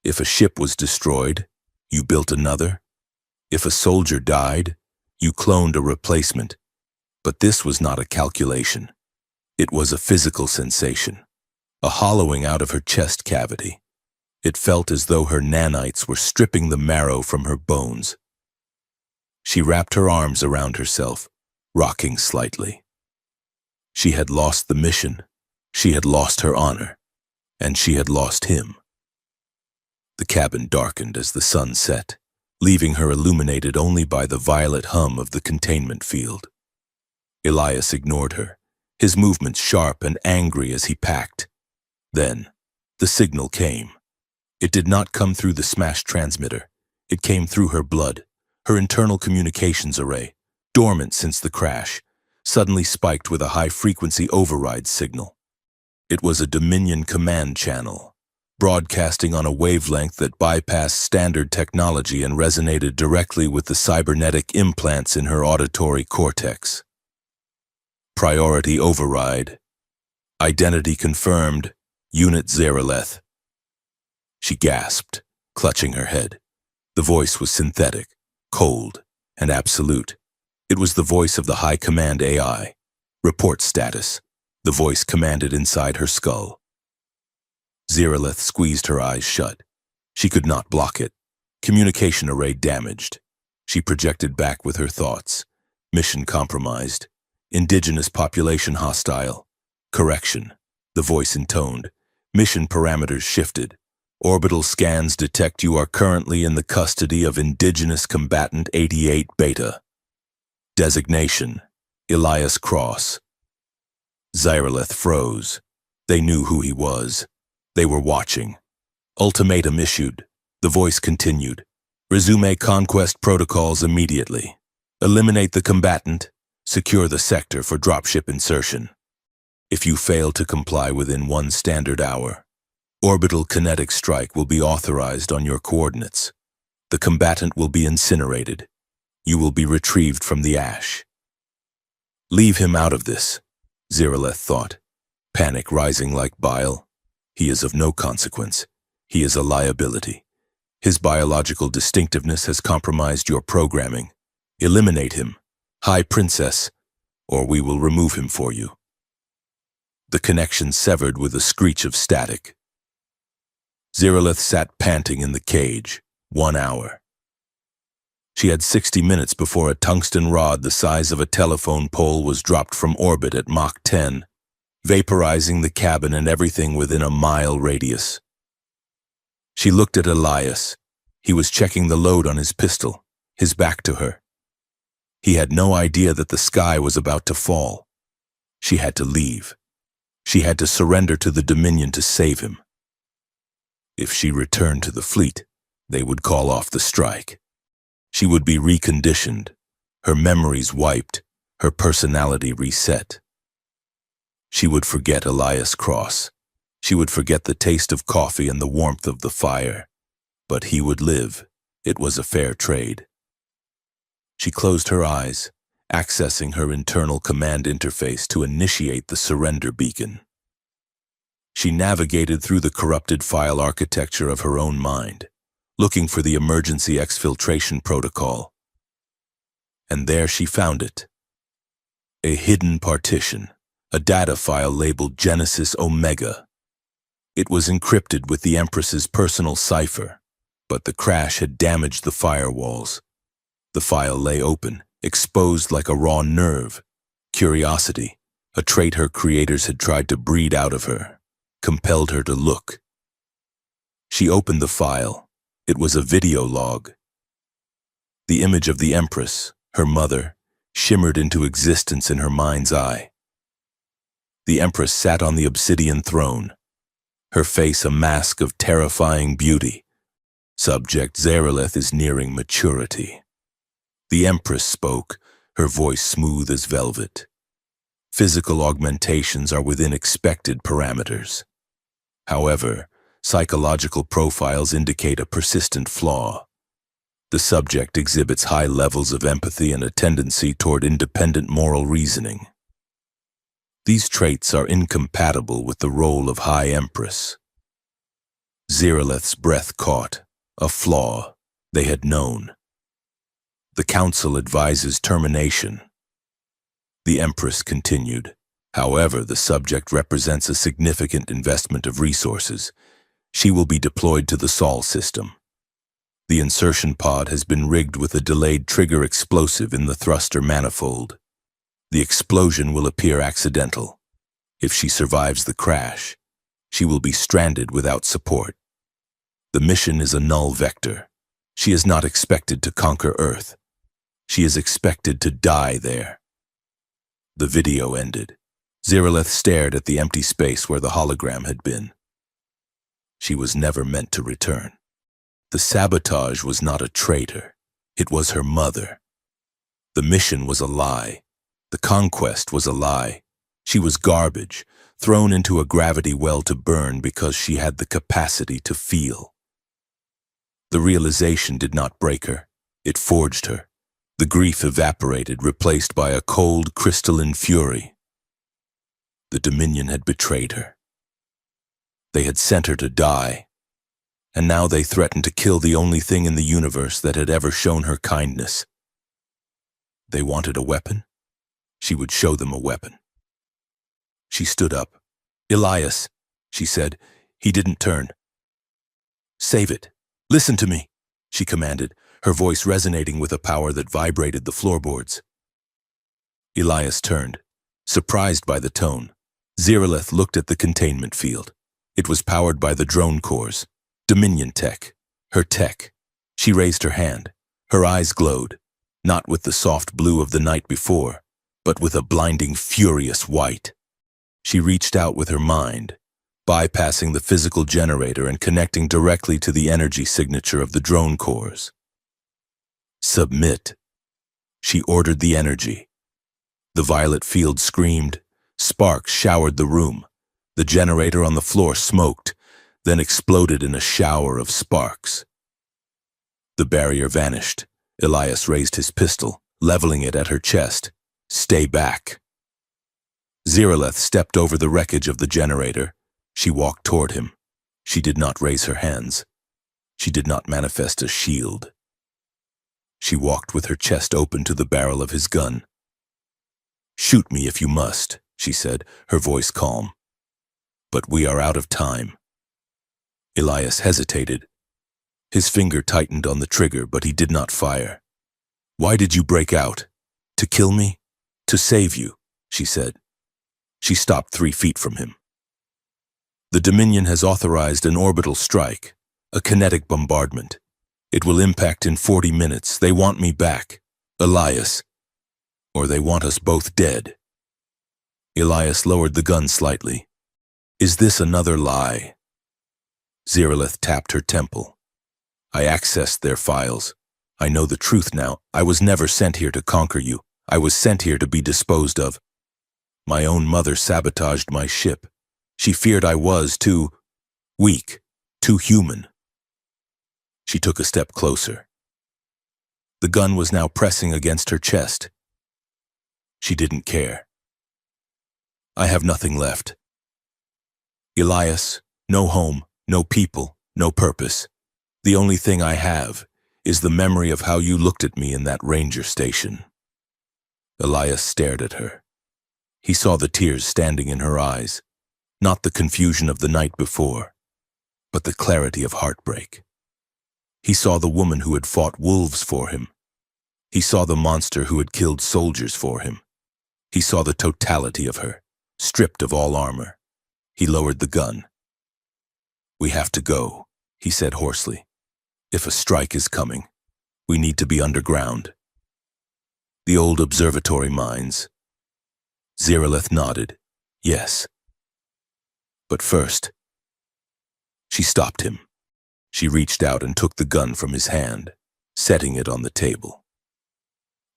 If a ship was destroyed, you built another. If a soldier died, you cloned a replacement. But this was not a calculation. It was a physical sensation, a hollowing out of her chest cavity. It felt as though her nanites were stripping the marrow from her bones. She wrapped her arms around herself, rocking slightly. She had lost the mission, she had lost her honor, and she had lost him. The cabin darkened as the sun set, leaving her illuminated only by the violet hum of the containment field. Elias ignored her, his movements sharp and angry as he packed. Then, the signal came. It did not come through the smashed transmitter. It came through her blood, her internal communications array, dormant since the crash, suddenly spiked with a high-frequency override signal. It was a Dominion command channel, broadcasting on a wavelength that bypassed standard technology and resonated directly with the cybernetic implants in her auditory cortex. Priority override. Identity confirmed. Unit Zeroleth. She gasped, clutching her head. The voice was synthetic, cold, and absolute. It was the voice of the High Command AI. Report status. The voice commanded inside her skull. Zeroleth squeezed her eyes shut. She could not block it. Communication array damaged. She projected back with her thoughts. Mission compromised. Indigenous population hostile. Correction. The voice intoned. Mission parameters shifted. Orbital scans detect you are currently in the custody of Indigenous Combatant 88 Beta. Designation: Elias Cross. Zeroleth froze. They knew who he was. They were watching. Ultimatum issued. The voice continued. Resume conquest protocols immediately. Eliminate the combatant. Secure the sector for dropship insertion. If you fail to comply within 1 standard hour, orbital kinetic strike will be authorized on your coordinates. The combatant will be incinerated. You will be retrieved from the ash. Leave him out of this, Zeroleth thought, panic rising like bile. He is of no consequence. He is a liability. His biological distinctiveness has compromised your programming. Eliminate him, High Princess, or we will remove him for you. The connection severed with a screech of static. Zeroleth sat panting in the cage. 1 hour. She had 60 minutes before a tungsten rod the size of a telephone pole was dropped from orbit at Mach 10, vaporizing the cabin and everything within a mile radius. She looked at Elias. He was checking the load on his pistol, his back to her. He had no idea that the sky was about to fall. She had to leave. She had to surrender to the Dominion to save him. If she returned to the fleet, they would call off the strike. She would be reconditioned, her memories wiped, her personality reset. She would forget Elias Cross. She would forget the taste of coffee and the warmth of the fire. But he would live. It was a fair trade. She closed her eyes, accessing her internal command interface to initiate the surrender beacon. She navigated through the corrupted file architecture of her own mind, looking for the emergency exfiltration protocol. And there she found it. A hidden partition, a data file labeled Genesis Omega. It was encrypted with the Empress's personal cipher, but the crash had damaged the firewalls. The file lay open, exposed like a raw nerve. Curiosity, a trait her creators had tried to breed out of her, compelled her to look. She opened the file. It was a video log. The image of the Empress, her mother, shimmered into existence in her mind's eye. The Empress sat on the obsidian throne, her face a mask of terrifying beauty. Subject Zeroleth is nearing maturity. The Empress spoke, her voice smooth as velvet. Physical augmentations are within expected parameters. However, psychological profiles indicate a persistent flaw. The subject exhibits high levels of empathy and a tendency toward independent moral reasoning. These traits are incompatible with the role of High Empress. Zeroleth's breath caught, a flaw they had known. The Council advises termination. The Empress continued. However, the subject represents a significant investment of resources. She will be deployed to the Sol system. The insertion pod has been rigged with a delayed trigger explosive in the thruster manifold. The explosion will appear accidental. If she survives the crash, she will be stranded without support. The mission is a null vector. She is not expected to conquer Earth. She is expected to die there. The video ended. Zeroleth stared at the empty space where the hologram had been. She was never meant to return. The sabotage was not a traitor. It was her mother. The mission was a lie. The conquest was a lie. She was garbage, thrown into a gravity well to burn because she had the capacity to feel. The realization did not break her. It forged her. The grief evaporated, replaced by a cold, crystalline fury. The Dominion had betrayed her. They had sent her to die, and now they threatened to kill the only thing in the universe that had ever shown her kindness. They wanted a weapon? She would show them a weapon. She stood up. "Elias," she said. He didn't turn. "Save it. Listen to me," she commanded, her voice resonating with a power that vibrated the floorboards. Elias turned, surprised by the tone. Ziraleth looked at the containment field. It was powered by the drone cores. Dominion tech. Her tech. She raised her hand. Her eyes glowed, not with the soft blue of the night before, but with a blinding, furious white. She reached out with her mind, bypassing the physical generator and connecting directly to the energy signature of the drone cores. "Submit." She ordered the energy. The violet field screamed. Sparks showered the room. The generator on the floor smoked, then exploded in a shower of sparks. The barrier vanished. Elias raised his pistol, leveling it at her chest. "Stay back." Ziraleth stepped over the wreckage of the generator. She walked toward him. She did not raise her hands. She did not manifest a shield. She walked with her chest open to the barrel of his gun. "Shoot me if you must," she said, her voice calm. "But we are out of time." Elias hesitated. His finger tightened on the trigger, but he did not fire. "Why did you break out? To kill me? To save you," she said. She stopped 3 feet from him. "The Dominion has authorized an orbital strike, a kinetic bombardment. It will impact in 40 minutes. They want me back, Elias, or they want us both dead." Elias lowered the gun slightly. "Is this another lie?" Ziraleth tapped her temple. "I accessed their files. I know the truth now. I was never sent here to conquer you. I was sent here to be disposed of. My own mother sabotaged my ship. She feared I was too weak, too human." She took a step closer. The gun was now pressing against her chest. She didn't care. "I have nothing left. Elias, no home, no people, no purpose. The only thing I have is the memory of how you looked at me in that ranger station." Elias stared at her. He saw the tears standing in her eyes, not the confusion of the night before, but the clarity of heartbreak. He saw the woman who had fought wolves for him. He saw the monster who had killed soldiers for him. He saw the totality of her, stripped of all armor. He lowered the gun. "We have to go," he said hoarsely. "If a strike is coming, we need to be underground." "The old observatory mines." Ziraleth nodded. "Yes. But first..." She stopped him. She reached out and took the gun from his hand, setting it on the table.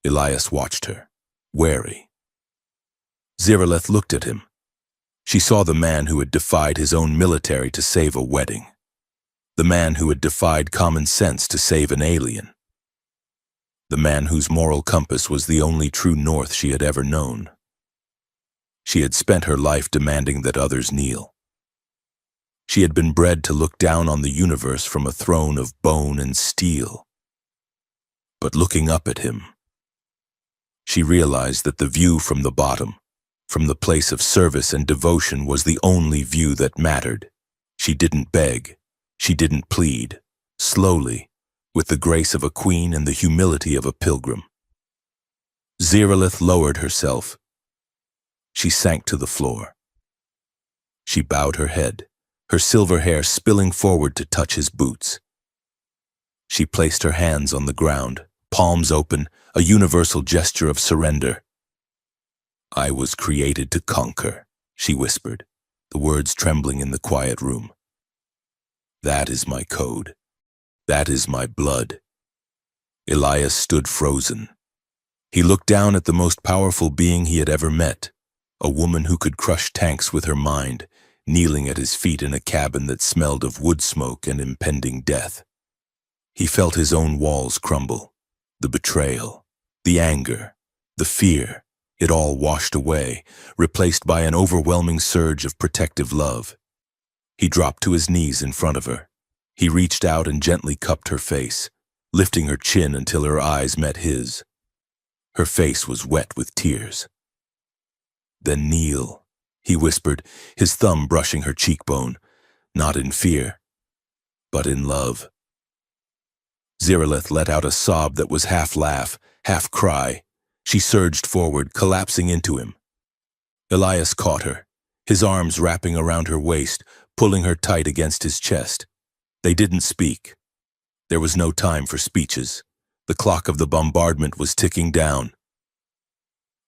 Elias watched her, wary. Ziraleth looked at him. She saw the man who had defied his own military to save a wedding. The man who had defied common sense to save an alien. The man whose moral compass was the only true north she had ever known. She had spent her life demanding that others kneel. She had been bred to look down on the universe from a throne of bone and steel. But looking up at him, she realized that the view from the bottom, from the place of service and devotion, was the only view that mattered. She didn't beg. She didn't plead. Slowly, with the grace of a queen and the humility of a pilgrim. Ziraleth lowered herself. She sank to the floor. She bowed her head, her silver hair spilling forward to touch his boots. She placed her hands on the ground, palms open, a universal gesture of surrender. "I was created to conquer," she whispered, the words trembling in the quiet room. "That is my code. That is my blood." Elias stood frozen. He looked down at the most powerful being he had ever met, a woman who could crush tanks with her mind, kneeling at his feet in a cabin that smelled of wood smoke and impending death. He felt his own walls crumble, the betrayal, the anger, the fear, it all washed away, replaced by an overwhelming surge of protective love. He dropped to his knees in front of her. He reached out and gently cupped her face, lifting her chin until her eyes met his. Her face was wet with tears. "Then kneel," he whispered, his thumb brushing her cheekbone, not in fear, but in love. Ziralith let out a sob that was half laugh, half cry. She surged forward, collapsing into him. Elias caught her, his arms wrapping around her waist, pulling her tight against his chest. They didn't speak. There was no time for speeches. The clock of the bombardment was ticking down.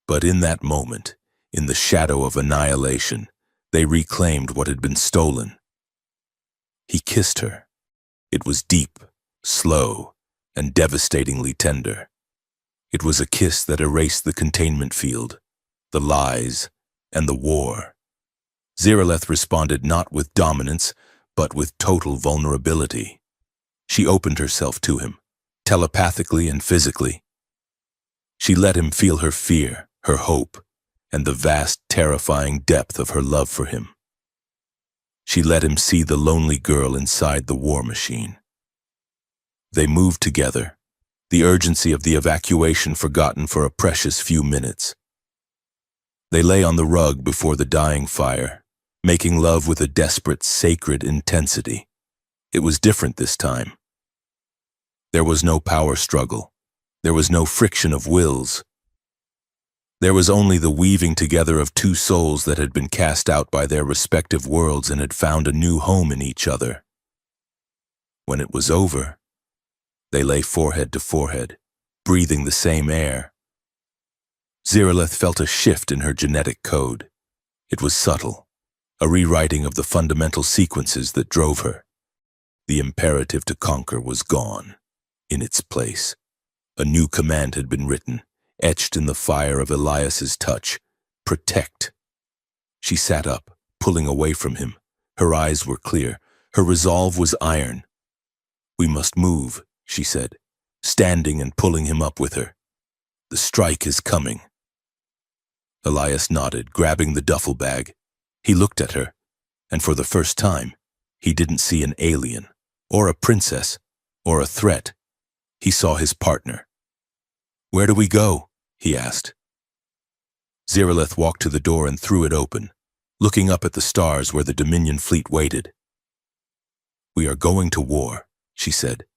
But in that moment, in the shadow of annihilation, they reclaimed what had been stolen. He kissed her. It was deep, slow, and devastatingly tender. It was a kiss that erased the containment field, the lies, and the war. Ziralith responded not with dominance, but with total vulnerability. She opened herself to him, telepathically and physically. She let him feel her fear, her hope, and the vast, terrifying depth of her love for him. She let him see the lonely girl inside the war machine. They moved together, the urgency of the evacuation forgotten for a precious few minutes. They lay on the rug before the dying fire, making love with a desperate, sacred intensity. It was different this time. There was no power struggle. There was no friction of wills. There was only the weaving together of two souls that had been cast out by their respective worlds and had found a new home in each other. When it was over, they lay forehead to forehead, breathing the same air. Ziralith felt a shift in her genetic code. It was subtle, a rewriting of the fundamental sequences that drove her. The imperative to conquer was gone. In its place, a new command had been written, etched in the fire of Elias's touch: protect. She sat up, pulling away from him. Her eyes were clear. Her resolve was iron. "We must move," she said, standing and pulling him up with her. "The strike is coming." Elias nodded, grabbing the duffel bag. He looked at her, and for the first time, he didn't see an alien, or a princess, or a threat. He saw his partner. "Where do we go?" he asked. Ziralith walked to the door and threw it open, looking up at the stars where the Dominion fleet waited. "We are going to war," she said.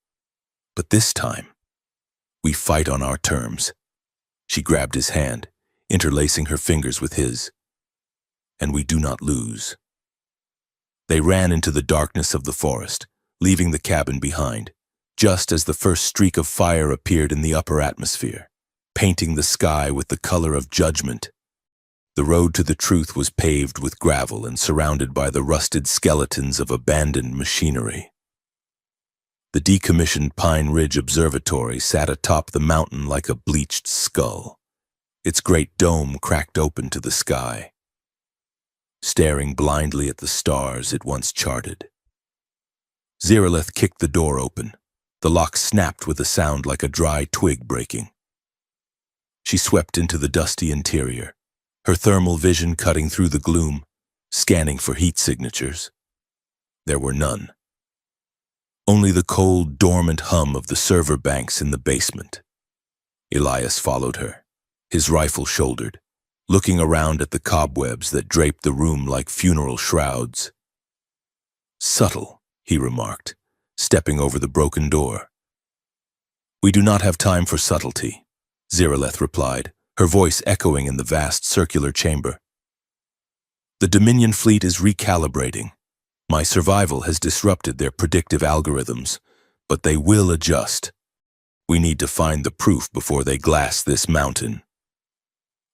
"But this time, we fight on our terms." She grabbed his hand, interlacing her fingers with his. "And we do not lose." They ran into the darkness of the forest, leaving the cabin behind, just as the first streak of fire appeared in the upper atmosphere, painting the sky with the color of judgment. The road to the truth was paved with gravel and surrounded by the rusted skeletons of abandoned machinery. The decommissioned Pine Ridge Observatory sat atop the mountain like a bleached skull, its great dome cracked open to the sky, staring blindly at the stars it once charted. Ziralith kicked the door open. The lock snapped with a sound like a dry twig breaking. She swept into the dusty interior, her thermal vision cutting through the gloom, scanning for heat signatures. There were none. Only the cold, dormant hum of the server banks in the basement. Elias followed her, his rifle shouldered, looking around at the cobwebs that draped the room like funeral shrouds. "Subtle," he remarked, stepping over the broken door. "We do not have time for subtlety," Ziralith replied, her voice echoing in the vast circular chamber. "The Dominion fleet is recalibrating. My survival has disrupted their predictive algorithms, but they will adjust. We need to find the proof before they glass this mountain."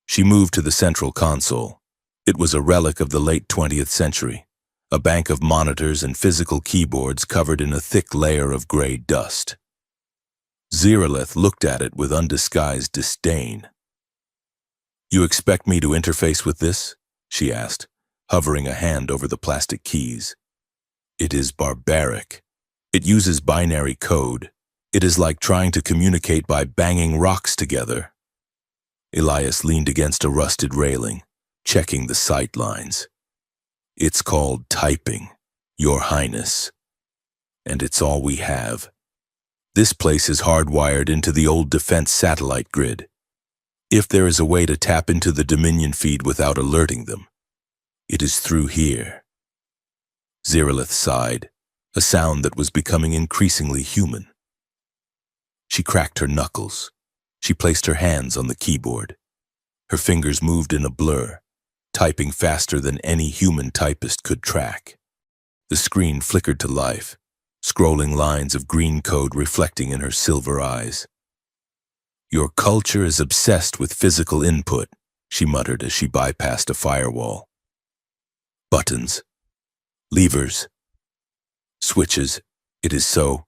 She moved to the central console. It was a relic of the late 20th century, a bank of monitors and physical keyboards covered in a thick layer of gray dust. Zeraleth looked at it with undisguised disdain. "You expect me to interface with this?" she asked, hovering a hand over the plastic keys. "It is barbaric. It uses binary code. It is like trying to communicate by banging rocks together." Elias leaned against a rusted railing, checking the sight lines. "It's called typing, Your Highness. And it's all we have. This place is hardwired into the old defense satellite grid. If there is a way to tap into the Dominion feed without alerting them, it is through here." Zeraleth sighed, a sound that was becoming increasingly human. She cracked her knuckles. She placed her hands on the keyboard. Her fingers moved in a blur, typing faster than any human typist could track. The screen flickered to life, scrolling lines of green code reflecting in her silver eyes. "Your culture is obsessed with physical input," she muttered as she bypassed a firewall. "Buttons, levers, switches, it is so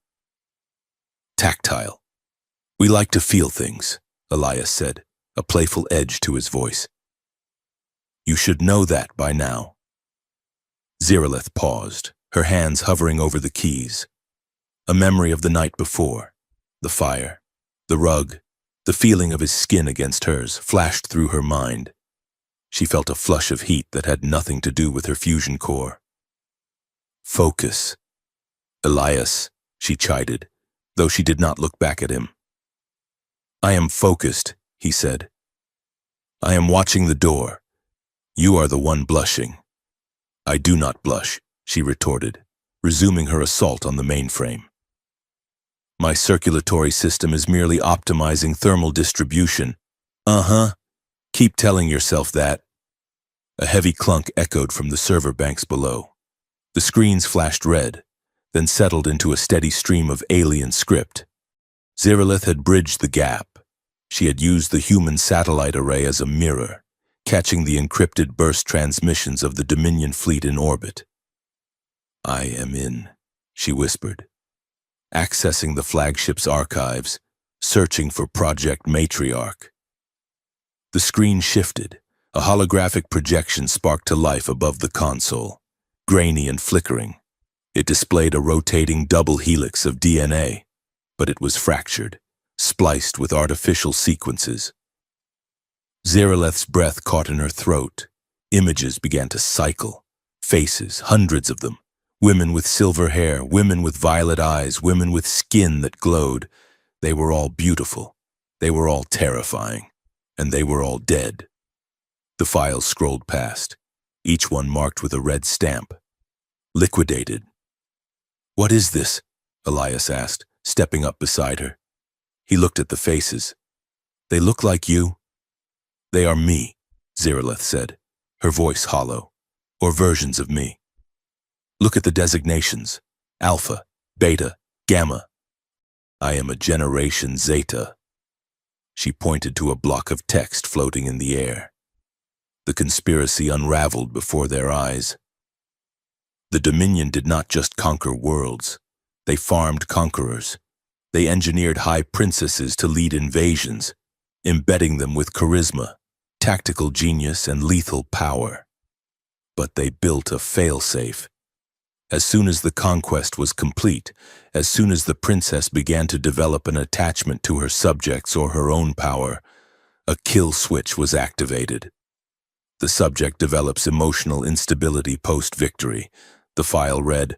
tactile. We like to feel things," Elias said, a playful edge to his voice. "You should know that by now." Zeraleth paused, her hands hovering over the keys. A memory of the night before, the fire, the rug, the feeling of his skin against hers flashed through her mind. She felt a flush of heat that had nothing to do with her fusion core. "Focus. Elias," she chided, though she did not look back at him. "I am focused," he said. "I am watching the door. You are the one blushing." "I do not blush," she retorted, resuming her assault on the mainframe. "My circulatory system is merely optimizing thermal distribution." "Uh-huh. Keep telling yourself that." A heavy clunk echoed from the server banks below. The screens flashed red, then settled into a steady stream of alien script. Zeraleth had bridged the gap. She had used the human satellite array as a mirror, catching the encrypted burst transmissions of the Dominion fleet in orbit. "I am in," she whispered, accessing the flagship's archives, searching for Project Matriarch. The screen shifted. A holographic projection sparked to life above the console, grainy and flickering. It displayed a rotating double helix of DNA, but it was fractured, spliced with artificial sequences. Zeraleth's breath caught in her throat. Images began to cycle. Faces, hundreds of them. Women with silver hair, women with violet eyes, women with skin that glowed. They were all beautiful. They were all terrifying. And they were all dead. The files scrolled past, each one marked with a red stamp. Liquidated. "What is this?" Elias asked, stepping up beside her. He looked at the faces. "They look like you." "They are me," Zeraleth said, her voice hollow. "Or versions of me. Look at the designations. Alpha, Beta, Gamma. I am a generation Zeta." She pointed to a block of text floating in the air. The conspiracy unraveled before their eyes. The Dominion did not just conquer worlds. They farmed conquerors. They engineered high princesses to lead invasions, embedding them with charisma, tactical genius, and lethal power. But they built a failsafe. As soon as the conquest was complete, as soon as the princess began to develop an attachment to her subjects or her own power, a kill switch was activated. The subject develops emotional instability post-victory. The file read,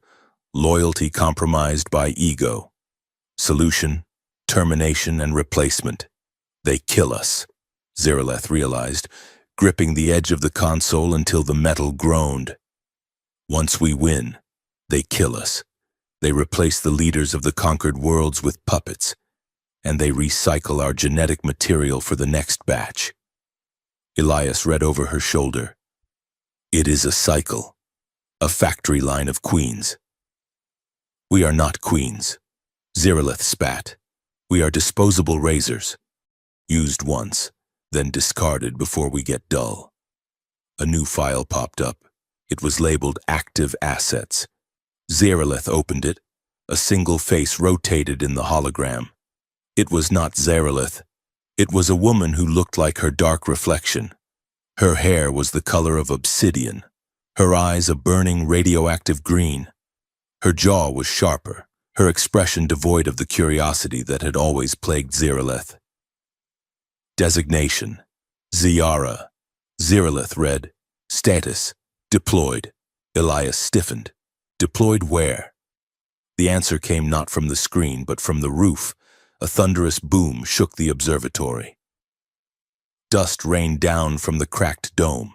"Loyalty compromised by ego. Solution, termination, and replacement. They kill us," Zeraleth realized, gripping the edge of the console until the metal groaned. "Once we win, they kill us. They replace the leaders of the conquered worlds with puppets, and they recycle our genetic material for the next batch." Elias read over her shoulder. "It is a cycle, a factory line of queens." "We are not queens," Zeraleth spat. "We are disposable razors, used once, then discarded before we get dull." A new file popped up. It was labeled Active Assets. Zeraleth opened it. A single face rotated in the hologram. It was not Zarelith. It was a woman who looked like her dark reflection. Her hair was the color of obsidian, her eyes a burning radioactive green. Her jaw was sharper, her expression devoid of the curiosity that had always plagued Zarelith. Designation: Ziara. Zarelith read. Status: deployed. Elias stiffened. Deployed where? The answer came not from the screen, but from the roof. A thunderous boom shook the observatory. Dust rained down from the cracked dome.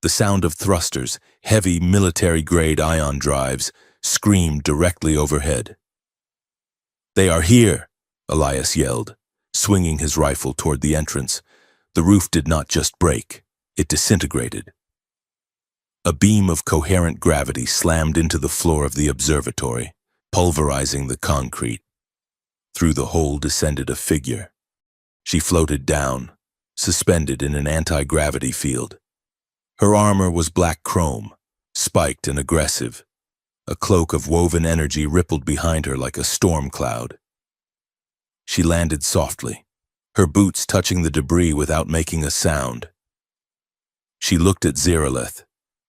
The sound of thrusters, heavy military-grade ion drives, screamed directly overhead. "They are here!" Elias yelled, swinging his rifle toward the entrance. The roof did not just break, it disintegrated. A beam of coherent gravity slammed into the floor of the observatory, pulverizing the concrete. Through the hole descended a figure. She floated down, suspended in an anti-gravity field. Her armor was black chrome, spiked and aggressive. A cloak of woven energy rippled behind her like a storm cloud. She landed softly, her boots touching the debris without making a sound. She looked at Zarelith.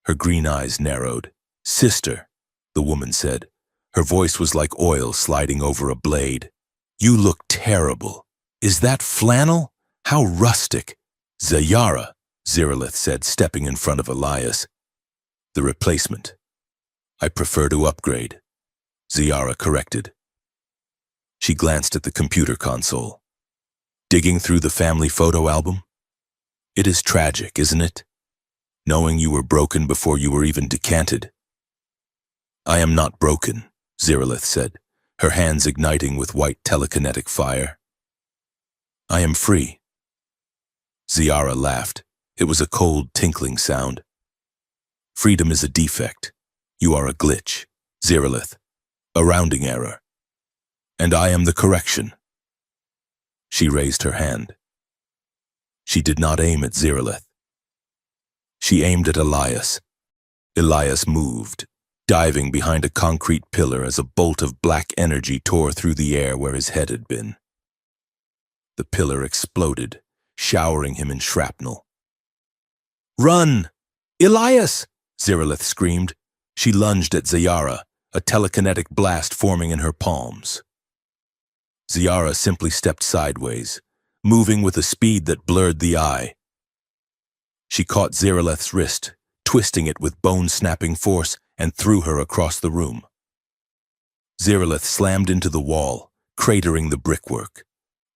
Her green eyes narrowed. "Sister," the woman said. Her voice was like oil sliding over a blade. "You look terrible. Is that flannel? How rustic." "Zayara," Zarelith said, stepping in front of Elias. "The replacement. I prefer to upgrade," Zayara corrected. She glanced at the computer console. "Digging through the family photo album? It is tragic, isn't it? Knowing you were broken before you were even decanted." "I am not broken," Zarelith said, her hands igniting with white telekinetic fire. "I am free." Zayara laughed. It was a cold, tinkling sound. "Freedom is a defect. You are a glitch, Zarelith, a rounding error. And I am the correction." She raised her hand. She did not aim at Zarelith. She aimed at Elias. Elias moved, diving behind a concrete pillar as a bolt of black energy tore through the air where his head had been. The pillar exploded, showering him in shrapnel. "Run! Elias!" Zarelith screamed. She lunged at Zayara, a telekinetic blast forming in her palms. Zayara simply stepped sideways, moving with a speed that blurred the eye. She caught Zarelith's wrist, twisting it with bone-snapping force, and threw her across the room. Zarelith slammed into the wall, cratering the brickwork.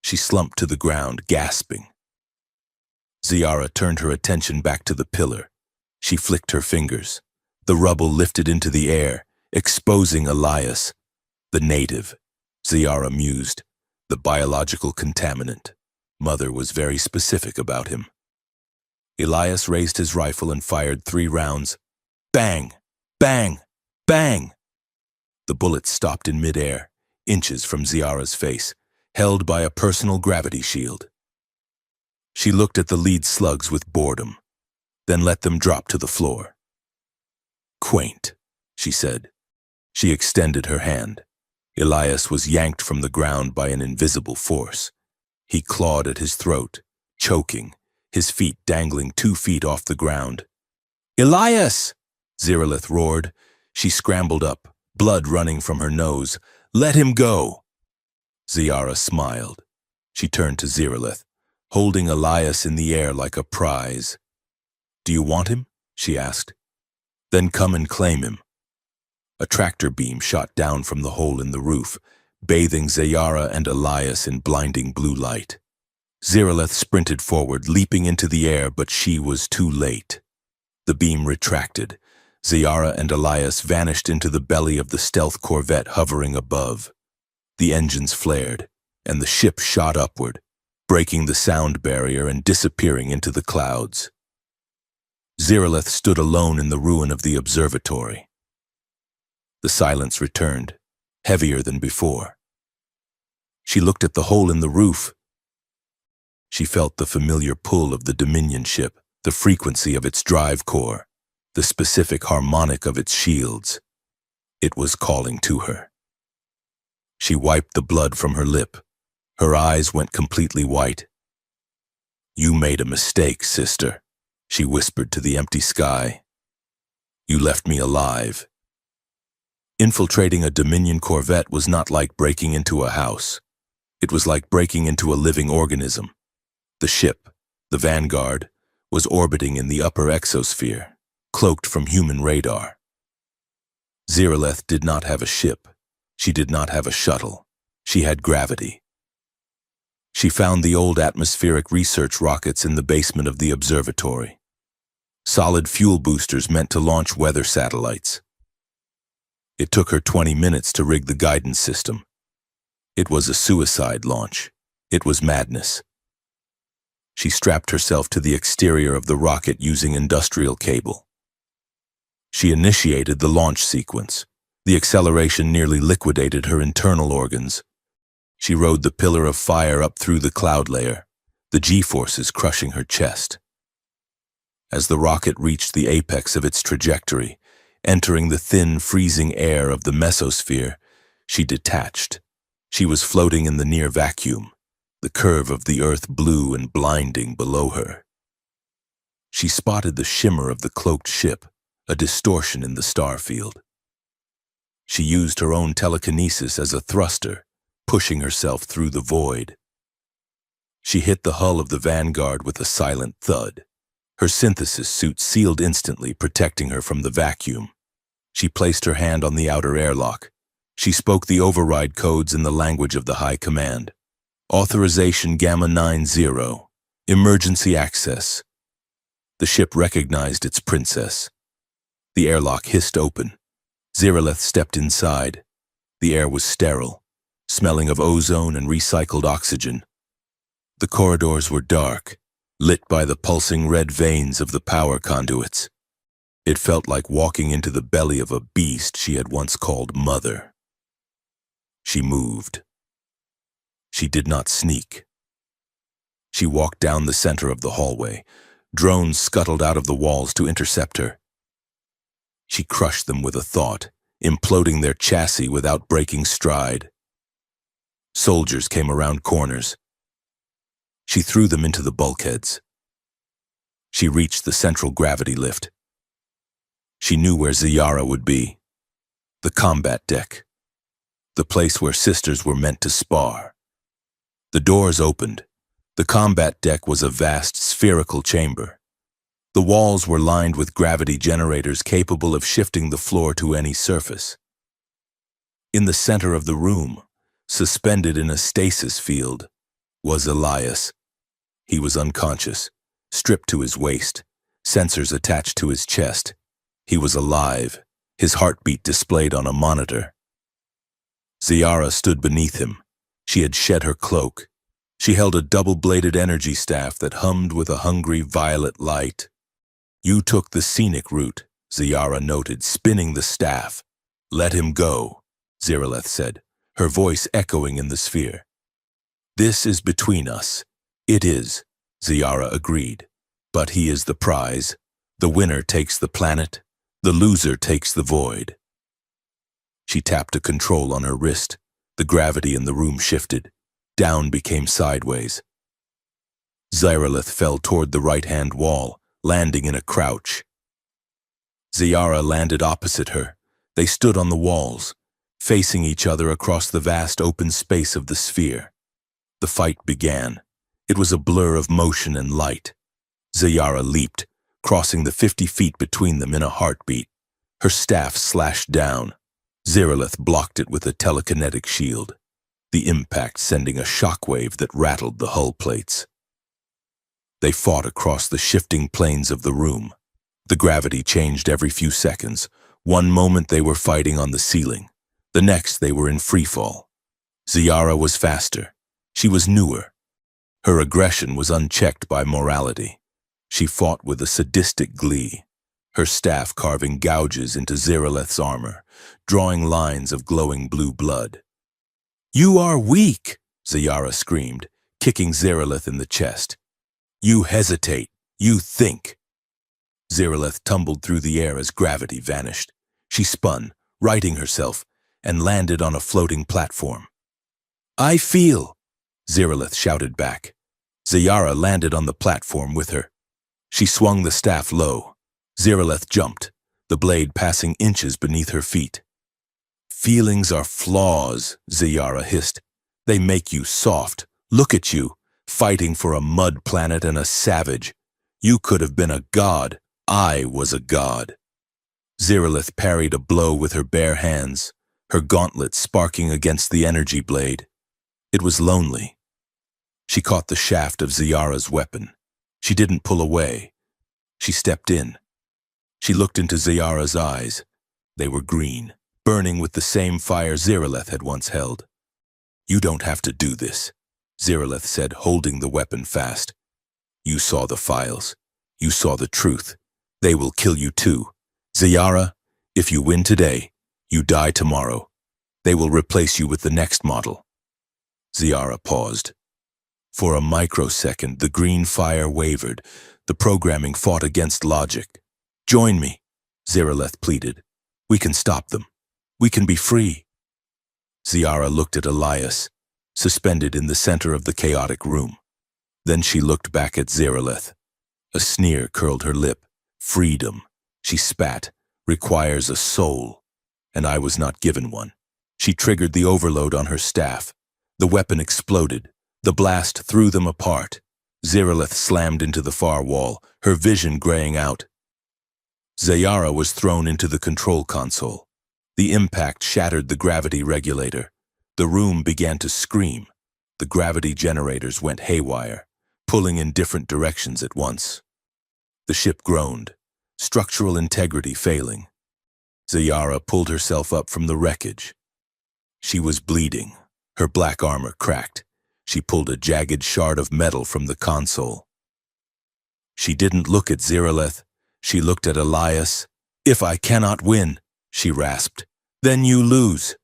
She slumped to the ground, gasping. Zayara turned her attention back to the pillar. She flicked her fingers. The rubble lifted into the air, exposing Elias. The native, Zayara mused, the biological contaminant. Mother was very specific about him. Elias raised his rifle and fired 3 rounds. Bang! Bang! Bang! The bullets stopped in midair, inches from Zayara's face, held by a personal gravity shield. She looked at the lead slugs with boredom, then let them drop to the floor. "Quaint," she said. She extended her hand. Elias was yanked from the ground by an invisible force. He clawed at his throat, choking, his feet dangling 2 feet off the ground. "Elias!" Zarelith roared. She scrambled up, blood running from her nose. "Let him go!" Zayara smiled. She turned to Zarelith, holding Elias in the air like a prize. "Do you want him?" she asked. "Then come and claim him." A tractor beam shot down from the hole in the roof, bathing Zayara and Elias in blinding blue light. Zarelith sprinted forward, leaping into the air, but she was too late. The beam retracted. Zayara and Elias vanished into the belly of the stealth corvette hovering above. The engines flared, and the ship shot upward, breaking the sound barrier and disappearing into the clouds. Zarelith stood alone in the ruin of the observatory. The silence returned, heavier than before. She looked at the hole in the roof. She felt the familiar pull of the Dominion ship, the frequency of its drive core, the specific harmonic of its shields. It was calling to her. She wiped the blood from her lip, Her eyes went completely white. "You made a mistake, sister," she whispered to the empty sky. "You left me alive." Infiltrating a Dominion corvette was not like breaking into a house. It was like breaking into a living organism. The ship, the Vanguard, was orbiting in the upper exosphere, cloaked from human radar. Zeraleth did not have a ship. She did not have a shuttle. She had gravity. She found the old atmospheric research rockets in the basement of the observatory. Solid fuel boosters meant to launch weather satellites. It took her 20 minutes to rig the guidance system. It was a suicide launch. It was madness. She strapped herself to the exterior of the rocket using industrial cable. She initiated the launch sequence. The acceleration nearly liquidated her internal organs. She rode the pillar of fire up through the cloud layer, the G-forces crushing her chest. As the rocket reached the apex of its trajectory, entering the thin, freezing air of the mesosphere, she detached. She was floating in the near vacuum, the curve of the earth blue and blinding below her. She spotted the shimmer of the cloaked ship, a distortion in the star field. She used her own telekinesis as a thruster, pushing herself through the void. She hit the hull of the Vanguard with a silent thud. Her synthesis suit sealed instantly, protecting her from the vacuum. She placed her hand on the outer airlock. She spoke the override codes in the language of the High Command. Authorization Gamma 90. Emergency access. The ship recognized its princess. The airlock hissed open. Zeraleth stepped inside. The air was sterile, smelling of ozone and recycled oxygen. The corridors were dark, lit by the pulsing red veins of the power conduits. It felt like walking into the belly of a beast she had once called mother. She moved. She did not sneak. She walked down the center of the hallway. Drones scuttled out of the walls to intercept her. She crushed them with a thought, imploding their chassis without breaking stride. Soldiers came around corners. She threw them into the bulkheads. She reached the central gravity lift. She knew where Ziyara would be. The combat deck. The place where sisters were meant to spar. The doors opened. The combat deck was a vast spherical chamber. The walls were lined with gravity generators capable of shifting the floor to any surface. In the center of the room, suspended in a stasis field, was Elias. He was unconscious, stripped to his waist, sensors attached to his chest. He was alive, his heartbeat displayed on a monitor. Ziyara stood beneath him. She had shed her cloak. She held a double-bladed energy staff that hummed with a hungry violet light. "You took the scenic route," Ziyara noted, spinning the staff. "Let him go," Zeraleth said, her voice echoing in the sphere. "This is between us." "It is," Ziyara agreed. "But he is the prize. The winner takes the planet. The loser takes the void." She tapped a control on her wrist. The gravity in the room shifted. Down became sideways. Zeraleth fell toward the right-hand wall, landing in a crouch. Ziyara landed opposite her. They stood on the walls, facing each other across the vast open space of the sphere. The fight began. It was a blur of motion and light. Ziyara leaped, crossing the 50 feet between them in a heartbeat. Her staff slashed down. Zeraleth blocked it with a telekinetic shield, the impact sending a shockwave that rattled the hull plates. They fought across the shifting planes of the room. The gravity changed every few seconds. One moment they were fighting on the ceiling. The next they were in freefall. Ziyara was faster. She was newer. Her aggression was unchecked by morality. She fought with a sadistic glee, her staff carving gouges into Zeraleth's armor, drawing lines of glowing blue blood. "You are weak," Ziyara screamed, kicking Zeraleth in the chest. "You hesitate. You think." Zeraleth tumbled through the air as gravity vanished. She spun, righting herself, and landed on a floating platform. "I feel," Zeralith shouted back. Zayara landed on the platform with her. She swung the staff low. Zeralith jumped, the blade passing inches beneath her feet. Feelings are flaws, Zayara hissed. They make you soft. Look at you, fighting for a mud planet and a savage. You could have been a god. I was a god. Zeralith parried a blow with her bare hands, her gauntlet sparking against the energy blade. It was lonely. She caught the shaft of Zayara's weapon. She didn't pull away. She stepped in. She looked into Zayara's eyes. They were green, burning with the same fire Zeralith had once held. You don't have to do this, Zeralith said, holding the weapon fast. You saw the files. You saw the truth. They will kill you too. Zayara, if you win today, you die tomorrow. They will replace you with the next model. Zayara paused. For a microsecond, the green fire wavered. The programming fought against logic. Join me, Zeralith pleaded. We can stop them. We can be free. Zayara looked at Elias, suspended in the center of the chaotic room. Then she looked back at Zeralith. A sneer curled her lip. Freedom, she spat, requires a soul. And I was not given one. She triggered the overload on her staff. The weapon exploded. The blast threw them apart. Zeralith slammed into the far wall, her vision graying out. Zayara was thrown into the control console. The impact shattered the gravity regulator. The room began to scream. The gravity generators went haywire, pulling in different directions at once. The ship groaned, structural integrity failing. Zayara pulled herself up from the wreckage. She was bleeding, her black armor cracked. She pulled a jagged shard of metal from the console. She didn't look at Zeralith. She looked at Elias. If I cannot win, she rasped, then you lose.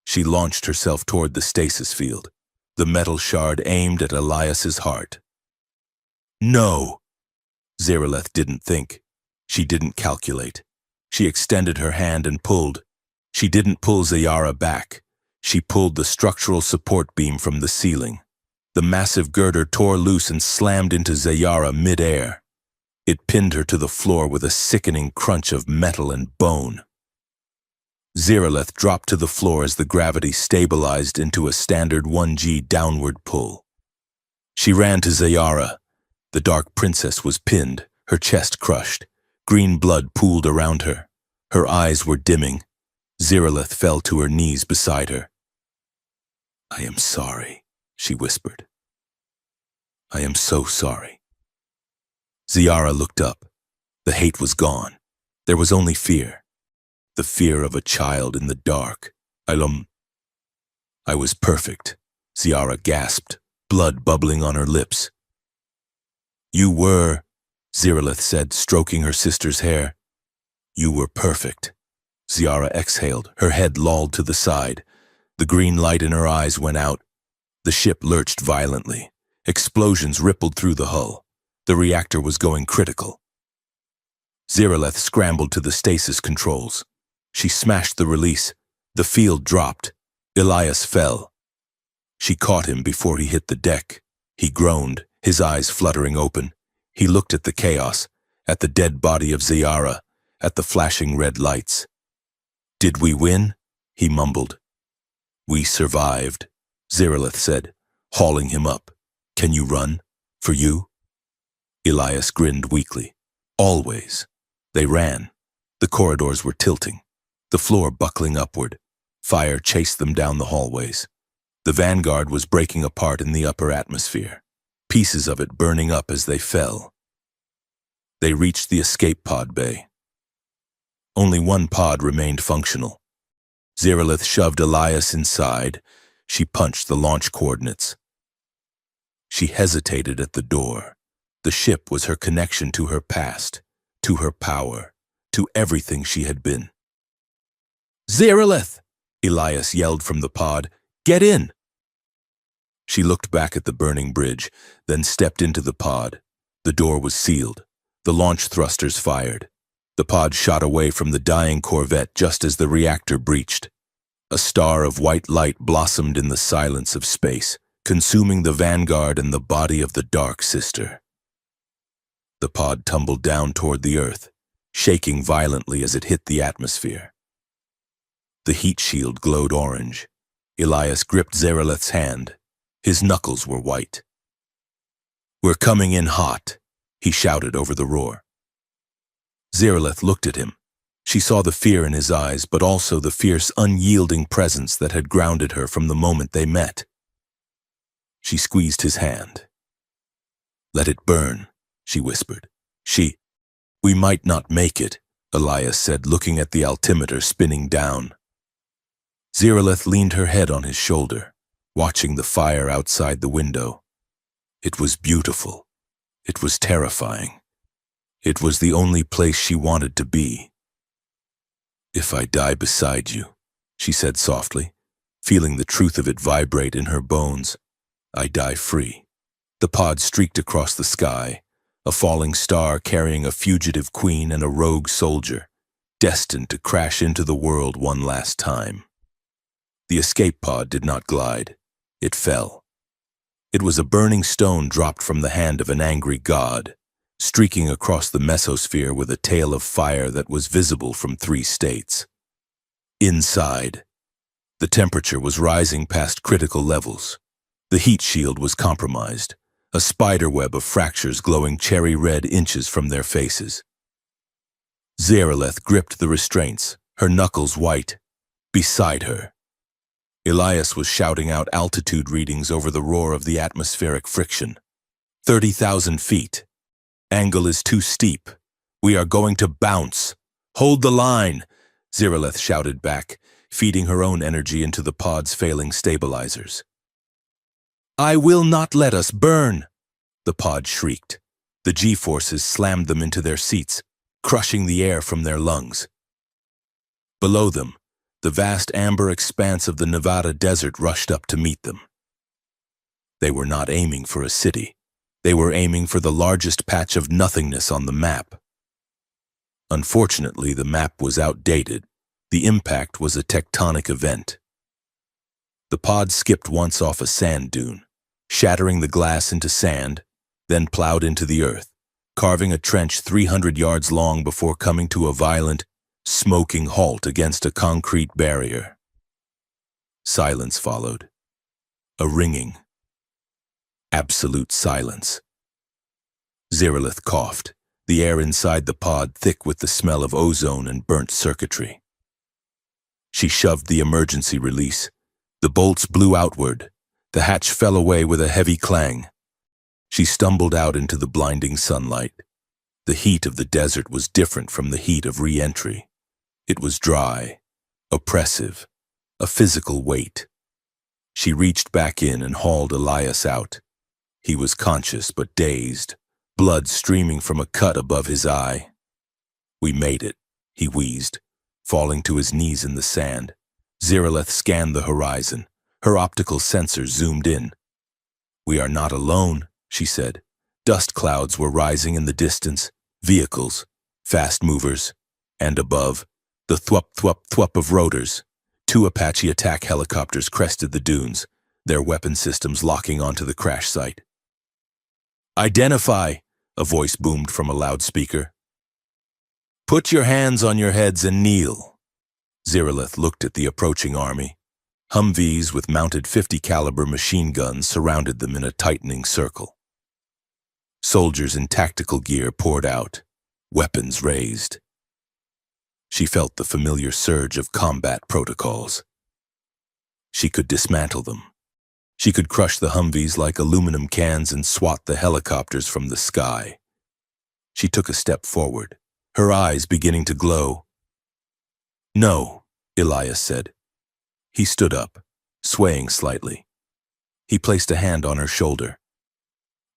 She launched herself toward the stasis field, the metal shard aimed at Elias's heart. No! Zeralith didn't think. She didn't calculate. She extended her hand and pulled. She didn't pull Zayara back. She pulled the structural support beam from the ceiling. The massive girder tore loose and slammed into Zayara mid-air. It pinned her to the floor with a sickening crunch of metal and bone. Zeralith dropped to the floor as the gravity stabilized into a standard 1G downward pull. She ran to Zayara. The Dark Princess was pinned, her chest crushed. Green blood pooled around her. Her eyes were dimming. Zeralith fell to her knees beside her. I am sorry, she whispered. I am so sorry. Zayara looked up. The hate was gone. There was only fear. The fear of a child in the dark. I was perfect, Zayara gasped, blood bubbling on her lips. You were, Zeralith said, stroking her sister's hair. You were perfect. Zayara exhaled, her head lolled to the side. The green light in her eyes went out. The ship lurched violently. Explosions rippled through the hull. The reactor was going critical. Zeralith scrambled to the stasis controls. She smashed the release. The field dropped. Elias fell. She caught him before he hit the deck. He groaned, his eyes fluttering open. He looked at the chaos, at the dead body of Zayara, at the flashing red lights. Did we win? He mumbled. We survived, Zeralith said, hauling him up. Can you run? For you? Elias grinned weakly. Always. They ran. The corridors were tilting, the floor buckling upward. Fire chased them down the hallways. The vanguard was breaking apart in the upper atmosphere, pieces of it burning up as they fell. They reached the escape pod bay. Only one pod remained functional. Zeralith shoved Elias inside. She punched the launch coordinates. She hesitated at the door. The ship was her connection to her past, to her power, to everything she had been. Zeralith! Elias yelled from the pod. Get in! She looked back at the burning bridge, then stepped into the pod. The door was sealed. The launch thrusters fired. The pod shot away from the dying corvette just as the reactor breached. A star of white light blossomed in the silence of space, consuming the vanguard and the body of the Dark Sister. The pod tumbled down toward the earth, shaking violently as it hit the atmosphere. The heat shield glowed orange. Elias gripped Zareleth's hand. His knuckles were white. "We're coming in hot," he shouted over the roar. Zareleth looked at him. She saw the fear in his eyes, but also the fierce, unyielding presence that had grounded her from the moment they met. She squeezed his hand. "Let it burn," she whispered. "We might not make it," Elias said, looking at the altimeter spinning down. Zareleth leaned her head on his shoulder, watching the fire outside the window. It was beautiful. It was terrifying. It was the only place she wanted to be. "If I die beside you," she said softly, feeling the truth of it vibrate in her bones, "I die free." The pod streaked across the sky, a falling star carrying a fugitive queen and a rogue soldier, destined to crash into the world one last time. The escape pod did not glide. It fell. It was a burning stone dropped from the hand of an angry god, streaking across the mesosphere with a tail of fire that was visible from 3 states. Inside, the temperature was rising past critical levels. The heat shield was compromised, a spiderweb of fractures glowing cherry red inches from their faces. Zareleth gripped the restraints, her knuckles white. Beside her, Elias was shouting out altitude readings over the roar of the atmospheric friction. 30,000 feet. Angle is too steep. We are going to bounce. Hold the line, Zareleth shouted back, feeding her own energy into the pod's failing stabilizers. "I will not let us burn," the pod shrieked. The G-forces slammed them into their seats, crushing the air from their lungs. Below them, the vast amber expanse of the Nevada desert rushed up to meet them. They were not aiming for a city. They were aiming for the largest patch of nothingness on the map. Unfortunately, the map was outdated. The impact was a tectonic event. The pod skipped once off a sand dune, shattering the glass into sand, then plowed into the earth, carving a trench 300 yards long before coming to a violent, smoking halt against a concrete barrier. Silence followed. A ringing. Absolute silence. Zareleth coughed, the air inside the pod thick with the smell of ozone and burnt circuitry. She shoved the emergency release. The bolts blew outward. The hatch fell away with a heavy clang. She stumbled out into the blinding sunlight. The heat of the desert was different from the heat of re-entry. It was dry, oppressive, a physical weight. She reached back in and hauled Elias out. He was conscious but dazed, blood streaming from a cut above his eye. "We made it," he wheezed, falling to his knees in the sand. Zareleth scanned the horizon. Her optical sensors zoomed in. "We are not alone," she said. Dust clouds were rising in the distance, vehicles, fast movers, and above, the thwup-thwup-thwup of rotors. 2 Apache attack helicopters crested the dunes, their weapon systems locking onto the crash site. "Identify," a voice boomed from a loudspeaker. "Put your hands on your heads and kneel." Zareleth looked at the approaching army. Humvees with mounted .50 caliber machine guns surrounded them in a tightening circle. Soldiers in tactical gear poured out, weapons raised. She felt the familiar surge of combat protocols. She could dismantle them. She could crush the Humvees like aluminum cans and swat the helicopters from the sky. She took a step forward, her eyes beginning to glow. "No," Elias said. He stood up, swaying slightly. He placed a hand on her shoulder.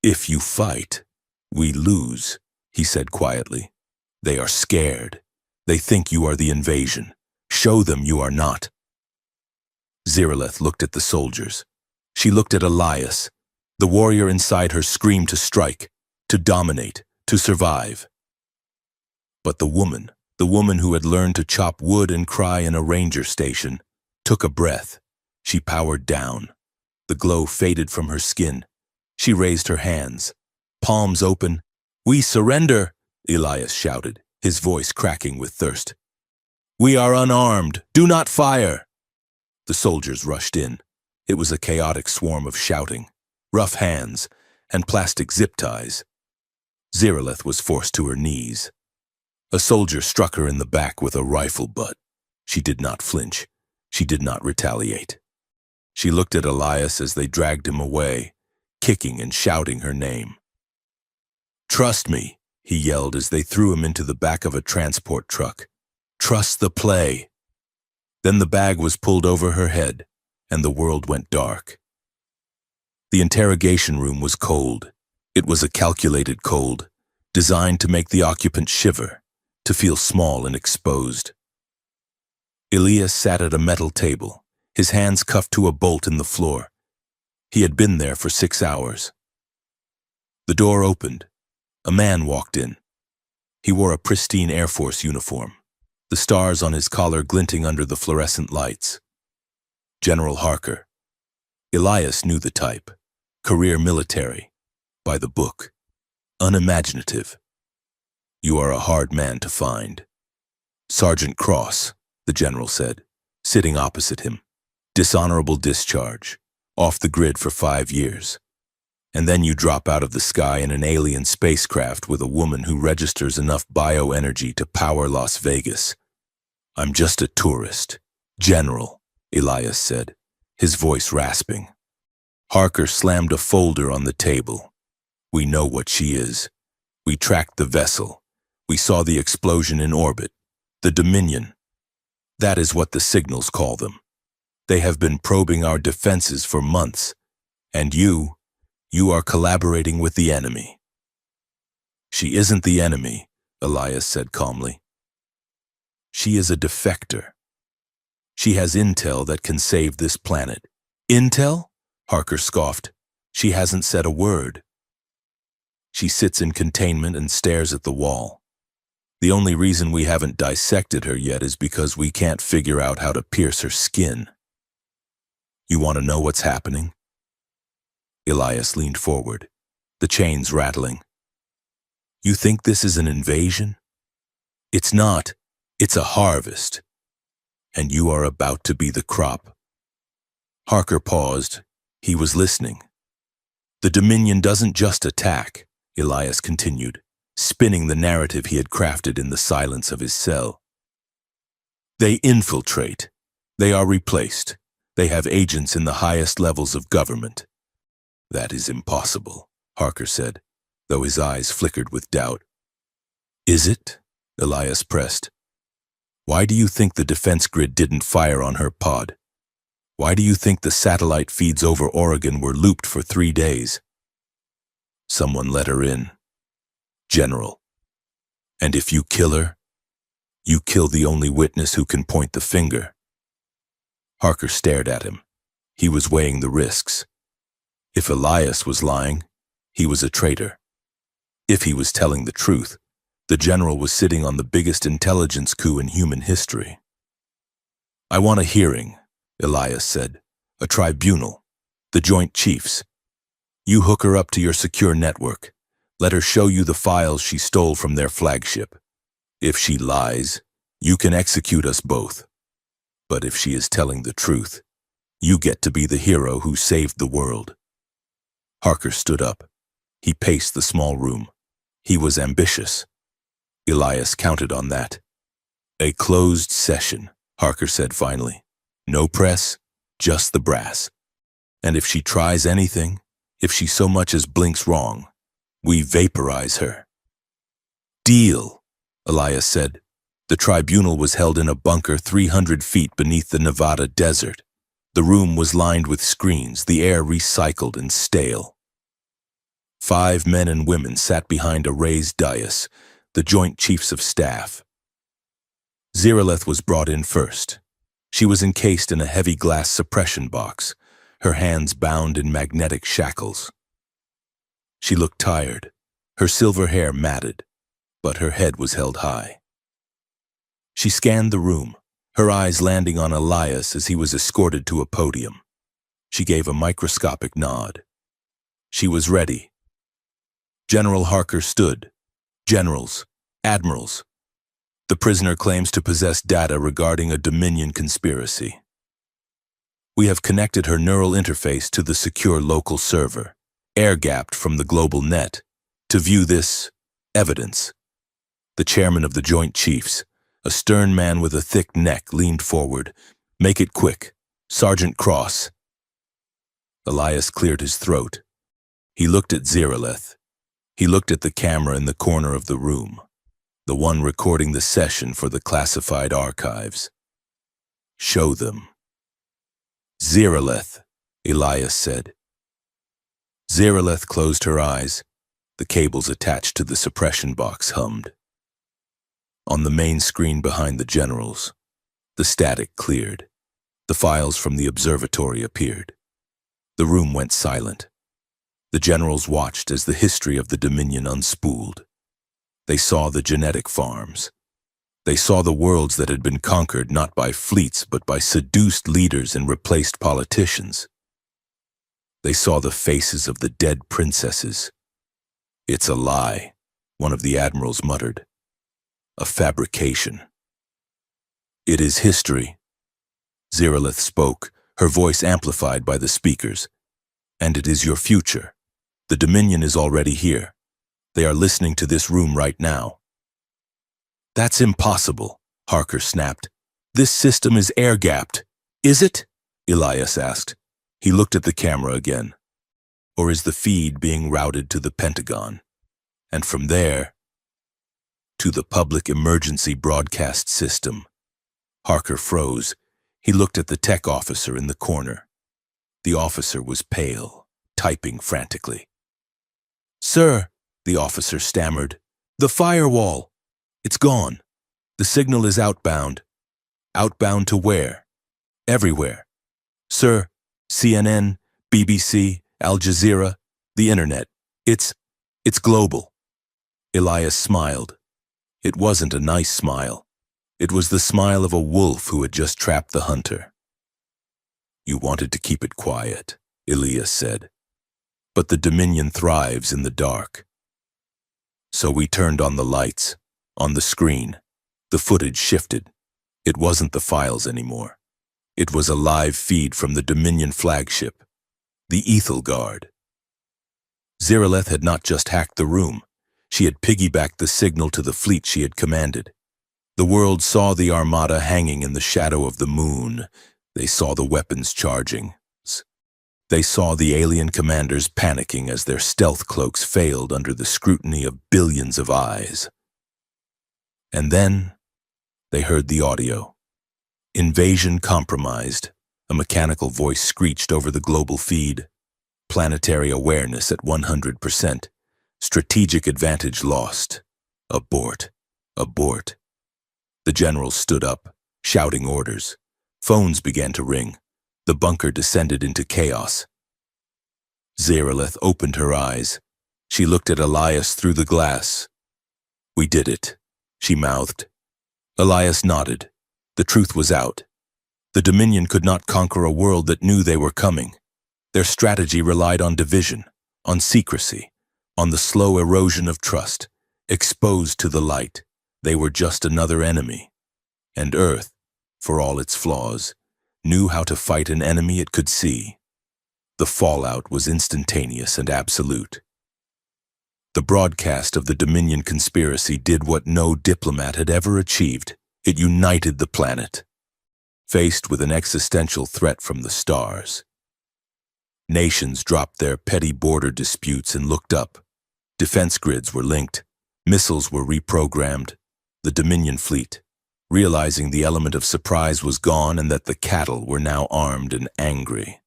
"If you fight, we lose," he said quietly. "They are scared. They think you are the invasion. Show them you are not." Zareleth looked at the soldiers. She looked at Elias. The warrior inside her screamed to strike, to dominate, to survive. But the woman who had learned to chop wood and cry in a ranger station, took a breath. She powered down. The glow faded from her skin. She raised her hands. Palms open. "We surrender," Elias shouted, his voice cracking with thirst. "We are unarmed. Do not fire." The soldiers rushed in. It was a chaotic swarm of shouting, rough hands, and plastic zip ties. Ziraleth was forced to her knees. A soldier struck her in the back with a rifle butt. She did not flinch. She did not retaliate. She looked at Elias as they dragged him away, kicking and shouting her name. "Trust me," he yelled as they threw him into the back of a transport truck. "Trust the play." Then the bag was pulled over her head, and the world went dark. The interrogation room was cold. It was a calculated cold, designed to make the occupant shiver, to feel small and exposed. Elias sat at a metal table, his hands cuffed to a bolt in the floor. He had been there for 6 hours. The door opened. A man walked in. He wore a pristine Air Force uniform, the stars on his collar glinting under the fluorescent lights. General Harker. Elias knew the type. Career military. By the book. Unimaginative. "You are a hard man to find." "Sergeant Cross," the general said, sitting opposite him. "Dishonorable discharge. Off the grid for 5 years. And then you drop out of the sky in an alien spacecraft with a woman who registers enough bioenergy to power Las Vegas." "I'm just a tourist." "General," Elias said, his voice rasping. Harker slammed a folder on the table. "We know what she is. We tracked the vessel. We saw the explosion in orbit. The Dominion. That is what the signals call them. They have been probing our defenses for months. And you are collaborating with the enemy." "She isn't the enemy," Elias said calmly. "She is a defector. She has intel that can save this planet." "Intel?" Harker scoffed. "She hasn't said a word. She sits in containment and stares at the wall. The only reason we haven't dissected her yet is because we can't figure out how to pierce her skin. You want to know what's happening?" Elias leaned forward, the chains rattling. "You think this is an invasion? It's not. It's a harvest. And you are about to be the crop." Harker paused. He was listening. "The Dominion doesn't just attack," Elias continued, spinning the narrative he had crafted in the silence of his cell. "They infiltrate. They are replaced. They have agents in the highest levels of government." "That is impossible," Harker said, though his eyes flickered with doubt. "Is it?" Elias pressed. "Why do you think the defense grid didn't fire on her pod? Why do you think the satellite feeds over Oregon were looped for 3 days? Someone let her in. General. And if you kill her, you kill the only witness who can point the finger." Harker stared at him. He was weighing the risks. If Elias was lying, he was a traitor. If he was telling the truth, the general was sitting on the biggest intelligence coup in human history. "I want a hearing," Elias said. "A tribunal. The Joint Chiefs. You hook her up to your secure network. Let her show you the files she stole from their flagship. If she lies, you can execute us both. But if she is telling the truth, you get to be the hero who saved the world." Harker stood up. He paced the small room. He was ambitious. Elias counted on that. "A closed session," Harker said finally. "No press, just the brass. And if she tries anything, if she so much as blinks wrong, we vaporize her." "Deal," Elias said. The tribunal was held in a bunker 300 feet beneath the Nevada desert. The room was lined with screens, the air recycled and stale. 5 men and women sat behind a raised dais, the Joint Chiefs of Staff. Ziraleth was brought in first. She was encased in a heavy glass suppression box, her hands bound in magnetic shackles. She looked tired, her silver hair matted, but her head was held high. She scanned the room, her eyes landing on Elias as he was escorted to a podium. She gave a microscopic nod. She was ready. General Harker stood. Generals, admirals. The prisoner claims to possess data regarding a Dominion conspiracy. We have connected her neural interface to the secure local server, air-gapped from the global net, to view this evidence. The chairman of the Joint Chiefs, a stern man with a thick neck, leaned forward. Make it quick. Sergeant Cross. Elias cleared his throat. He looked at Zeraleth. He looked at the camera in the corner of the room, the one recording the session for the classified archives. Show them. Zeraleth, Elias said. Zeraleth closed her eyes. The cables attached to the suppression box hummed. On the main screen behind the generals, the static cleared. The files from the observatory appeared. The room went silent. The generals watched as the history of the Dominion unspooled. They saw the genetic farms. They saw the worlds that had been conquered not by fleets but by seduced leaders and replaced politicians. They saw the faces of the dead princesses. It's a lie, one of the admirals muttered. A fabrication. It is history. Zeraleth spoke, her voice amplified by the speakers. And it is your future. The Dominion is already here. They are listening to this room right now. That's impossible, Harker snapped. This system is air-gapped. Is it? Elias asked. He looked at the camera again. Or is the feed being routed to the Pentagon? And from there, to the public emergency broadcast system. Harker froze. He looked at the tech officer in the corner. The officer was pale, typing frantically. Sir, the officer stammered, the firewall. It's gone. The signal is outbound. Outbound to where? Everywhere. Sir, CNN, BBC, Al Jazeera, the internet. It's global. Elias smiled. It wasn't a nice smile. It was the smile of a wolf who had just trapped the hunter. You wanted to keep it quiet, Elias said. But the Dominion thrives in the dark. So we turned on the lights, on the screen. The footage shifted. It wasn't the files anymore. It was a live feed from the Dominion flagship, the Ethel Guard. Zeraleth had not just hacked the room. She had piggybacked the signal to the fleet she had commanded. The world saw the armada hanging in the shadow of the moon. They saw the weapons charging. They saw the alien commanders panicking as their stealth cloaks failed under the scrutiny of billions of eyes. And then they heard the audio. Invasion compromised. A mechanical voice screeched over the global feed. Planetary awareness at 100%. Strategic advantage lost. Abort. Abort. The generals stood up, shouting orders. Phones began to ring. The bunker descended into chaos. Zeraleth opened her eyes. She looked at Elias through the glass. We did it, she mouthed. Elias nodded. The truth was out. The Dominion could not conquer a world that knew they were coming. Their strategy relied on division, on secrecy, on the slow erosion of trust. Exposed to the light, they were just another enemy. And Earth, for all its flaws, knew how to fight an enemy it could see. The fallout was instantaneous and absolute. The broadcast of the Dominion conspiracy did what no diplomat had ever achieved. It united the planet, faced with an existential threat from the stars. Nations dropped their petty border disputes and looked up. Defense grids were linked. Missiles were reprogrammed. The Dominion fleet, realizing the element of surprise was gone and that the cattle were now armed and angry,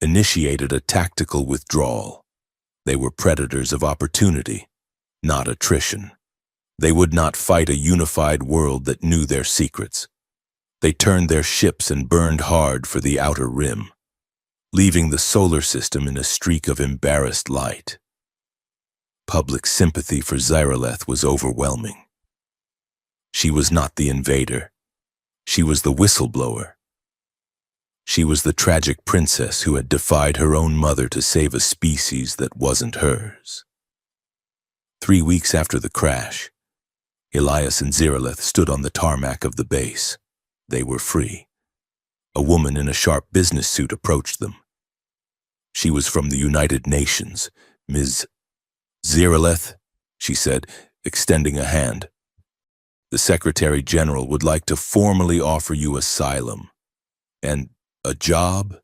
initiated a tactical withdrawal. They were predators of opportunity, not attrition. They would not fight a unified world that knew their secrets. They turned their ships and burned hard for the outer rim, leaving the solar system in a streak of embarrassed light. Public sympathy for Zeraleth was overwhelming. She was not the invader. She was the whistleblower. She was the tragic princess who had defied her own mother to save a species that wasn't hers. 3 weeks after the crash, Elias and Zeraleth stood on the tarmac of the base. They were free. A woman in a sharp business suit approached them. She was from the United Nations. Ms. Zeraleth, she said, extending a hand. The Secretary General would like to formally offer you asylum. And a job?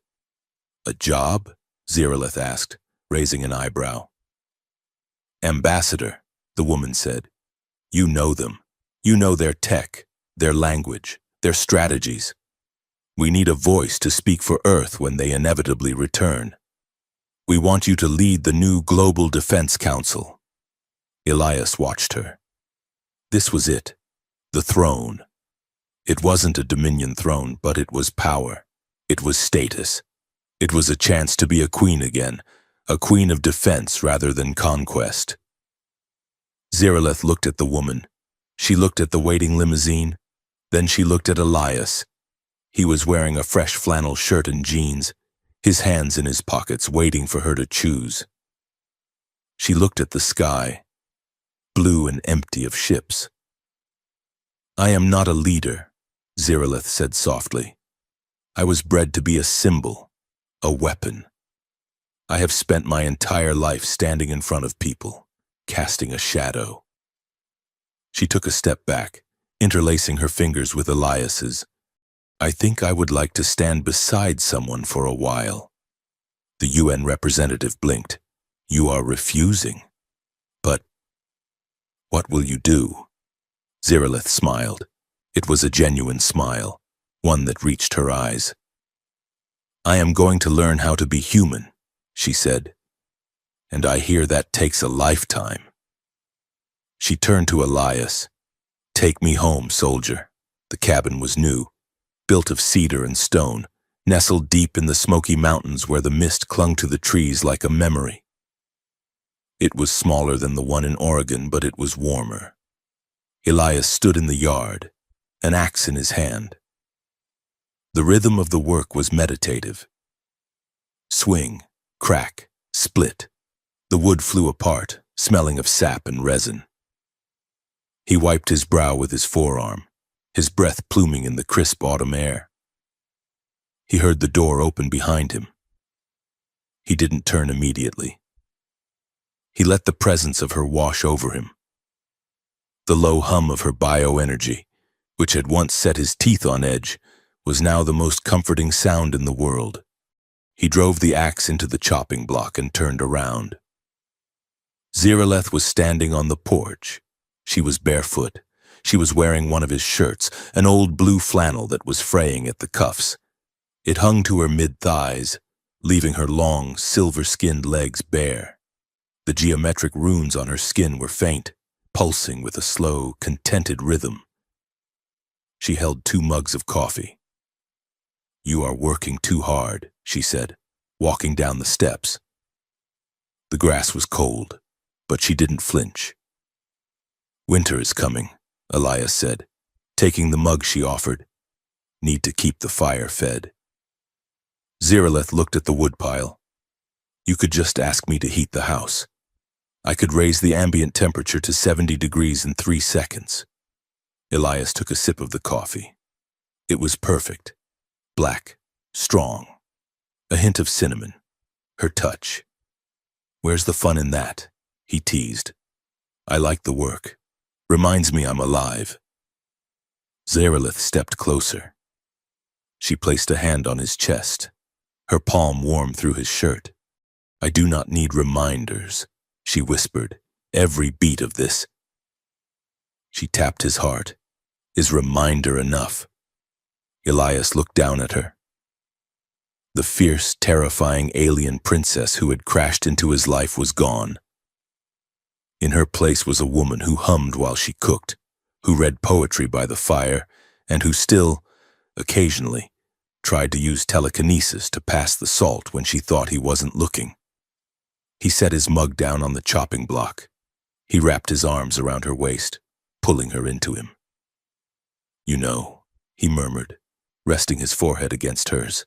A job? Zeraleth asked, raising an eyebrow. Ambassador, the woman said. You know them. You know their tech, their language, their strategies. We need a voice to speak for Earth when they inevitably return. We want you to lead the new Global Defense Council. Elias watched her. This was it, the throne. It wasn't a Dominion throne, but it was power. It was status. It was a chance to be a queen again, a queen of defense rather than conquest. Zeraleth looked at the woman. She looked at the waiting limousine. Then she looked at Elias. He was wearing a fresh flannel shirt and jeans, his hands in his pockets, waiting for her to choose. She looked at the sky, blue and empty of ships. I am not a leader, Zeraleth said softly. I was bred to be a symbol, a weapon. I have spent my entire life standing in front of people, casting a shadow. She took a step back, interlacing her fingers with Elias's. I think I would like to stand beside someone for a while. The UN representative blinked. You are refusing. But what will you do? Zeraleth smiled. It was a genuine smile, one that reached her eyes. I am going to learn how to be human, she said. And I hear that takes a lifetime. She turned to Elias. Take me home, soldier. The cabin was new, built of cedar and stone, nestled deep in the Smoky Mountains where the mist clung to the trees like a memory. It was smaller than the one in Oregon, but it was warmer. Elias stood in the yard, an axe in his hand. The rhythm of the work was meditative. Swing, crack, split. The wood flew apart, smelling of sap and resin. He wiped his brow with his forearm, his breath pluming in the crisp autumn air. He heard the door open behind him. He didn't turn immediately. He let the presence of her wash over him. The low hum of her bioenergy, which had once set his teeth on edge, was now the most comforting sound in the world. He drove the axe into the chopping block and turned around. Zeraleth was standing on the porch. She was barefoot. She was wearing one of his shirts, an old blue flannel that was fraying at the cuffs. It hung to her mid-thighs, leaving her long, silver-skinned legs bare. The geometric runes on her skin were faint, pulsing with a slow, contented rhythm. She held 2 mugs of coffee. You are working too hard, she said, walking down the steps. The grass was cold, but she didn't flinch. Winter is coming, Elias said, taking the mug she offered. Need to keep the fire fed. Zeraleth looked at the woodpile. You could just ask me to heat the house. I could raise the ambient temperature to 70 degrees in 3 seconds. Elias took a sip of the coffee. It was perfect. Black, strong. A hint of cinnamon. Her touch. Where's the fun in that? He teased. I like the work. Reminds me I'm alive. Zeraleth stepped closer. She placed a hand on his chest, her palm warm through his shirt. I do not need reminders, she whispered, every beat of this. She tapped his heart. Is reminder enough? Elias looked down at her. The fierce, terrifying alien princess who had crashed into his life was gone. In her place was a woman who hummed while she cooked, who read poetry by the fire, and who still, occasionally, tried to use telekinesis to pass the salt when she thought he wasn't looking. He set his mug down on the chopping block. He wrapped his arms around her waist, pulling her into him. You know, he murmured, resting his forehead against hers.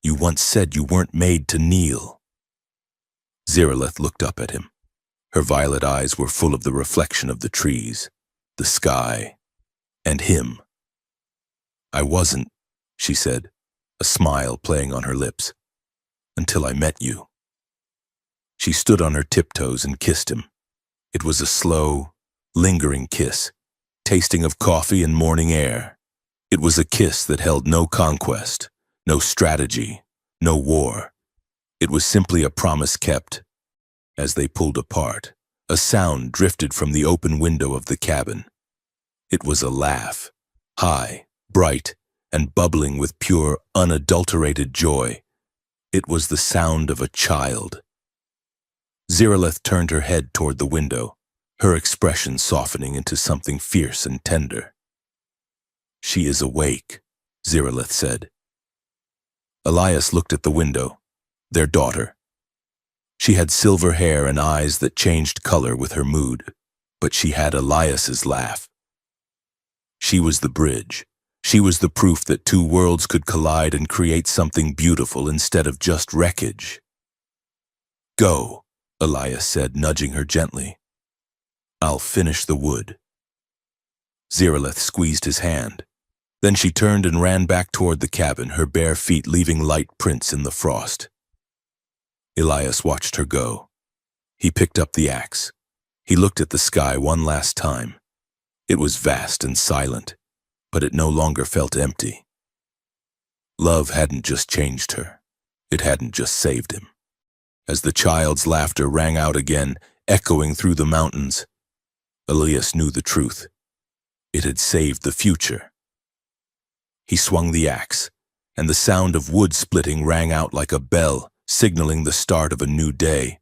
You once said you weren't made to kneel. Ziraleth looked up at him. Her violet eyes were full of the reflection of the trees, the sky, and him. I wasn't, she said, a smile playing on her lips, until I met you. She stood on her tiptoes and kissed him. It was a slow, lingering kiss, tasting of coffee and morning air. It was a kiss that held no conquest, no strategy, no war. It was simply a promise kept. As they pulled apart, a sound drifted from the open window of the cabin. It was a laugh, high, bright, and bubbling with pure, unadulterated joy. It was the sound of a child. Ziraleth turned her head toward the window, her expression softening into something fierce and tender. She is awake, Ziraleth said. Elias looked at the window, their daughter. She had silver hair and eyes that changed color with her mood, but she had Elias's laugh. She was the bridge. She was the proof that two worlds could collide and create something beautiful instead of just wreckage. Go, Elias said, nudging her gently. I'll finish the wood. Ziraleth squeezed his hand. Then she turned and ran back toward the cabin, her bare feet leaving light prints in the frost. Elias watched her go. He picked up the axe. He looked at the sky one last time. It was vast and silent, but it no longer felt empty. Love hadn't just changed her. It hadn't just saved him. As the child's laughter rang out again, echoing through the mountains, Elias knew the truth. It had saved the future. He swung the axe, and the sound of wood splitting rang out like a bell, signaling the start of a new day.